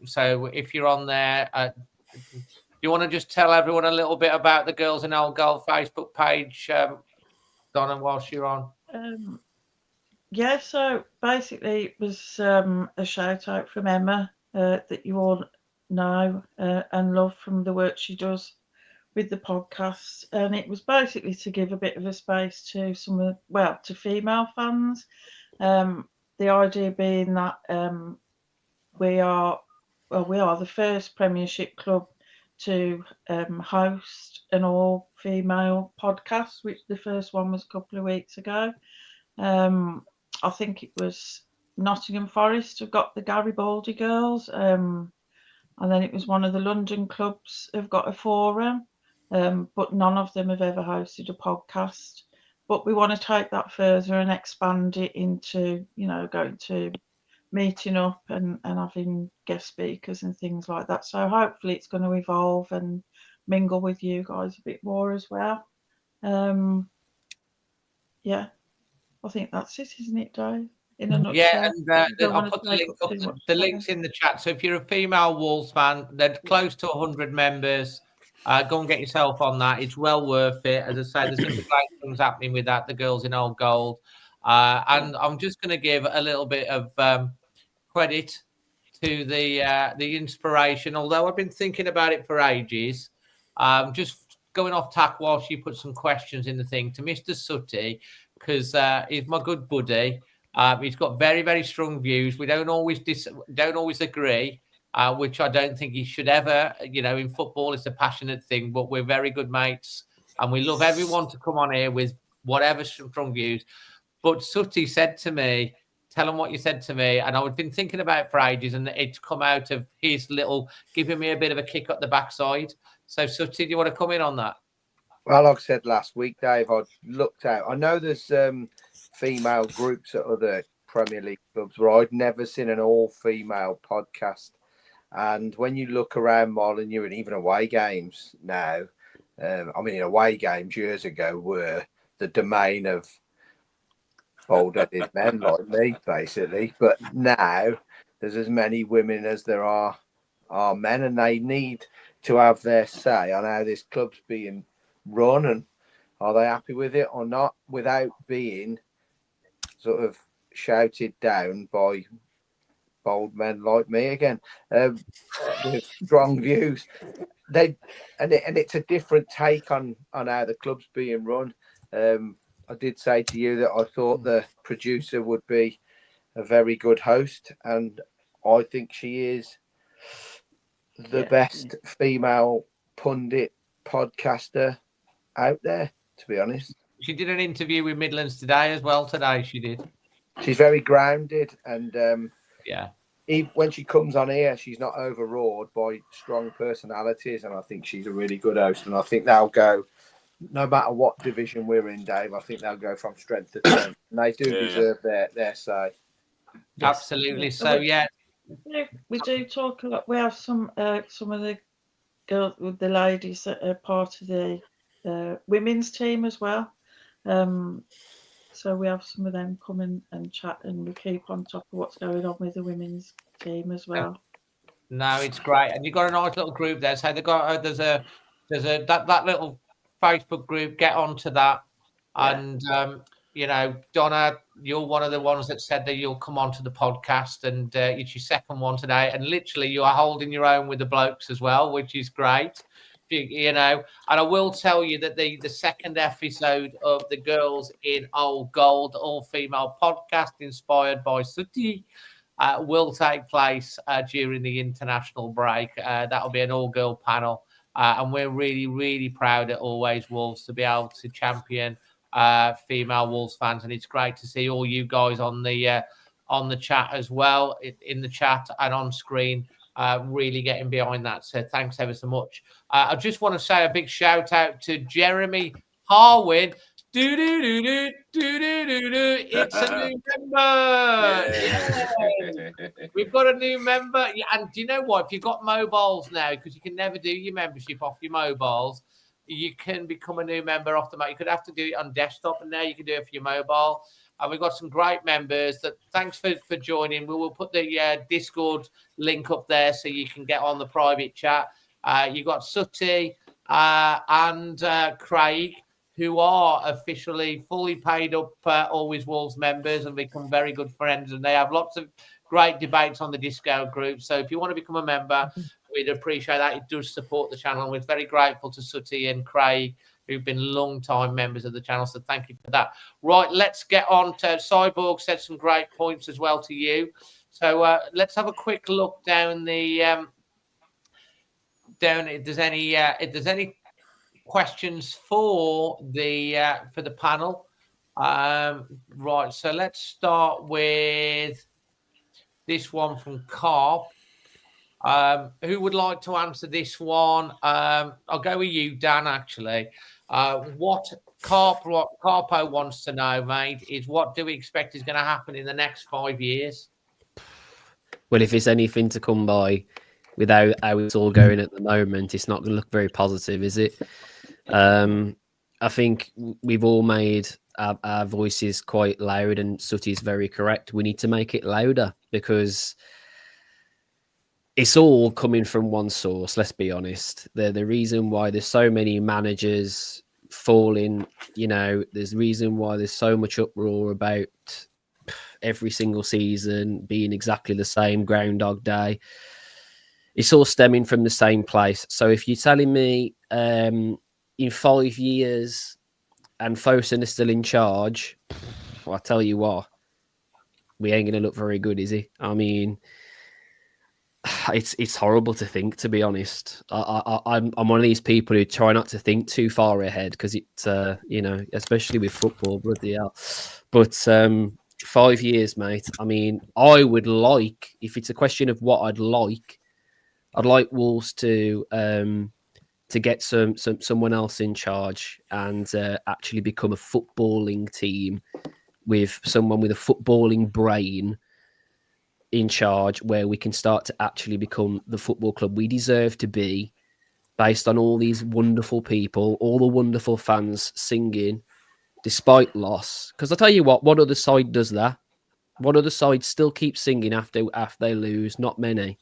So if you're on there, do you want to just tell everyone a little bit about the Girls in Old Gold Facebook page, Donna, whilst you're on? Yeah, so basically it was a shout out from Emma that you all know and love from the work she does with the podcast, and it was basically to give a bit of a space to to female fans. The idea being that we are the first Premiership club to host an all-female podcast, which the first one was a couple of weeks ago. I think it was Nottingham Forest have got the Garibaldi girls, and then it was one of the London clubs have got a forum, but none of them have ever hosted a podcast. But we want to take that further and expand it into, going to meeting up and having guest speakers and things like that. So hopefully it's going to evolve and mingle with you guys a bit more as well. Yeah, I think that's it, isn't it, Dave? In a nutshell. Yeah, and I'll put the links in the chat. So if you're a female Wolves fan, they're close to 100 members. Go and get yourself on that. It's well worth it. As I say, there's some great things happening with that. The girls in old gold. And I'm just going to give a little bit of credit to the inspiration. Although I've been thinking about it for ages. Just going off tack whilst you put some questions in the thing to Mr. Sutty, because he's my good buddy. He's got very, very strong views. We don't always agree, which I don't think he should ever. In football, it's a passionate thing, but we're very good mates, and we love everyone to come on here with whatever strong views. But Sutty said to me, "Tell him what you said to me," and I've been thinking about it for ages, and it's come out of his little giving me a bit of a kick up the backside. So, Sutty, do you want to come in on that? Well, like I said last week, Dave, I looked out. I know there's female groups at other Premier League clubs, but I'd never seen an all-female podcast. And when you look around Molineux and even away games now, away games years ago were the domain of old-headed men like me, basically. But now there's as many women as there are men, and they need to have their say on how this club's being run and are they happy with it or not, without being sort of shouted down by bold men like me again, with strong views. It's a different take on how the club's being run. I did say to you that I thought the producer would be a very good host, and I think she is the best female pundit podcaster out there, to be honest. She did an interview with Midlands Today as well today. She did. She's very grounded, and yeah, even when she comes on here, she's not overawed by strong personalities, and I think she's a really good host, and I think they'll go, no matter what division we're in, Dave, I think they'll go from strength to strength, and they do deserve their say. Absolutely. So yeah, we do talk a lot. We have some of the girls, the ladies that are part of the women's team as well. So we have some of them come in and chat, and we keep on top of what's going on with the women's team as well. No, it's great, and you've got a nice little group there. So they got there's that little Facebook group. Get onto that, and Donna, you're one of the ones that said that you'll come onto the podcast, and it's your second one today, and literally you are holding your own with the blokes as well, which is great. And I will tell you that the second episode of the Girls in Old Gold all-female podcast inspired by Sutty will take place during the international break. That'll be an all-girl panel, and we're really, really proud at Always Wolves to be able to champion female Wolves fans, and it's great to see all you guys on the chat as well, in the chat and on screen. Really getting behind that. So thanks ever so much. I just want to say a big shout out to Jeremy Harwin. It's a new member. Yeah. We've got a new member. Yeah, and do you know what? If you've got mobiles now, because you can never do your membership off your mobiles, you can become a new member off the. You could have to do it on desktop, and now you can do it for your mobile. And we've got some great members. Thanks for joining. We will put the Discord link up there so you can get on the private chat. You've got Sutty and Craig, who are officially fully paid up Always Wolves members and become very good friends. And they have lots of great debates on the Discord group. So if you want to become a member, we'd appreciate that. It does support the channel. We're very grateful to Sooty and Craig, who've been long-time members of the channel. So thank you for that. Right, let's get on to Cyborg. Said some great points as well to you. So let's have a quick look down the if there's any questions for the panel. Right, so let's start with this one from Carp. Who would like to answer this one? I'll go with you, Dan, actually. What Carpo wants to know, mate, is what do we expect is going to happen in the next 5 years? Well, if it's anything to come by without how it's all going at the moment, it's not going to look very positive, is it? I think we've all made our voices quite loud, and Sooty's very correct. We need to make it louder because it's all coming from one source. Let's be honest. The reason why there's so many managers falling, there's a reason why there's so much uproar about every single season being exactly the same, Groundhog Day. It's all stemming from the same place. So if you're telling me in 5 years and Fosun is still in charge, I tell you what, we ain't going to look very good, is he? I mean, it's horrible to think, to be honest. I'm one of these people who try not to think too far ahead because it's especially with football, bloody hell. But 5 years, mate. I mean, I would like, if it's a question of what I'd like Wolves to get someone else in charge and actually become a footballing team with someone with a footballing brain in charge, where we can start to actually become the football club we deserve to be, based on all these wonderful people, all the wonderful fans singing despite loss. Because I'll tell you what other side does that? What other side still keeps singing after they lose? Not many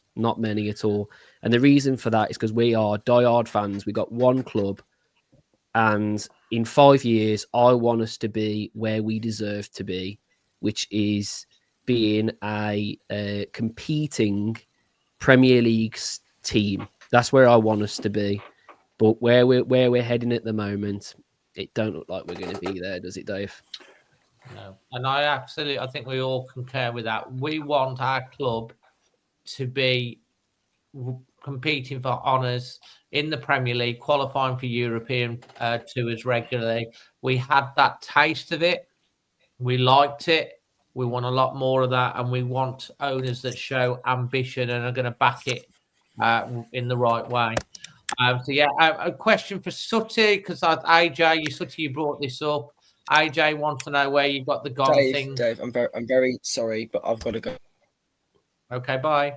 at all. And the reason for that is because we are diehard fans. We got one club, and in 5 years, I want us to be where we deserve to be, which is being a competing Premier League team. That's where I want us to be. But where we're heading at the moment, it don't look like we're going to be there, does it, Dave? No. And I think we all concur with that. We want our club to be competing for honours in the Premier League, qualifying for European tours regularly. We had that taste of it. We liked it. We want a lot more of that, and we want owners that show ambition and are going to back it in the right way. A question for Sooty, because AJ, you brought this up. AJ wants to know where you got the gone thing. Dave, I'm very sorry, but I've got to go. Okay, bye.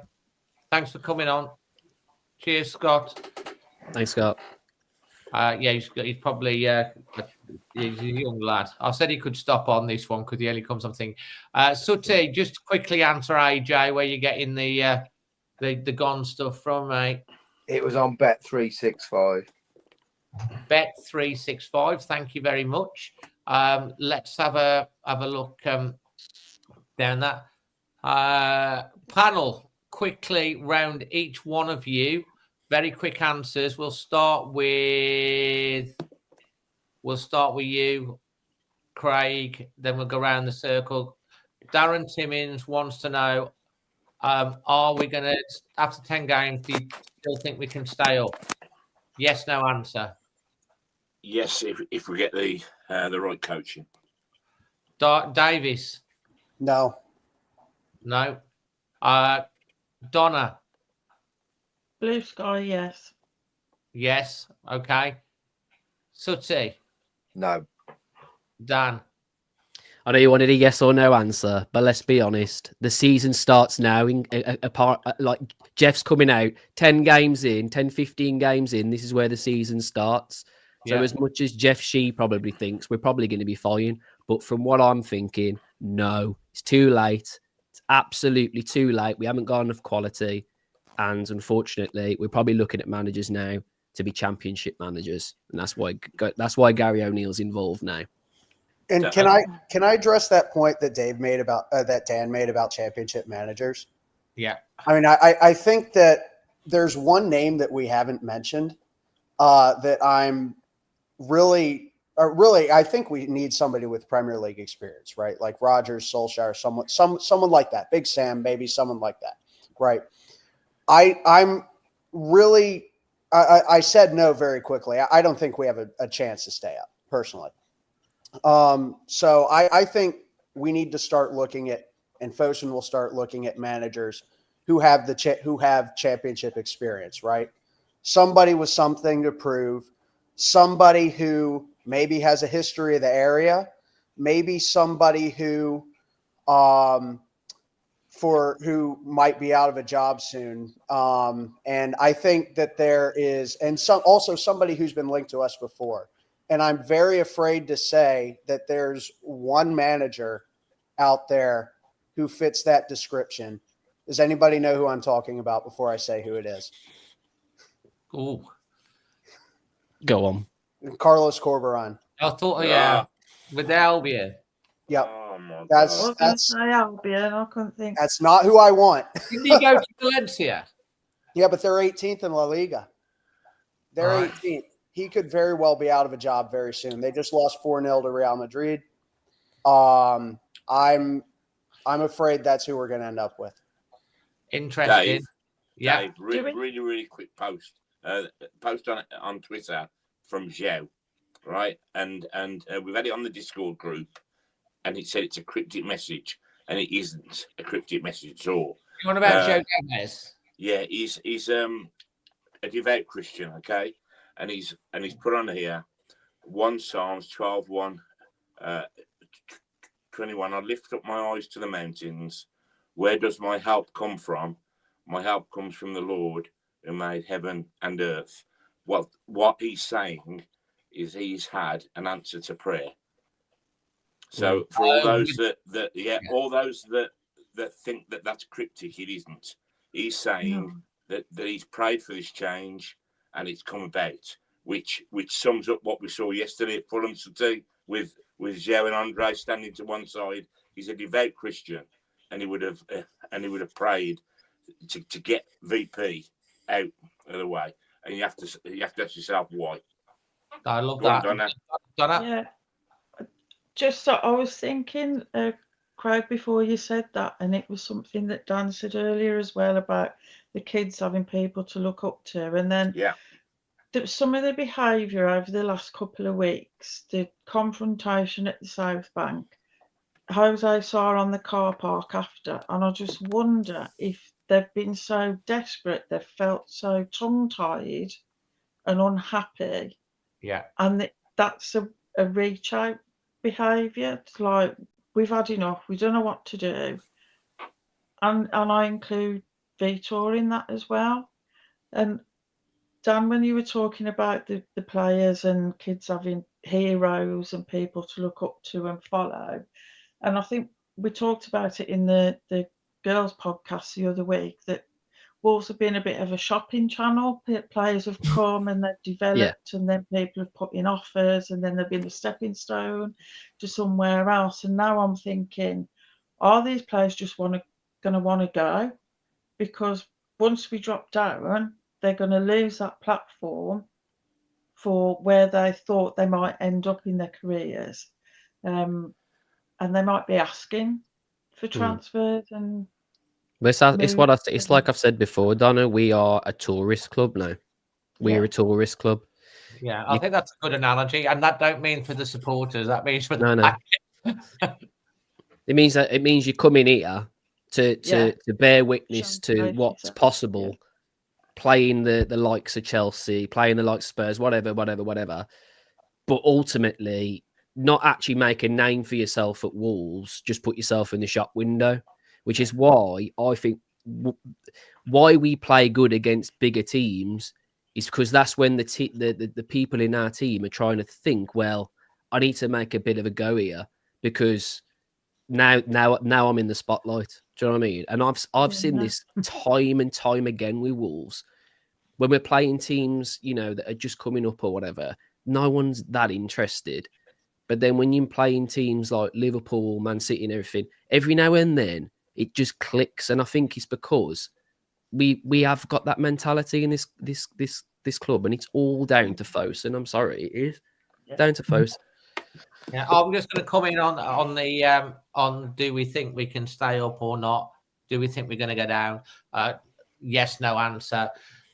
Thanks for coming on. Cheers, Scott. Thanks, Scott. He's probably he's a young lad. I said he could stop on this one because he only comes on thing. Sooty, just quickly answer AJ where you're getting the gone stuff from, mate. It was on Bet365. Bet365. Thank you very much. Let's have a look down that panel. Quickly round each one of you. Very quick answers. We'll start with you, Craig. Then we'll go around the circle. Darren Timmins wants to know: are we going to, after 10 games, do you still think we can stay up? Yes, no answer. Yes, if we get the right coaching. Davis. No. Donna. Blue sky, yes. Yes. Okay. Sooty. No. Dan. I know you wanted a yes or no answer, but let's be honest. The season starts now. Like Jeff's coming out 10, 15 games in. This is where the season starts. So as much as Jeff Shee probably thinks, we're probably going to be fine. But from what I'm thinking, no, it's too late. It's absolutely too late. We haven't got enough quality. And unfortunately, we're probably looking at managers now to be championship managers. And that's why Gary O'Neill's involved now. And can I address that point that Dave made about that Dan made about championship managers? Yeah. I mean, I think that there's one name that we haven't mentioned that I'm really, I think we need somebody with Premier League experience, right? Like Rodgers, Solskjaer, someone like that. Big Sam, maybe someone like that, right? I'm really, I said no very quickly. I don't think we have a chance to stay up, personally. So I think we need to start looking at, and Fosun will start looking at managers who have who have championship experience, right? Somebody with something to prove, somebody who maybe has a history of the area, maybe somebody who who might be out of a job soon. And I think that there is, and also somebody who's been linked to us before. And I'm very afraid to say that there's one manager out there who fits that description. Does anybody know who I'm talking about before I say who it is? Oh, go on. Carlos Corberan. I thought, yeah, with Albion. Yep. Oh my That's I was going to say Albion. I couldn't think. That's not who I want. Didn't he go to Valencia? Yeah, but they're 18th in La Liga. They're Right. 18th. He could very well be out of a job very soon. They just lost 4-0 to Real Madrid. I'm afraid that's who we're going to end up with. Interesting. Dave, really quick post on Twitter from Zhou, right? And we've had it on the Discord group, and it said it's a cryptic message, and it isn't a cryptic message at all. You want about Joe Gomez? Yeah, he's a devout Christian, okay, and he's put on here 1 Psalms 12:1, 21. I lift up my eyes to the mountains. Where does my help come from? My help comes from the Lord who made heaven and earth. Well, what he's saying is he's had an answer to prayer. So for all those all those that think that that's cryptic, it isn't. He's saying that he's prayed for this change and it's come about, which sums up what we saw yesterday at Fulham3-0 with Joe and Andre standing to one side. He's a devout Christian, and he would have prayed to get VP out of the way. And you have to ask yourself why. I love Go that. on, Donna. Yeah. Just so I was thinking, Craig, before you said that, and it was something that Dan said earlier as well about the kids having people to look up to. And then some of the behaviour over the last couple of weeks, the confrontation at the South Bank, Jose saw on the car park after, and I just wonder if they've been so desperate, they've felt so tongue-tied and unhappy. Yeah. And that's a reach out behaviour. It's like, we've had enough, we don't know what to do. And I include Vitor in that as well. And Dan, when you were talking about the players and kids having heroes and people to look up to and follow, and I think we talked about it in the girls podcast the other week, that Wolves have been a bit of a shopping channel. Players have come and they've developed, and then people have put in offers, and then they've been a stepping stone to somewhere else. And now I'm thinking, are these players just going to want to go? Because once we drop down, they're going to lose that platform for where they thought they might end up in their careers. And they might be asking for transfers and It's what it's like I've said before, Donna. We are a tourist club now. We're a tourist club. Yeah, I think that's a good analogy, and that don't mean for the supporters. That means for the It means you come in here to bear witness to what's possible, playing the likes of Chelsea, playing the likes of Spurs, whatever. But ultimately, not actually make a name for yourself at Wolves. Just put yourself in the shop window. Which is why I think why we play good against bigger teams is because that's when the people in our team are trying to think, well, I need to make a bit of a go here because now I'm in the spotlight. Do you know what I mean? And I've seen this time and time again with Wolves. When we're playing teams, that are just coming up or whatever, no one's that interested. But then when you're playing teams like Liverpool, Man City and everything, every now and then, it just clicks. And I think it's because we have got that mentality in this club, and it's all down to Fosun. And I'm sorry, it is down to Fosun. Yeah, I'm just going to come in on the on do we think we can stay up or not? Do we think we're going to go down? Yes, no answer.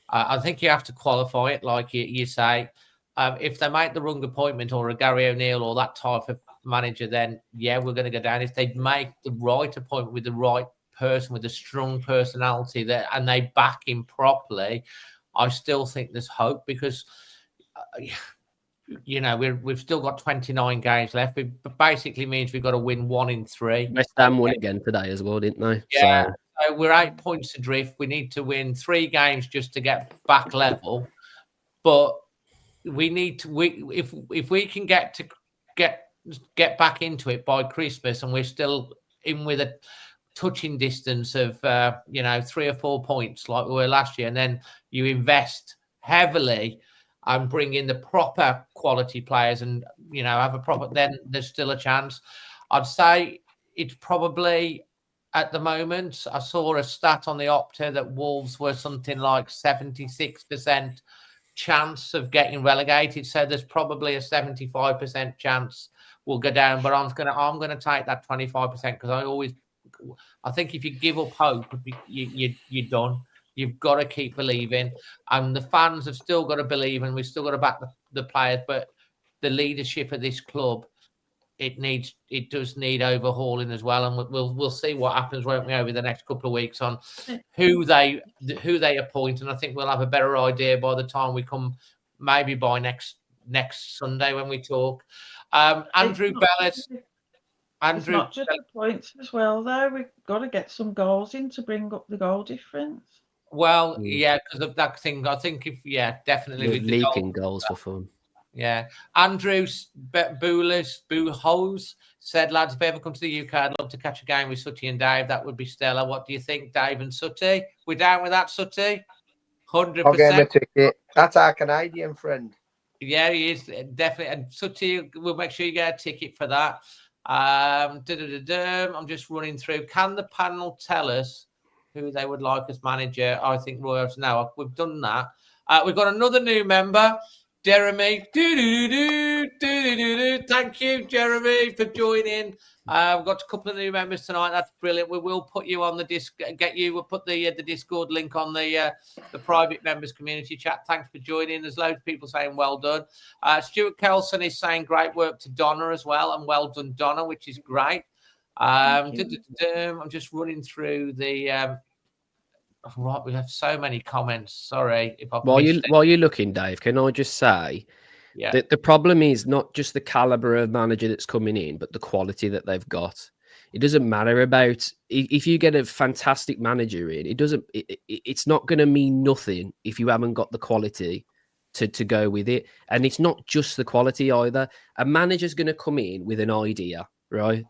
I think you have to qualify it, like you say. If they make the wrong appointment or a Gary O'Neill or that type of manager, then yeah, we're going to go down. If they make the right appointment with the right person with a strong personality that and they back him properly, I still think there's hope because. You know, we've still got 29 games left. It basically means we've got to win 1 in 3. West Ham won again today as well, didn't they? Yeah, so we're 8 points adrift. We need to win 3 games just to get back level. But we need to. If we can get back into it by Christmas, and we're still in with a touching distance of 3 or 4 points like we were last year, and then you invest heavily and bring in the proper quality players and, have a proper, then there's still a chance. I'd say it's probably at the moment, I saw a stat on the Opta that Wolves were something like 76% chance of getting relegated. So there's probably a 75% chance we'll go down, but I'm going to take that 25% because I think if you give up hope, you're done. You've got to keep believing, and the fans have still got to believe, and we've still got to back the players. But the leadership of this club, it does need overhauling as well, and we'll see what happens, won't we, over the next couple of weeks on who they appoint, and I think we'll have a better idea by the time we come, maybe by next Sunday when we talk. Andrew Bellis. It's not just the points as well, though. We've got to get some goals in to bring up the goal difference. Well, yeah, because of that thing. I think definitely with the leaking goals for fun. Yeah. Andrew Buhos said, lads, if I ever come to the UK, I'd love to catch a game with Sutty and Dave. That would be stellar. What do you think, Dave and Sutty? We're down with that, Sutty? 100%. I'll get him a ticket. That's our Canadian friend. Yeah, he is, definitely. And Sutty, we'll make sure you get a ticket for that. I'm just running through. Can the panel tell us who they would like as manager? I think Royals. No, we've done that. We've got another new member, Jeremy. Thank you, Jeremy, for joining. We've got a couple of new members tonight. That's brilliant. We will put you on the we'll put the Discord link on the private members community chat. Thanks for joining. There's loads of people saying well done. Stuart Kelson is saying great work to Donna as well, and well done, Donna, which is great. I'm just running through the right, we have so many comments. Sorry if I've while you're looking, Dave, can I just say that the problem is not just the caliber of manager that's coming in, but the quality that they've got. It doesn't matter about if you get a fantastic manager in, it's not going to mean nothing if you haven't got the quality to go with it. And it's not just the quality either. A manager's going to come in with an idea, right?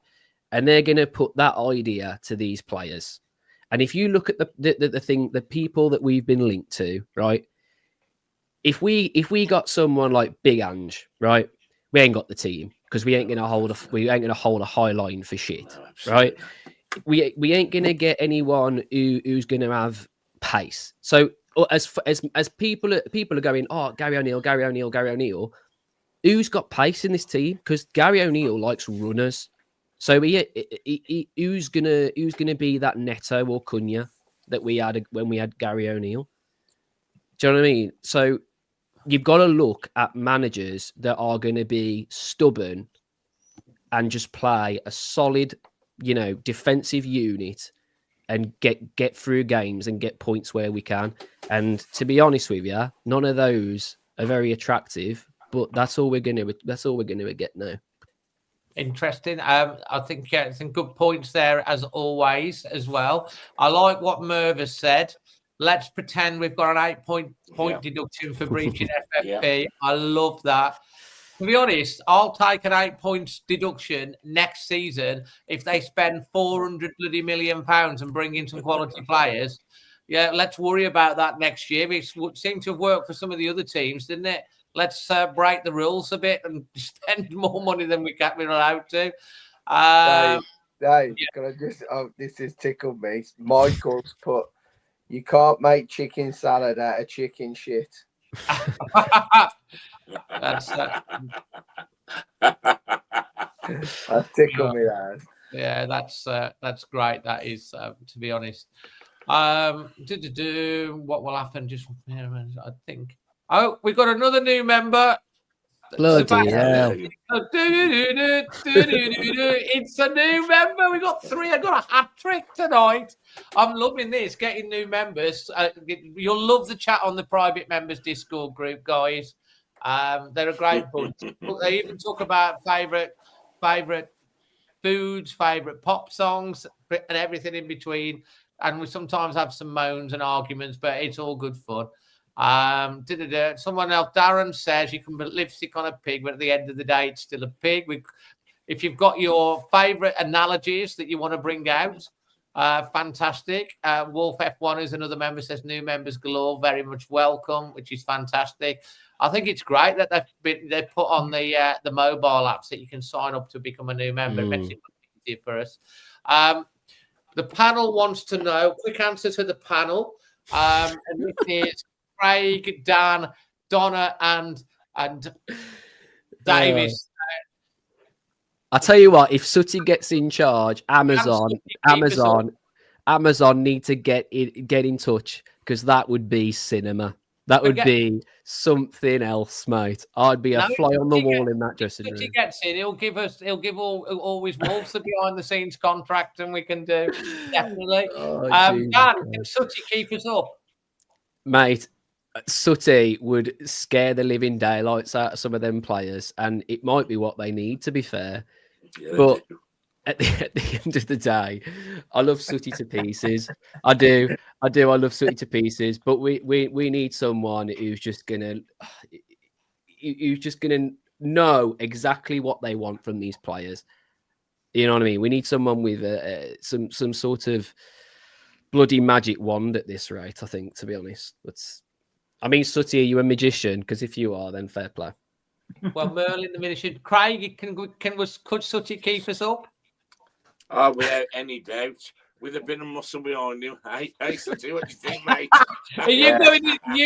And they're going to put that idea to these players. And if you look at the people that we've been linked to, right? If we got someone like Big Ange, right? We ain't got the team because we ain't gonna hold a high line for shit, right? We ain't gonna get anyone who's gonna have pace. So as people are going, oh, Gary O'Neill, who's got pace in this team? Because Gary O'Neill likes runners. So who's gonna be that Neto or Cunha that we had when we had Gary O'Neill? Do you know what I mean? So you've got to look at managers that are going to be stubborn and just play a solid, defensive unit and get through games and get points where we can. And to be honest with you, none of those are very attractive. But that's all we're going to get now. Interesting. I think some good points there as always as well. I like what Merv has said. Let's pretend we've got an 8-point deduction for breaching FFP. I love that. To be honest, I'll take an 8 points deduction next season if they spend £400 million and bring in some quality players. Yeah, let's worry about that next year. It seemed to have worked for some of the other teams, didn't it? Let's break the rules a bit and spend more money than we're allowed to. Dave, can I just? Oh, this has tickled me. Michael's put You can't make chicken salad out of chicken shit. That's That's tickled me, that. yeah, that's great. That is, to be honest. What will happen? Just I think. Oh, we got another new member. Bloody hell. It's a new member. We got 3. I got a hat trick tonight. I'm loving this. Getting new members. You'll love the chat on the private members Discord group, guys. They're a great bunch. They even talk about favorite foods, favorite pop songs, and everything in between. And we sometimes have some moans and arguments, but it's all good fun. Someone else, Darren says you can put lipstick on a pig, but at the end of the day, it's still a pig. If you've got your favourite analogies that you want to bring out, fantastic. Wolf F1 is another member, says new members galore, very much welcome, which is fantastic. I think it's great that they've put on the mobile apps that you can sign up to become a new member. It makes it easier for us. The panel wants to know, quick answer to the panel. And this is Craig, Dan, Donna, and Davis. I tell you what, if Sooty gets in charge, Amazon need to get in touch, because that would be cinema. That would be something else, mate. I'd be a fly on the wall in that dressing room. If he gets in, he'll give always Wolves the behind the scenes contract, and we can do definitely. Dan, can Sooty keep us up, mate? Sooty would scare the living daylights out of some of them players, and it might be what they need, to be fair. Yeah, but at the end of the day, I love Sooty to pieces. I do. I love Sooty to pieces. But we need someone who's just gonna know exactly what they want from these players. You know what I mean? We need someone with some sort of bloody magic wand at this rate, I think, to be honest. Sooty, are you a magician? Because if you are, then fair play. Well, Merlin the magician. Craig, could Sooty keep us up? Oh, without any doubt. With a bit of muscle behind you. Hey, Sooty, what do you think, mate? Are you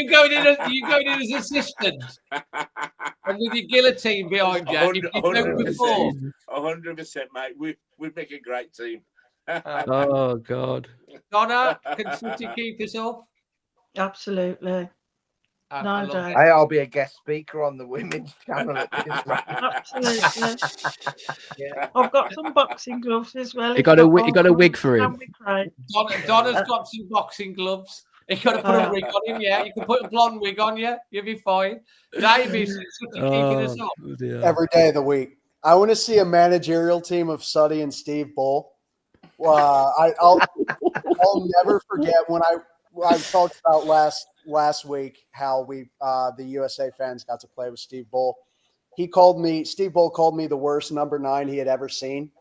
going in as assistant? And with your guillotine behind you? 100%, mate. We'd make a great team. Oh, God. Donna, can Sooty keep us up? Absolutely. No doubt. Hey, I'll be a guest speaker on the women's channel at this rate. Absolutely. Yeah. I've got some boxing gloves as well. You got a wig for him. Donna's got some boxing gloves. You got to put a wig on him, yeah. You can put a blonde wig on you. You'll be fine. Davis, keeping us up. Every day of the week. I want to see a managerial team of Suddy and Steve Bull. I'll never forget when I talked about last week how the USA fans got to play with Steve Bull. Steve Bull called me the worst number 9 he had ever seen.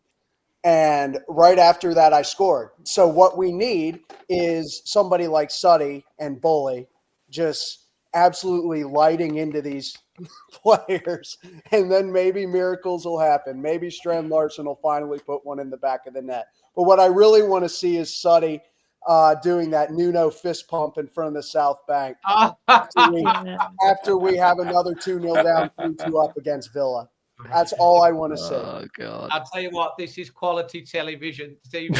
And right after that, I scored. So what we need is somebody like Suddy and Bully just absolutely lighting into these players. And then maybe miracles will happen. Maybe Strand Larson will finally put one in the back of the net. But what I really want to see is Suddy doing that Nuno fist pump in front of the South Bank after we have another 2-0 down, 2-2 up against Villa. That's all I want to see. Oh, God. I'll tell you what, this is quality television. TV,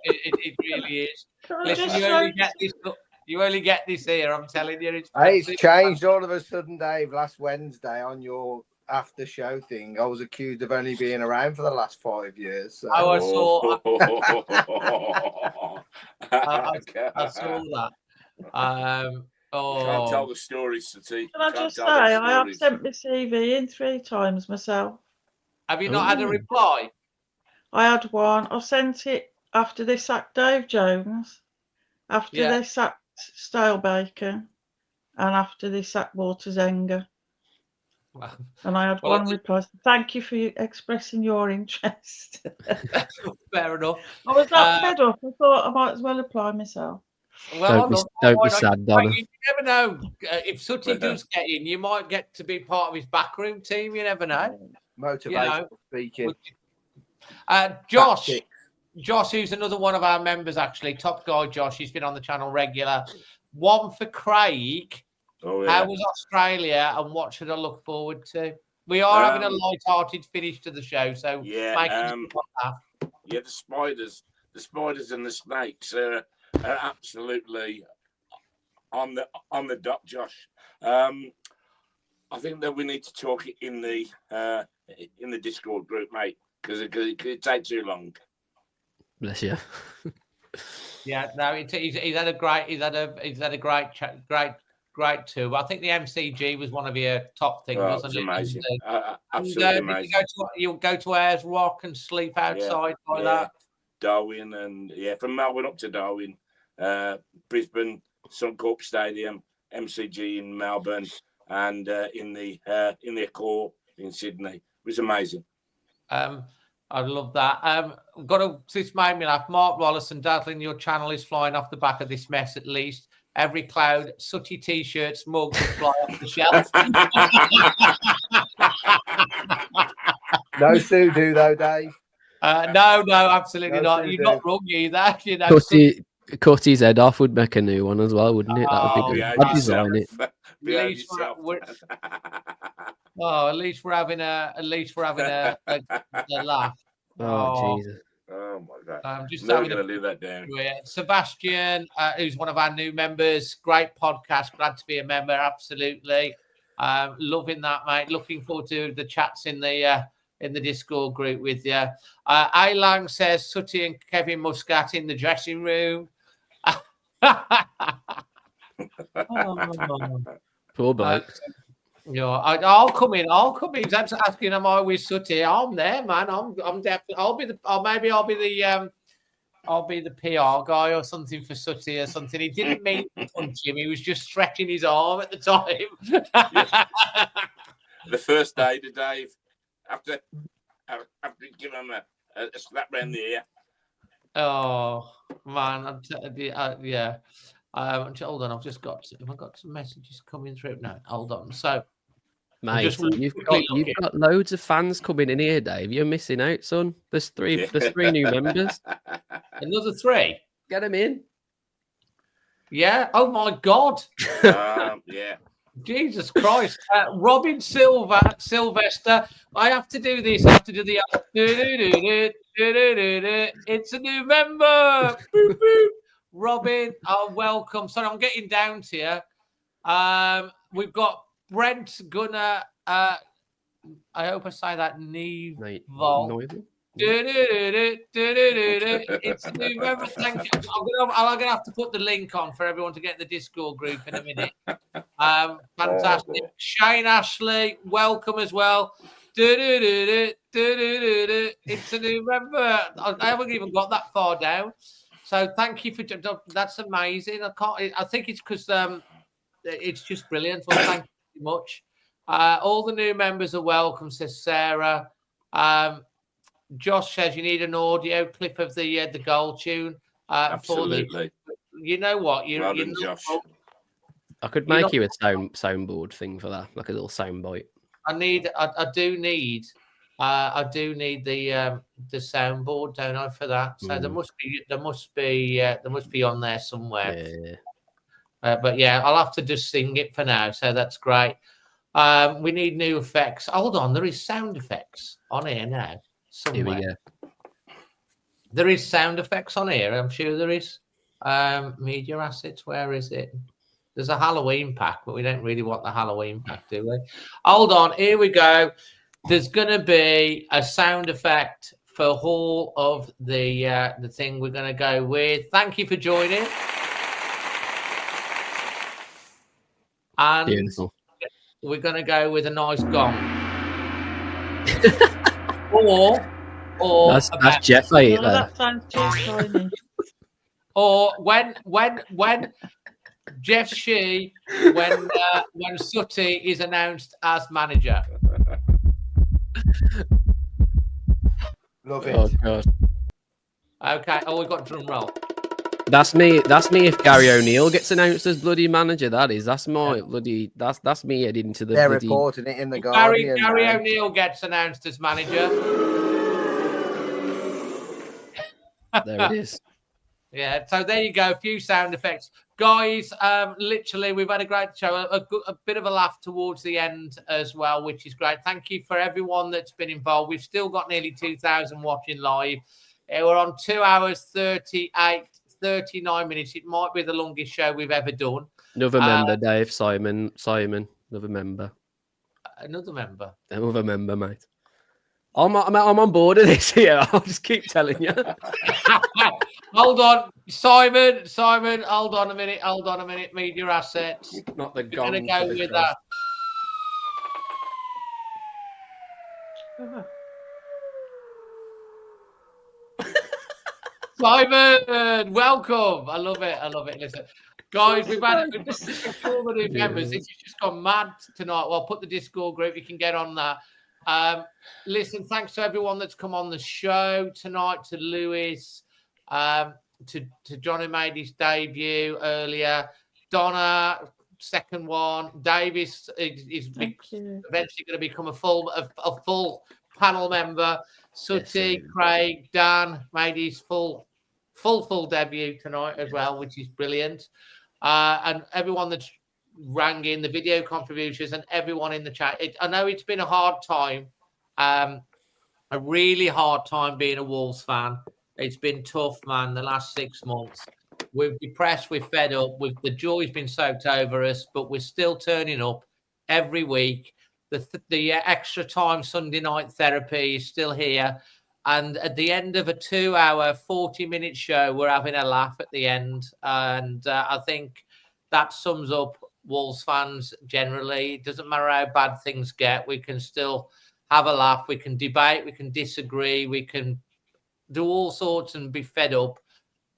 it really is. Listen, you only get this here, I'm telling you. It's changed all of a sudden, Dave. Last Wednesday on your after show thing, I was accused of only being around for the last 5 years. So. I saw that. Can't tell the stories, Sooty. Can I just say, I have sent my CV in 3 times myself. Have you not had a reply? I had one. I sent it after they sacked Dave Jones, after they sacked Stale-Bacon, and after they sacked Walter-Zenga. Wow. And I had one reply. Thank you for expressing your interest. Fair enough. I was that fed up. I thought I might as well apply myself. Well, don't be sad, Donna. You never know. If Sooty does get in, you might get to be part of his backroom team. You never know. Motivational speaking. Josh, Josh, who's another one of our members, actually, top guy, Josh. He's been on the channel regular. One for Craig. Oh, yeah. How was Australia, and what should I look forward to? We are having a light-hearted finish to the show, so yeah, the spiders and the snakes are absolutely on the dot, Josh. I think that we need to talk in the Discord group, mate, because it could take too long. Bless you. Yeah, no, he's had a great tour. I think the MCG was one of your top things, wasn't it? Amazing. Absolutely amazing. You'll go to Ayers Rock and sleep outside like that. Darwin and from Melbourne up to Darwin, Brisbane, Suncorp Stadium, MCG in Melbourne, and in the Accor in Sydney. It was amazing. I love that. This made me laugh. Mark Wallace and Dazzling, your channel is flying off the back of this mess at least. Every cloud, sooty t-shirts, mugs fly off the shelf. No Sudo though, Dave. No, absolutely not. You're not wrong either. You know, cut his head off would make a new one as well, wouldn't it? That would be good. I'd design it. At least we're having a laugh. Oh, Jesus. Oh my God! I'm just never going to leave that down. Sebastian, who's one of our new members, great podcast. Glad to be a member. Absolutely, loving that, mate. Looking forward to the chats in the Discord group with you. Ailang says Sooty and Kevin Muscat in the dressing room. Poor bloke. Yeah, I'll come in. That's asking, am I with Sooty? I'm there, man. I'm definitely. I'll be the PR guy or something for Sooty or something. He didn't mean to punch him. He was just stretching his arm at the time. The first day to Dave, after giving him a slap round the ear. Oh man, yeah. Hold on, have I got some messages coming through? No, hold on. So, mate, you've got loads of fans coming in here, Dave. You're missing out, son. There's three new members. Another 3. Get them in. Yeah. Oh my God. Yeah. Jesus Christ. Robin Sylvester. I have to do this. I have to do the. It's a new member. Boop, boop. Robin, welcome. Sorry, I'm getting down to you. We've got Brent Gunner. I hope I say that. Neval. It's a new member. Thank you. I'm gonna have to put the link on for everyone to get the Discord group in a minute. Fantastic. Shane Ashley, welcome as well. It's a new member. I haven't even got that far down. So thank you for that's amazing. I think it's because it's just brilliant. Well, thank you very much. All the new members are welcome, says Sarah. Josh says you need an audio clip of the goal tune. Absolutely. You know what? Well done, Josh. I could make you a soundboard thing for that, like a little soundbite. I do need the soundboard, don't I, for that? So there must be on there somewhere. Yeah. But yeah, I'll have to just sing it for now. So that's great. We need new effects. Hold on, there is sound effects on here now. Somewhere. Here we go. There is sound effects on here. I'm sure there is. Media assets. Where is it? There's a Halloween pack, but we don't really want the Halloween pack, do we? Hold on. Here we go. There's going to be a sound effect for all of the thing we're going to go with. Thank you for joining. And beautiful. We're going to go with a nice gong. or that's Jeff. I eat that sounds too tiny. Or when Jeff Shee, when Sooty is announced as manager. Love it. Oh God. Okay. Oh, we've got drum roll. That's me. That's me. If Gary O'Neill gets announced as bloody manager, that's my bloody. That's me heading into the. They're bloody... reporting it in the Guardian. Gary O'Neill gets announced as manager. There it is. Yeah, so there you go. A few sound effects. Guys, literally, we've had a great show. A bit of a laugh towards the end as well, which is great. Thank you for everyone that's been involved. We've still got nearly 2,000 watching live. We're on 2 hours, 39 minutes. It might be the longest show we've ever done. Another member, Dave. Simon. Another member. Another member, mate. I'm on board of this here. I'll just keep telling you. Hold on, Simon, hold on a minute. Media assets. Not the We're gong. going to go with that. Simon, welcome. I love it. Listen, guys, we've had 4 new members. This has just gone mad tonight. Well, put the Discord group. You can get on that. Listen, thanks to everyone that's come on the show tonight, to Lewis, to John who made his debut earlier, Donna, second one, Davis is eventually going to become a full panel member. Sooty, Craig, Dan made his full debut tonight as well, which is brilliant. And everyone that's rang in, the video contributions, and everyone in the chat. I know it's been a hard time, a really hard time being a Wolves fan. It's been tough, man, the last 6 months. We're depressed, we're fed up, the joy's been soaked over us, but we're still turning up every week. The extra time Sunday night therapy is still here. And at the end of a 2-hour, 40-minute show, we're having a laugh at the end. And I think that sums up Wolves fans generally. It doesn't matter how bad things get. We can still have a laugh. We can debate. We can disagree. We can do all sorts and be fed up.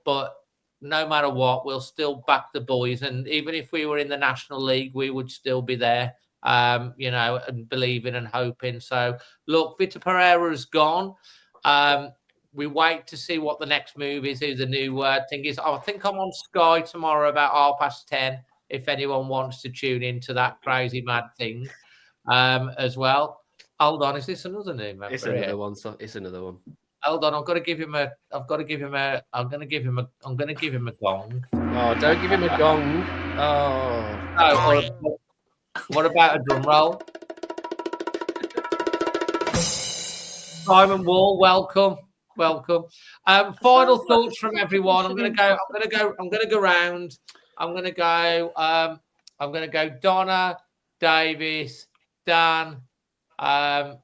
But no matter what, we'll still back the boys. And even if we were in the National League, we would still be there, and believing and hoping. So, look, Vitor Pereira is gone. We wait to see what the next move is, who the new thing is. I think I'm on Sky tomorrow about 10:30, if anyone wants to tune into that crazy mad thing as well. Hold on, is this another new member? It's another one. So it's another one. Hold on, I'm going to give him a gong. Oh, don't give him a gong. Oh. What about a drum roll? Simon Wall, welcome. Final thoughts from everyone. I'm going to go round. I'm going to go Donna, Davis, Dan. I'm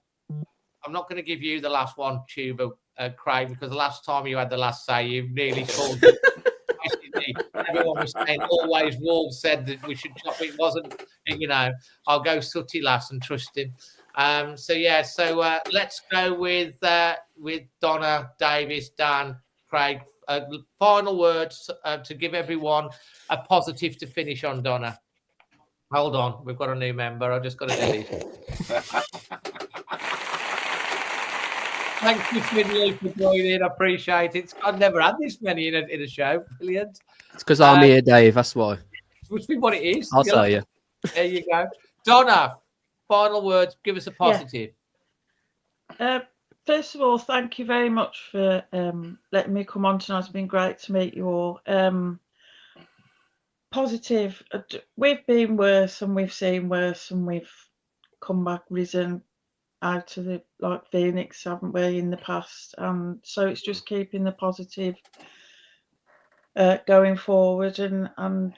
not going to give you the last one, Tuba, Craig, because the last time you had the last say, you really called it. Everyone was saying always Wolves said that we should chop. It wasn't, I'll go Sooty last and trust him. So let's go with Donna, Davis, Dan, Craig. Final words to give everyone a positive to finish on. Donna, hold on, we've got a new member. I just got to delete it. Thank you, Finley, for joining. I appreciate it. I've never had this many in a show. Brilliant. It's because I'm here, Dave. That's why. Must be what it is. I'll tell you. There you go. Donna, final words. Give us a positive. First of all, thank you very much for letting me come on tonight. It's been great to meet you all. Positive. We've been worse and we've seen worse and we've come back risen out of the Phoenix, haven't we, in the past? So it's just keeping the positive going forward and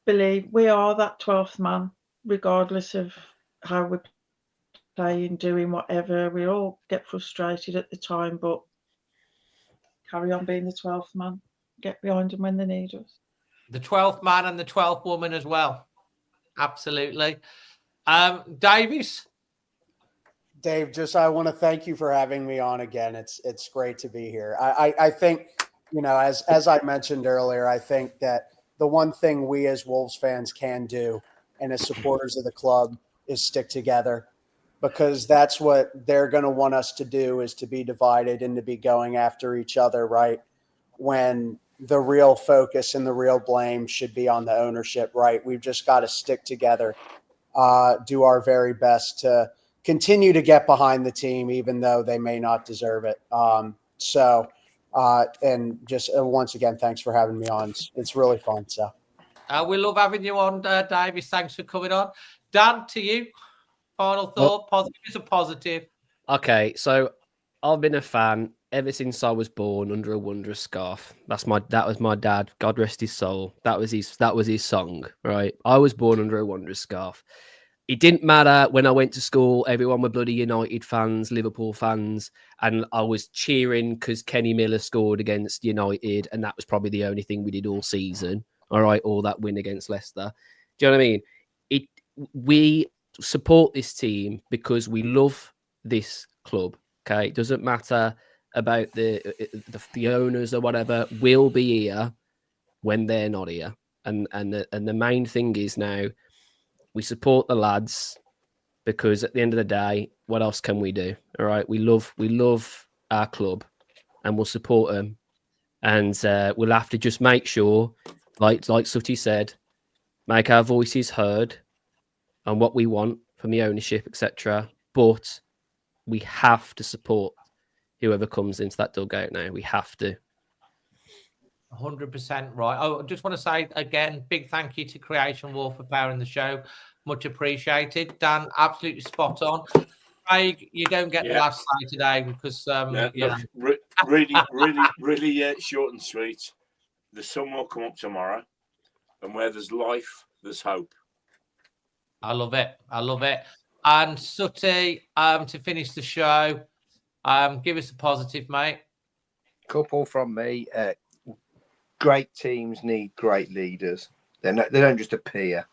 believe we are that 12th man, regardless of how we're playing, doing whatever. We all get frustrated at the time, but carry on being the 12th man. Get behind them when they need us. The 12th man and the 12th woman as well. Absolutely. Davis? Dave, I want to thank you for having me on again. It's great to be here. I think, as I mentioned earlier, I think that the one thing we as Wolves fans can do and as supporters of the club is stick together, because that's what they're going to want us to do, is to be divided and to be going after each other, right? When the real focus and the real blame should be on the ownership, right? We've just got to stick together, do our very best to continue to get behind the team, even though they may not deserve it. So And just once again, thanks for having me on. It's really fun. So we love having you on, Davis. Thanks for coming on. Dan, to you. Final thought. Positive is a positive. Okay, so I've been a fan ever since I was born under a Wanderers scarf. That was my dad. God rest his soul. That was his song, right? I was born under a Wanderers scarf. It didn't matter when I went to school. Everyone were bloody United fans, Liverpool fans, and I was cheering because Kenny Miller scored against United, and that was probably the only thing we did all season. All right, or that win against Leicester. Do you know what I mean? We support this team because we love this club. Okay, it doesn't matter about the owners or whatever. We'll be here when they're not here, and the main thing is now we support the lads because at the end of the day, what else can we do? All right, we love our club, and we'll support them, and we'll have to just make sure, like Sutty said, make our voices heard on what we want from the ownership, etc. But we have to support whoever comes into that dugout now. We have to. 100% right. I just want to say again, big thank you to Creation Wolf for powering the show. Much appreciated. Dan, absolutely spot on. Craig, you don't get the last say today because really short and sweet. The sun will come up tomorrow, and where there's life, there's hope. I love it. And Sutty, to finish the show, give us a positive, mate. Couple from me. Great teams need great leaders. They don't just appear.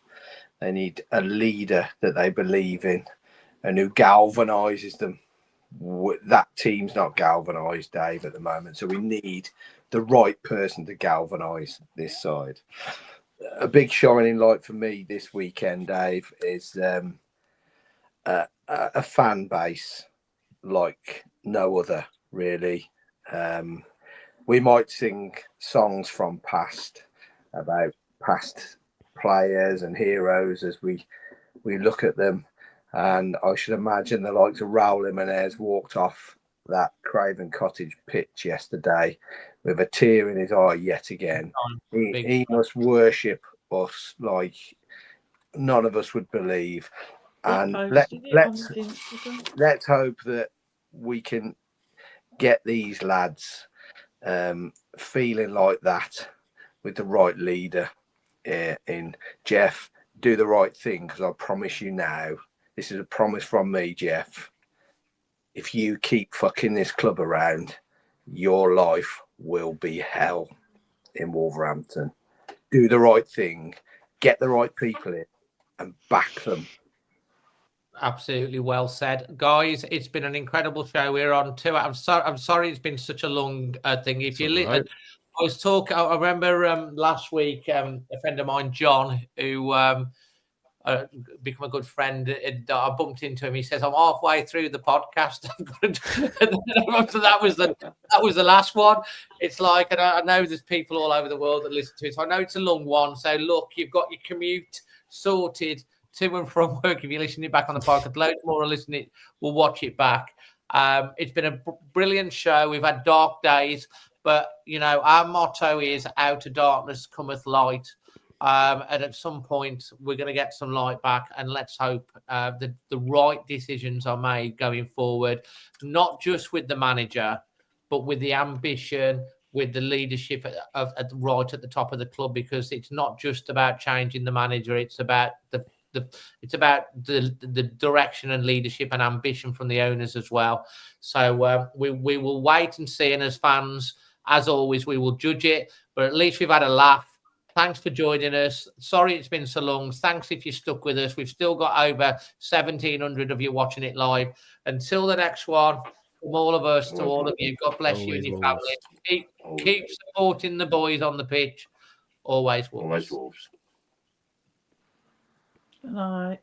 They need a leader that they believe in and who galvanises them. That team's not galvanised, Dave, at the moment. So we need the right person to galvanise this side. A big shining light for me this weekend, Dave, is a fan base like no other, really. We might sing songs from past about past players and heroes as we look at them, and I should imagine the likes of Raul Jimenez walked off that Craven Cottage pitch yesterday with a tear in his eye yet again. He must worship us like none of us would believe, and let's hope that we can get these lads feeling like that with the right leader in Jeff. Do the right thing, because I promise you now, this is a promise from me, Jeff. If you keep fucking this club around, your life will be hell in Wolverhampton. Do the right thing, get the right people in, and back them. Absolutely well said, guys. It's been an incredible show. We're on 2 hours. I'm sorry it's been such a long thing. If you listen, I was talking. I remember last week a friend of mine, John, who become a good friend. I bumped into him. He says, "I'm halfway through the podcast." that was the last one. It's like, and I know there's people all over the world that listen to it. So I know it's a long one. So look, you've got your commute sorted to and from work. If you're listening back on the podcast, loads more are listening. We'll watch it back. It's been a brilliant show. We've had dark days, but our motto is "Out of darkness cometh light." And at some point, we're going to get some light back, and let's hope that the right decisions are made going forward, not just with the manager, but with the ambition, with the leadership right at the top of the club, because it's not just about changing the manager; it's about the direction and leadership and ambition from the owners as well. So we will wait and see, and as fans, as always, we will judge it. But at least we've had a laugh. Thanks for joining us. Sorry it's been so long. Thanks if you stuck with us. We've still got over 1,700 of you watching it live. Until the next one, from all of us to all of you, God bless you and your family. Keep supporting the boys on the pitch. Always Wolves. Good night.